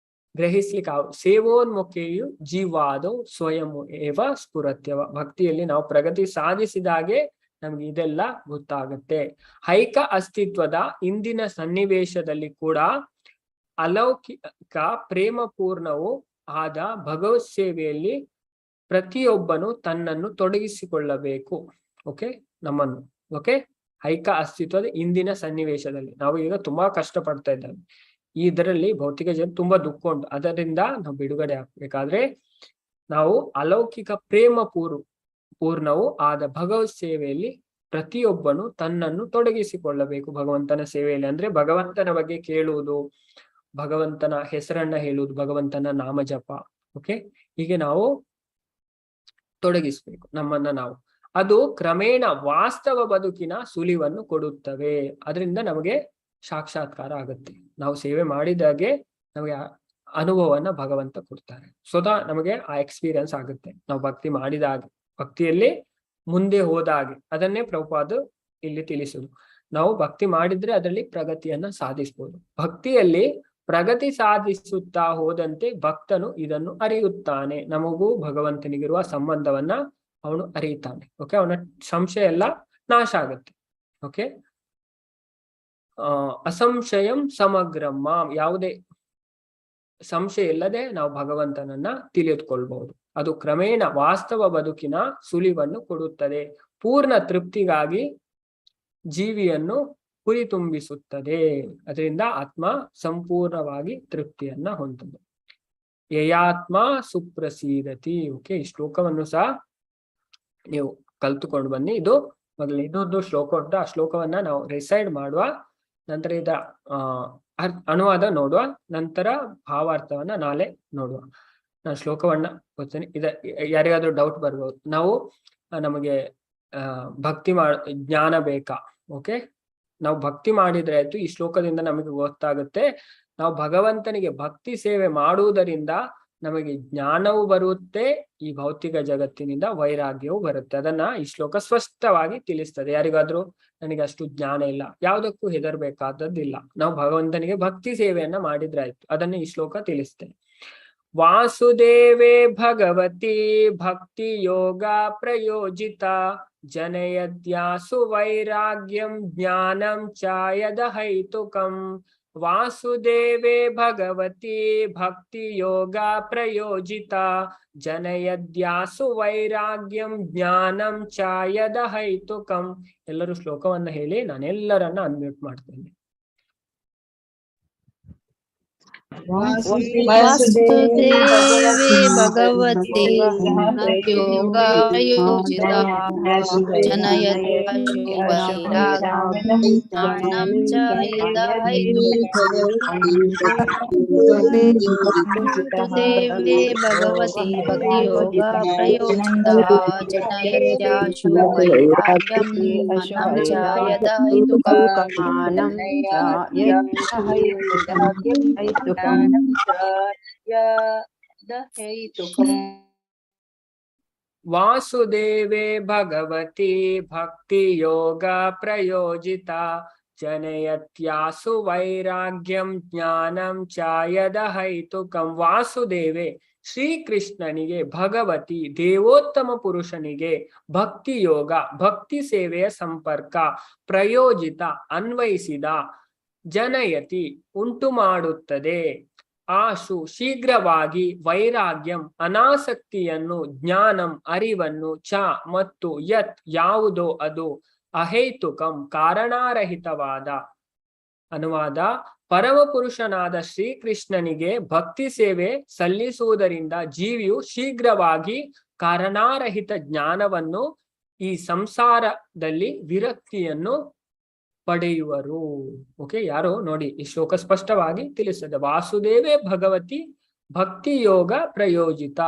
ಗ್ರಹಿಸ್ಲಿಕ್ಕೆ ಸೇವೋನ್ಮುಖೆಯು ಜೀವಾದೋ ಸ್ವಯಂ ಏವ ಸ್ಫುರತ್ಯವ. ಭಕ್ತಿಯಲ್ಲಿ ನಾವು ಪ್ರಗತಿ ಸಾಧಿಸಿದಾಗೆ ನಮ್ಗೆ ಇದೆಲ್ಲ ಗೊತ್ತಾಗುತ್ತೆ. ಐಕ ಅಸ್ತಿತ್ವದ ಇಂದಿನ ಸನ್ನಿವೇಶದಲ್ಲಿ ಕೂಡ ಅಲೌಕಿಕ ಪ್ರೇಮಪೂರ್ಣವೂ ಆದ ಭಗವತ್ ಸೇವೆಯಲ್ಲಿ ಪ್ರತಿಯೊಬ್ಬನು ತನ್ನನ್ನು ತೊಡಗಿಸಿಕೊಳ್ಳಬೇಕು. ಓಕೆ, ನಮ್ಮನ್ನು ಓಕೆ ಐಕ ಅಸ್ತಿತ್ವದ ಇಂದಿನ ಸನ್ನಿವೇಶದಲ್ಲಿ ನಾವು ಈಗ ತುಂಬಾ ಕಷ್ಟ ಪಡ್ತಾ ಇದ್ದೇವೆ. ಇದರಲ್ಲಿ ಭೌತಿಕ ಜನ ತುಂಬಾ ದುಃಖ ಉಂಟು. ಅದರಿಂದ ನಾವು ಬಿಡುಗಡೆ ಆಗ್ಬೇಕಾದ್ರೆ ನಾವು ಅಲೌಕಿಕ ಪೂರ್ಣವೂ ಆದ ಭಗವತ್ ಸೇವೆಯಲ್ಲಿ ಪ್ರತಿಯೊಬ್ಬನು ತನ್ನನ್ನು ತೊಡಗಿಸಿಕೊಳ್ಳಬೇಕು. ಭಗವಂತನ ಸೇವೆಯಲ್ಲಿ ಅಂದ್ರೆ ಭಗವಂತನ ಬಗ್ಗೆ ಕೇಳುವುದು, ಭಗವಂತನ ಹೆಸರನ್ನ ಹೇಳುವುದು, ಭಗವಂತನ ನಾಮ ಜಪ. ಓಕೆ, ಹೀಗೆ ನಾವು ತೊಡಗಿಸ್ಬೇಕು ನಮ್ಮನ್ನ ನಾವು. ಅದು ಕ್ರಮೇಣ ವಾಸ್ತವ ಬದುಕಿನ ಸುಳಿವನ್ನು ಕೊಡುತ್ತವೆ. ಅದರಿಂದ ನಮಗೆ ಸಾಕ್ಷಾತ್ಕಾರ ಆಗುತ್ತೆ. ನಾವು ಸೇವೆ ಮಾಡಿದಾಗೆ ನಮಗೆ ಅನುಭವವನ್ನ ಭಗವಂತ ಕೊಡ್ತಾರೆ. ಸ್ವತಃ ನಮಗೆ ಆ ಎಕ್ಸ್ಪೀರಿಯನ್ಸ್ ಆಗುತ್ತೆ. ನಾವು ಭಕ್ತಿ ಮಾಡಿದಾಗ, ಭಕ್ತಿಯಲ್ಲಿ ಮುಂದೆ ಹೋದಾಗೆ. ಅದನ್ನೇ ಪ್ರಭುಪಾದ ಇಲ್ಲಿ ತಿಳಿಸುದು. ನಾವು ಭಕ್ತಿ ಮಾಡಿದ್ರೆ ಅದರಲ್ಲಿ ಪ್ರಗತಿಯನ್ನ ಸಾಧಿಸಬಹುದು. ಭಕ್ತಿಯಲ್ಲಿ ಪ್ರಗತಿ ಸಾಧಿಸುತ್ತಾ ಹೋದಂತೆ ಭಕ್ತನು ಇದನ್ನು ಅರಿಯುತ್ತಾನೆ. ನಮಗೂ ಭಗವಂತನಿಗಿರುವ ಸಂಬಂಧವನ್ನ ಅವನು ಅರಿಯುತ್ತಾನೆ. ಓಕೆ, ಅವನ ಸಂಶಯ ಎಲ್ಲ ನಾಶ ಆಗುತ್ತೆ. ಓಕೆ, ಅಸಂಶಯಂ ಸಮಗ್ರಮ್ಮ, ಯಾವುದೇ ಸಂಶಯ ಇಲ್ಲದೆ ನಾವು ಭಗವಂತನನ್ನ ತಿಳಿದುಕೊಳ್ಬಹುದು. ಅದು ಕ್ರಮೇಣ ವಾಸ್ತವ ಬದುಕಿನ ಸುಳಿವನ್ನು ಕೊಡುತ್ತದೆ. ಪೂರ್ಣ ತೃಪ್ತಿಗಾಗಿ ಜೀವಿಯನ್ನು ಹುರಿತುಂಬಿಸುತ್ತದೆ. ಅದರಿಂದ ಆತ್ಮ ಸಂಪೂರ್ಣವಾಗಿ ತೃಪ್ತಿಯನ್ನ ಹೊಂದುತ್ತದೆ. ಯಯಾತ್ಮ ಸುಪ್ರಸೀದತಿ. ಓಕೆ, ಈ ಶ್ಲೋಕವನ್ನು ಸಹ ನೀವು ಕಲ್ತುಕೊಂಡು ಬನ್ನಿ. ಇದು ಮೊದಲು ಇನ್ನೊಂದು ಶ್ಲೋಕ ಉಂಟು, ಆ ಶ್ಲೋಕವನ್ನ ನಾವು ರಿಸೈಡ್ ಮಾಡುವ, ನಂತರ ಇದ ಅನುವಾದ ನೋಡುವ, ನಂತರ ಭಾವಾರ್ಥವನ್ನ ನಾಳೆ ನೋಡುವ. ನಾನು ಶ್ಲೋಕವನ್ನ ಓದ್ತೇನೆ. ಯಾರಿಗಾದ್ರೂ ಡೌಟ್ ಬರ್ಬೋದು. ನಾವು ನಮಗೆ ಭಕ್ತಿ ಜ್ಞಾನ ಬೇಕಾ? ಓಕೆ, ನಾವು ಭಕ್ತಿ ಮಾಡಿದ್ರೆ ಆಯ್ತು. ಈ ಶ್ಲೋಕದಿಂದ ನಮಗೆ ಗೊತ್ತಾಗುತ್ತೆ, ನಾವು ಭಗವಂತನಿಗೆ ಭಕ್ತಿ ಸೇವೆ ಮಾಡುವುದರಿಂದ ನಮಗೆ ಜ್ಞಾನವೂ ಬರುತ್ತೆ, ಈ ಭೌತಿಕ ಜಗತ್ತಿನಿಂದ ವೈರಾಗ್ಯವೂ ಬರುತ್ತೆ. ಅದನ್ನ ಈ ಶ್ಲೋಕ ಸ್ಪಷ್ಟವಾಗಿ ತಿಳಿಸ್ತದೆ. ಯಾರಿಗಾದ್ರೂ ನನಗೆ ಅಷ್ಟು ಜ್ಞಾನ ಇಲ್ಲ, ಯಾವುದಕ್ಕೂ ಹೆದರ್ಬೇಕಾದದ್ದಿಲ್ಲ, ನಾವು ಭಗವಂತನಿಗೆ ಭಕ್ತಿ ಸೇವೆಯನ್ನ ಮಾಡಿದ್ರೆ ಆಯ್ತು. ಅದನ್ನ ಈ ಶ್ಲೋಕ ತಿಳಿಸ್ತೇನೆ. ವಾಸುದೇವೇ ಭಗವತಿ ಭಕ್ತಿ ಯೋಗ ಪ್ರಯೋಜಿತ ಜನಯದ್ಯಾಸು ವೈರಾಗ್ಯಂ ಜ್ಞಾನಂ ಚಾಯದ ಹೈತುಕಂ. ವಾಸುದೇವೇ ಭಗವತಿ ಭಕ್ತಿ ಯೋಗ ಪ್ರಯೋಜಿತ ಜನಯದ್ಯಾಸು ವೈರಾಗ್ಯಂ ಜ್ಞಾನಂ ಚಾಯದ ಹೈತುಕಂ. ಎಲ್ಲರೂ ಶ್ಲೋಕವನ್ನ ಹೇಳಿ, ನಾನೆಲ್ಲರನ್ನ ಅನ್ಮ್ಯೂಟ್ ಮಾಡ್ತೇನೆ. ವಾಸುದೇವೇ ಭಗವತಿ ಯೋಗ ಪ್ರಯೋಜಿತ ಜನಯದ್ಯಾಸು ವೈರಾಗ್ಯಂ ಜ್ಞಾನಂ ಚಾಯದ ಹೈತುಕಂ. ವಾಸುದೇವೇ ಭಗವತಿ ಭಕ್ತಿ ಯೋಗ ಪ್ರಯೋಜಿತ ಜನಯದ್ಯಾಸು ವೈರಾಗ್ಯಂ ಜ್ಞಾನಂ ಚಾಯದ ಹೈತುಕಂ. ವಾಸುದೇವೇ ಭಗವತಿ ಭಕ್ತಿ ಯೋಗ ಪ್ರಯೋಜಿತ ಜನಯತ್ಯಾಸು ವೈರಾಗ್ಯಂ ಜ್ಞಾನಂ ಚಾಯದ ಹೈತುಕಂ. ವಾಸುದೇವೇ ಶ್ರೀಕೃಷ್ಣನಿಗೆ, ಭಗವತಿ ದೇವೋತ್ತಮ ಪುರುಷನಿಗೆ ಭಕ್ತಿ ಯೋಗ ಭಕ್ತಿ ಸೇವೆಯ ಸಂಪರ್ಕ, ಪ್ರಯೋಜಿತ ಅನ್ವಯಿಸಿದ, ಜನಯತಿ ಉಂಟು ಮಾಡುತ್ತದೆ, ಆಶು ಶೀಘ್ರವಾಗಿ, ವೈರಾಗ್ಯಂ ಅನಾಸಕ್ತಿಯನ್ನು, ಜ್ಞಾನಂ ಅರಿವನ್ನು, ಚ ಮತ್ತು ಯತ್ ಯಾವುದೋ ಅದು, ಅಹೇತುಕಂ ಕಾರಣಾರಹಿತವಾದ. ಅನುವಾದ: ಪರಮಪುರುಷನಾದ ಶ್ರೀಕೃಷ್ಣನಿಗೆ ಭಕ್ತಿ ಸೇವೆ ಸಲ್ಲಿಸುವುದರಿಂದ ಜೀವಿಯು ಶೀಘ್ರವಾಗಿ ಕಾರಣಾರಹಿತ ಜ್ಞಾನವನ್ನು, ಈ ಸಂಸಾರದಲ್ಲಿ ವಿರಕ್ತಿಯನ್ನು ಪಡೆಯುವರು. ಓಕೆ, ಯಾರು ನೋಡಿ, ಈ ಶ್ಲೋಕ ಸ್ಪಷ್ಟವಾಗಿ ತಿಳಿಸ್ತದೆ. ವಾಸುದೇವೇ ಭಗವತಿ ಭಕ್ತಿ ಯೋಗ ಪ್ರಯೋಜಿತ.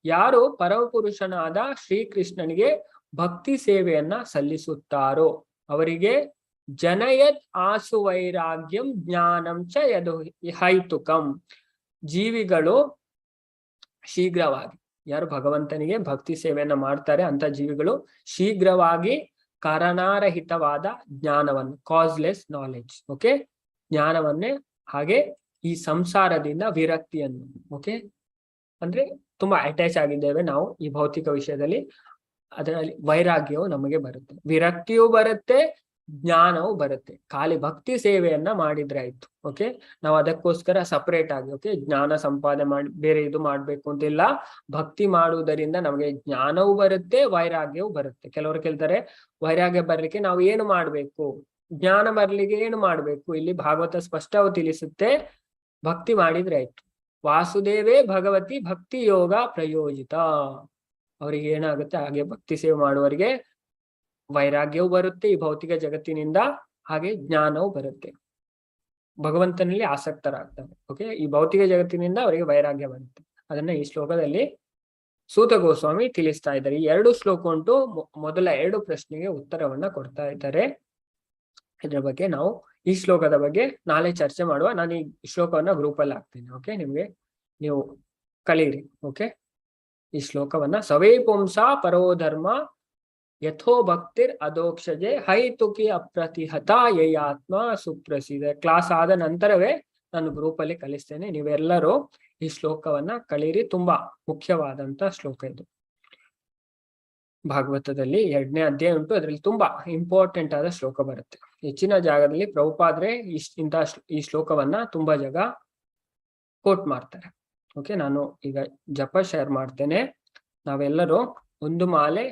ಯಾರು ಪರಮಪುರುಷನಾದ ಶ್ರೀಕೃಷ್ಣನಿಗೆ ಭಕ್ತಿ ಸೇವೆಯನ್ನ ಸಲ್ಲಿಸುತ್ತಾರೋ ಅವರಿಗೆ ಜನಯತ್ ಆಸು ವೈರಾಗ್ಯಂ ಜ್ಞಾನಂ ಚ ಯದು ಹೈತುಕಂ. ಜೀವಿಗಳು ಶೀಘ್ರವಾಗಿ, ಯಾರು ಭಗವಂತನಿಗೆ ಭಕ್ತಿ ಸೇವೆಯನ್ನ ಮಾಡ್ತಾರೆ ಅಂತ ಜೀವಿಗಳು ಶೀಘ್ರವಾಗಿ ಕಾರಣಾರಹಿತವಾದ ಜ್ಞಾನವನ್ನು, ಕಾಸ್ಲೆಸ್ ನಾಲೆಡ್ಜ್. ಓಕೆ, ಜ್ಞಾನವನ್ನೇ, ಹಾಗೆ ಈ ಸಂಸಾರದಿಂದ ವಿರಕ್ತಿಯನ್ನು. ಓಕೆ, ಅಂದ್ರೆ ತುಂಬಾ ಅಟ್ಯಾಚ್ ಆಗಿದ್ದೇವೆ ನಾವು ಈ ಭೌತಿಕ ವಿಷಯದಲ್ಲಿ, ಅದರಲ್ಲಿ ವೈರಾಗ್ಯವು ನಮಗೆ ಬರುತ್ತೆ, ವಿರಕ್ತಿಯೂ ಬರುತ್ತೆ, ಜ್ಞಾನವೂ ಬರುತ್ತೆ. ಖಾಲಿ ಭಕ್ತಿ ಸೇವೆಯನ್ನ ಮಾಡಿದ್ರೆ ಆಯ್ತು. ಓಕೆ, ನಾವು ಅದಕ್ಕೋಸ್ಕರ ಸಪರೇಟ್ ಆಗಿ ಓಕೆ ಜ್ಞಾನ ಸಂಪಾದನೆ ಮಾಡಿ ಬೇರೆ ಇದು ಮಾಡ್ಬೇಕು ಅಂತಿಲ್ಲ. ಭಕ್ತಿ ಮಾಡುವುದರಿಂದ ನಮಗೆ ಜ್ಞಾನವೂ ಬರುತ್ತೆ, ವೈರಾಗ್ಯವೂ ಬರುತ್ತೆ. ಕೆಲವರು ಕೇಳ್ತಾರೆ ವೈರಾಗ್ಯ ಬರ್ಲಿಕ್ಕೆ ನಾವು ಏನು ಮಾಡ್ಬೇಕು, ಜ್ಞಾನ ಬರ್ಲಿಕ್ಕೆ ಏನು ಮಾಡ್ಬೇಕು? ಇಲ್ಲಿ ಭಾಗವತ ಸ್ಪಷ್ಟವಾಗಿ ತಿಳಿಸುತ್ತೆ, ಭಕ್ತಿ ಮಾಡಿದ್ರೆ ಆಯ್ತು. ವಾಸುದೇವೇ ಭಗವತಿ ಭಕ್ತಿ ಯೋಗ ಪ್ರಯೋಜಿತ. ಅವರಿಗೆ ಏನಾಗುತ್ತೆ, ಹಾಗೆ ಭಕ್ತಿ ಸೇವೆ ಮಾಡುವವರಿಗೆ ವೈರಾಗ್ಯವೂ ಬರುತ್ತೆ ಈ ಭೌತಿಕ ಜಗತ್ತಿನಿಂದ, ಹಾಗೆ ಜ್ಞಾನವೂ ಬರುತ್ತೆ, ಭಗವಂತನಲ್ಲಿ ಆಸಕ್ತರಾಗ್ತಾರೆ. ಓಕೆ, ಈ ಭೌತಿಕ ಜಗತ್ತಿನಿಂದ ಅವರಿಗೆ ವೈರಾಗ್ಯ ಬರುತ್ತೆ. ಅದನ್ನ ಈ ಶ್ಲೋಕದಲ್ಲಿ ಸೂತ ಗೋಸ್ವಾಮಿ ತಿಳಿಸ್ತಾ ಇದ್ದಾರೆ. ಈ 2 ಶ್ಲೋಕ ಉಂಟು, ಮೊದಲ 2 ಪ್ರಶ್ನೆಗೆ ಉತ್ತರವನ್ನ ಕೊಡ್ತಾ ಇದ್ದಾರೆ. ಇದ್ರ ಬಗ್ಗೆ ನಾವು ಈ ಶ್ಲೋಕದ ಬಗ್ಗೆ ನಾಳೆ ಚರ್ಚೆ ಮಾಡುವ. ನಾನು ಈ ಶ್ಲೋಕವನ್ನ ಗ್ರೂಪ್ ಅಲ್ಲಿ ಹಾಕ್ತೇನೆ. ಓಕೆ, ನಿಮ್ಗೆ ನೀವು ಕಲೀರಿ. ಓಕೆ, ಈ ಶ್ಲೋಕವನ್ನ ಸವೇ ಪುಂಸ ಪರೋಧರ್ಮ ಯಥೋ ಭಕ್ತಿರ್ ಅಧೋಕ್ಷಜೆ ಹೈತುಕಿ ಅಪ್ರತಿಹತ ಯಯಾತ್ಮ ಸುಪ್ರಸಿದ್ಧ. ಕ್ಲಾಸ್ ಆದ ನಂತರವೇ ನಾನು ಗ್ರೂಪ್ ಅಲ್ಲಿ ಕಲಿಸ್ತೇನೆ. ನೀವೆಲ್ಲರೂ ಈ ಶ್ಲೋಕವನ್ನ ಕಲೀರಿ. ತುಂಬಾ ಮುಖ್ಯವಾದಂತ ಶ್ಲೋಕ ಇದು. ಭಾಗವತದಲ್ಲಿ 2ನೇ ಅಧ್ಯಾಯ ಉಂಟು, ಅದರಲ್ಲಿ ತುಂಬಾ ಇಂಪಾರ್ಟೆಂಟ್ ಆದ ಶ್ಲೋಕ ಬರುತ್ತೆ. ಹೆಚ್ಚಿನ ಜಾಗದಲ್ಲಿ ಪ್ರಭುಪಾದ್ರೆ ಈ ಶ್ಲೋಕವನ್ನ ತುಂಬಾ ಜಾಗ ಕೋಟ್ ಮಾಡ್ತಾರೆ. ಓಕೆ, ನಾನು ಈಗ ಜಪ ಶೇರ್ ಮಾಡ್ತೇನೆ. ನಾವೆಲ್ಲರೂ ಒಂದು ಮಾಲೆ